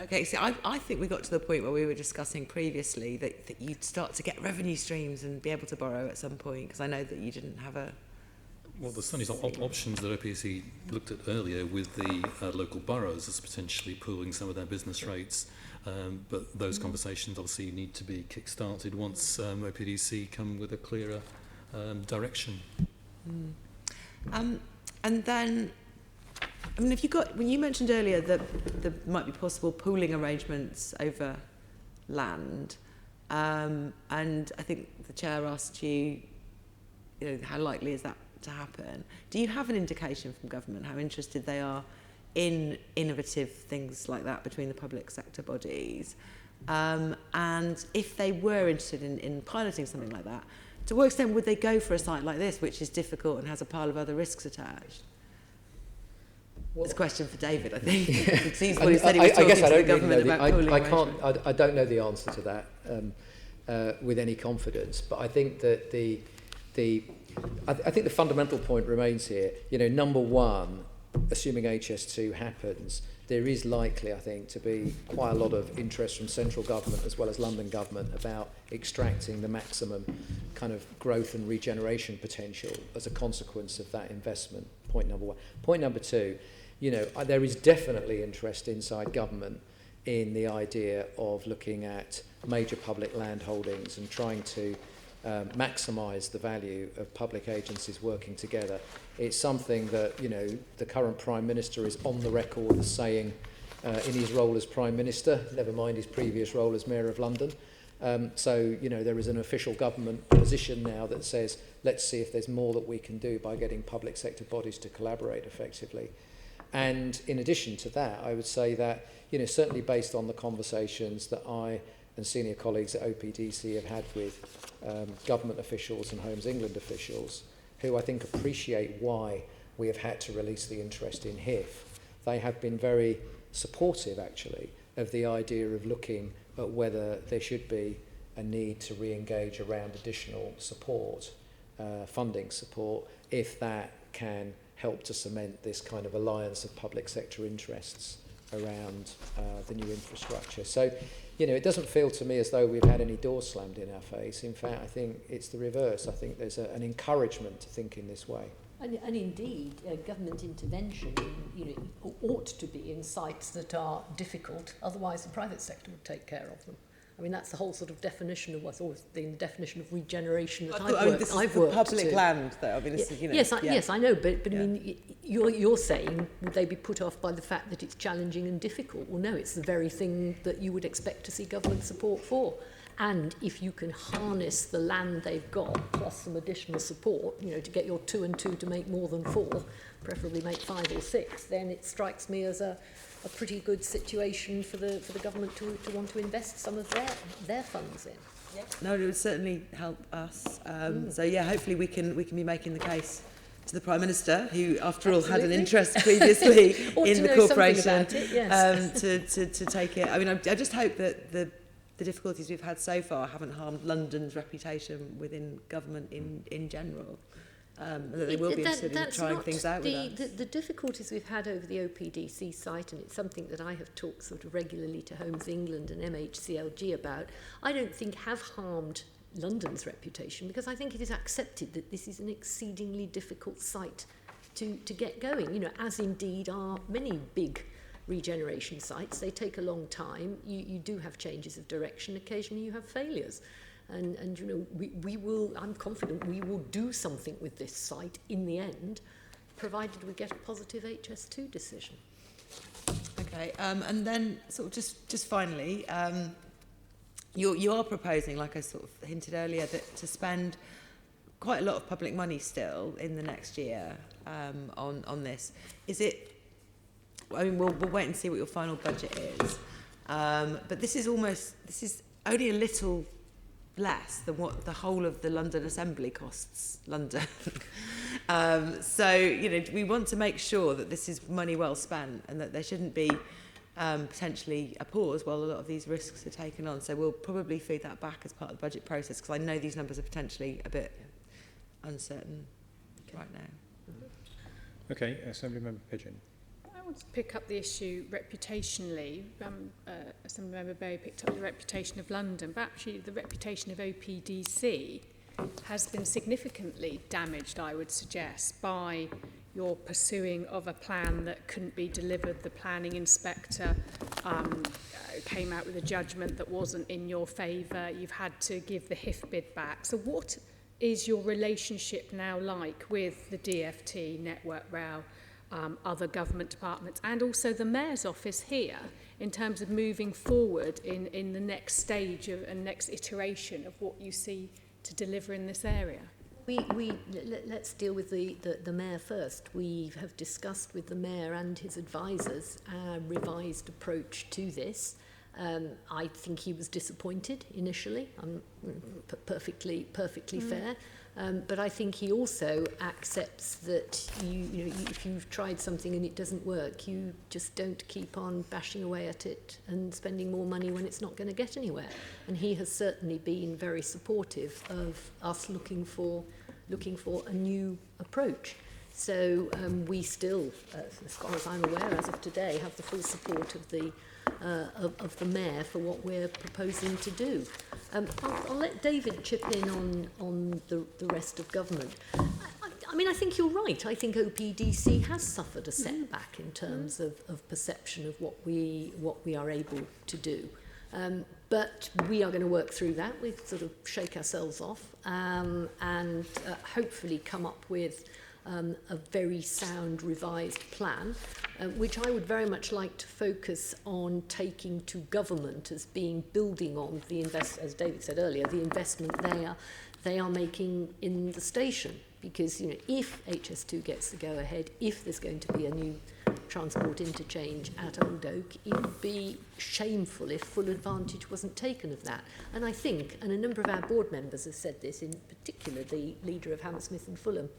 Okay, so I think we got to the point where we were discussing previously that you'd start to get revenue streams and be able to borrow at some point, because I know that you didn't have a... Well, there's certainly options that OPDC looked at earlier with the local boroughs as potentially pooling some of their business rates, but those conversations obviously need to be kick-started once OPDC come with a clearer direction. And then, I mean, when you mentioned earlier that there might be possible pooling arrangements over land, And I think the chair asked you, how likely is that to happen? Do you have an indication from government how interested they are in innovative things like that between the public sector bodies? And if they were interested in piloting something like that, to what extent would they go for a site like this, which is difficult and has a pile of other risks attached? It's a question for David, I think. It seems what he said he was talking to the government about cooling arrangements. I don't know the answer to that with any confidence, but I think that I think the fundamental point remains here. Number one, assuming HS2 happens, there is likely, I think, to be quite a lot of interest from central government as well as London government about extracting the maximum kind of growth and regeneration potential as a consequence of that investment. Point number one. Point number two, there is definitely interest inside government in the idea of looking at major public land holdings and trying to maximise the value of public agencies working together. It's something that, the current Prime Minister is on the record as saying in his role as Prime Minister, never mind his previous role as Mayor of London. So, there is an official government position now that says, let's see if there's more that we can do by getting public sector bodies to collaborate effectively. And in addition to that, I would say that, certainly based on the conversations that I and senior colleagues at OPDC have had with government officials and Homes England officials, who I think appreciate why we have had to release the interest in HIF. They have been very supportive, actually, of the idea of looking at whether there should be a need to re-engage around additional support, funding support, if that can help to cement this kind of alliance of public sector interests around the new infrastructure. So, it doesn't feel to me as though we've had any doors slammed in our face. In fact, I think it's the reverse. I think there's an encouragement to think in this way. And indeed, government intervention, ought to be in sites that are difficult. Otherwise, the private sector would take care of them. I mean, that's the whole sort of definition of what's always been the definition of regeneration that I've worked public to. Land, though. I mean, this is, Yes, I know, but I mean, you're saying would they be put off by the fact that it's challenging and difficult? Well, no, it's the very thing that you would expect to see government support for. And if you can harness the land they've got plus some additional support, to get your 2 and 2 to make more than 4, preferably make 5 or 6, then it strikes me as a pretty good situation for the government to want to invest some of their funds in. Yep. No, it would certainly help us. So hopefully we can be making the case to the Prime Minister, who after all had an interest previously in the corporation, to take it. I mean, I just hope that the difficulties we've had so far haven't harmed London's reputation within government in general. That they will be interested in trying things out with us. The difficulties we've had over the OPDC site, and it's something that I have talked sort of regularly to Homes England and MHCLG about, I don't think have harmed London's reputation, because I think it is accepted that this is an exceedingly difficult site to get going, as indeed are many big regeneration sites. They take a long time. You do have changes of direction. Occasionally you have failures. And we will, I'm confident we will do something with this site in the end, provided we get a positive HS2 decision. Okay, and then sort of just finally, you are proposing, like I sort of hinted earlier, that to spend quite a lot of public money still in the next year on this. Is it? I mean, we'll wait and see what your final budget is. But this is only a little less than what the whole of the London Assembly costs London. So, we want to make sure that this is money well spent and that there shouldn't be potentially a pause while a lot of these risks are taken on. So we'll probably feed that back as part of the budget process, because I know these numbers are potentially a bit uncertain right now. Okay, Assemblymember Pigeon. I want to pick up the issue reputationally. Assemblymember Bay picked up the reputation of London, but actually the reputation of OPDC has been significantly damaged, I would suggest, by your pursuing of a plan that couldn't be delivered. The planning inspector came out with a judgment that wasn't in your favour. You've had to give the HIF bid back. So what is your relationship now like with the DFT, Network Rail, other government departments and also the Mayor's office here in terms of moving forward in the next stage of, and next iteration of what you see to deliver in this area? Let's deal with the Mayor first. We have discussed with the Mayor and his advisors a revised approach to this. I think he was disappointed initially, perfectly fair. But I think he also accepts that you know, if you've tried something and it doesn't work, you just don't keep on bashing away at it and spending more money when it's not going to get anywhere. And he has certainly been very supportive of us looking for a new approach. So we still, as far as I'm aware, as of today, have the full support of the Mayor for what we're proposing to do. I'll let David chip in on the rest of government. I mean, I think you're right. I think OPDC has suffered a setback in terms of perception of what we are able to do. But we are going to work through that. We sort of shake ourselves off and hopefully come up with a very sound revised plan, which I would very much like to focus on taking to government as being building on the as David said earlier, the investment they are making in the station. Because you know, if HS2 gets the go ahead, if there's going to be a new transport interchange at Old Oak, it would be shameful if full advantage wasn't taken of that. And I think, and a number of our board members have said this, in particular the leader of Hammersmith and Fulham,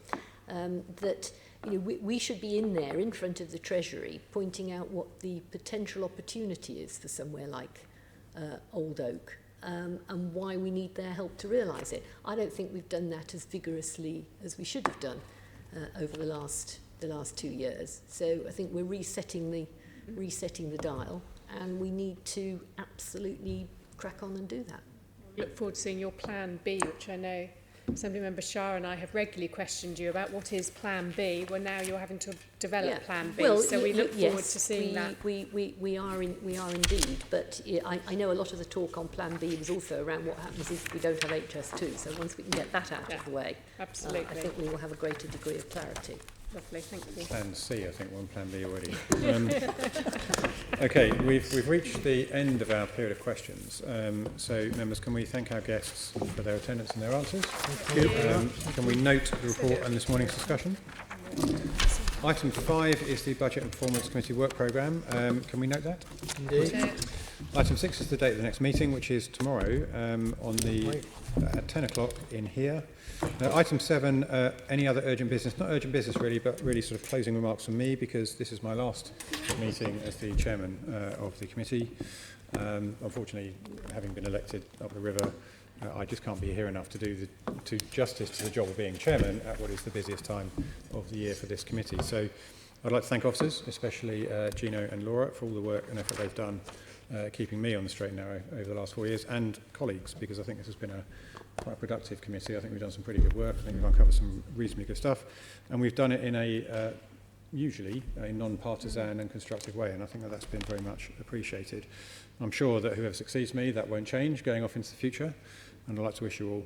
that you know, we should be in there in front of the Treasury pointing out what the potential opportunity is for somewhere like Old Oak and why we need their help to realise it. I don't think we've done that as vigorously as we should have done over the last 2 years. So I think we're resetting the dial, and we need to absolutely crack on and do that. Look forward to seeing your plan B, which I know Assembly Member Shah and I have regularly questioned you about what is plan B. Well, now you're having to develop plan B, well, so we look forward yes, to seeing that. We are indeed, but I know a lot of the talk on plan B was also around what happens if we don't have HS2, so once we can get that out of the way, absolutely. I think we will have a greater degree of clarity. Lovely, thank you. Plan C, I think, we're on plan B already. Okay, we've reached the end of our period of questions. So, members, can we thank our guests for their attendance and their answers? Can we note the report and this morning's discussion? Item 5 is the Budget and Performance Committee work programme. Can we note that? Indeed. Item 6 is the date of the next meeting, which is tomorrow at 10 o'clock in here. Item 7, any other urgent business? Not urgent business really, but really sort of closing remarks from me, because this is my last meeting as the chairman of the committee. Unfortunately, having been elected up the river, I just can't be here enough to do justice to the job of being chairman at what is the busiest time of the year for this committee. So I'd like to thank officers, especially Gino and Laura, for all the work and effort they've done keeping me on the straight and narrow over the last 4 years, and colleagues, because I think this has been a quite productive committee. I think we've done some pretty good work. I think we've uncovered some reasonably good stuff, and we've done it in a usually a non-partisan and constructive way, and I think that's been very much appreciated. I'm sure that whoever succeeds me, that won't change going off into the future, and I'd like to wish you all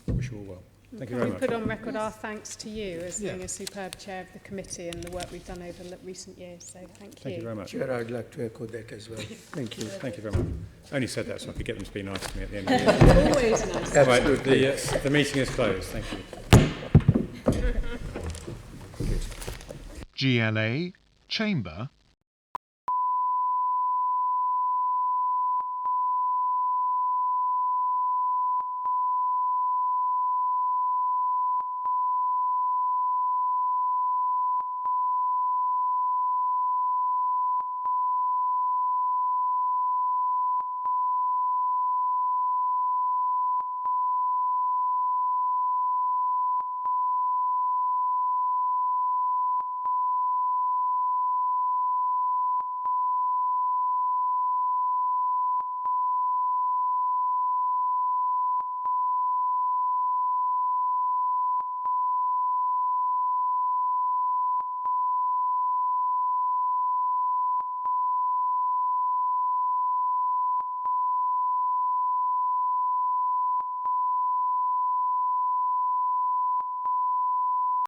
well. Thank you very much. Can we put on record our thanks to you as being a superb chair of the committee and the work we've done over recent years, so thank you. Thank you very much. Chair, I'd like to echo that as well. Thank you. Thank you very much. I only said that so I could get them to be nice to me at the end of the year. Always nice. Right, the meeting is closed. Thank you. GLA Chamber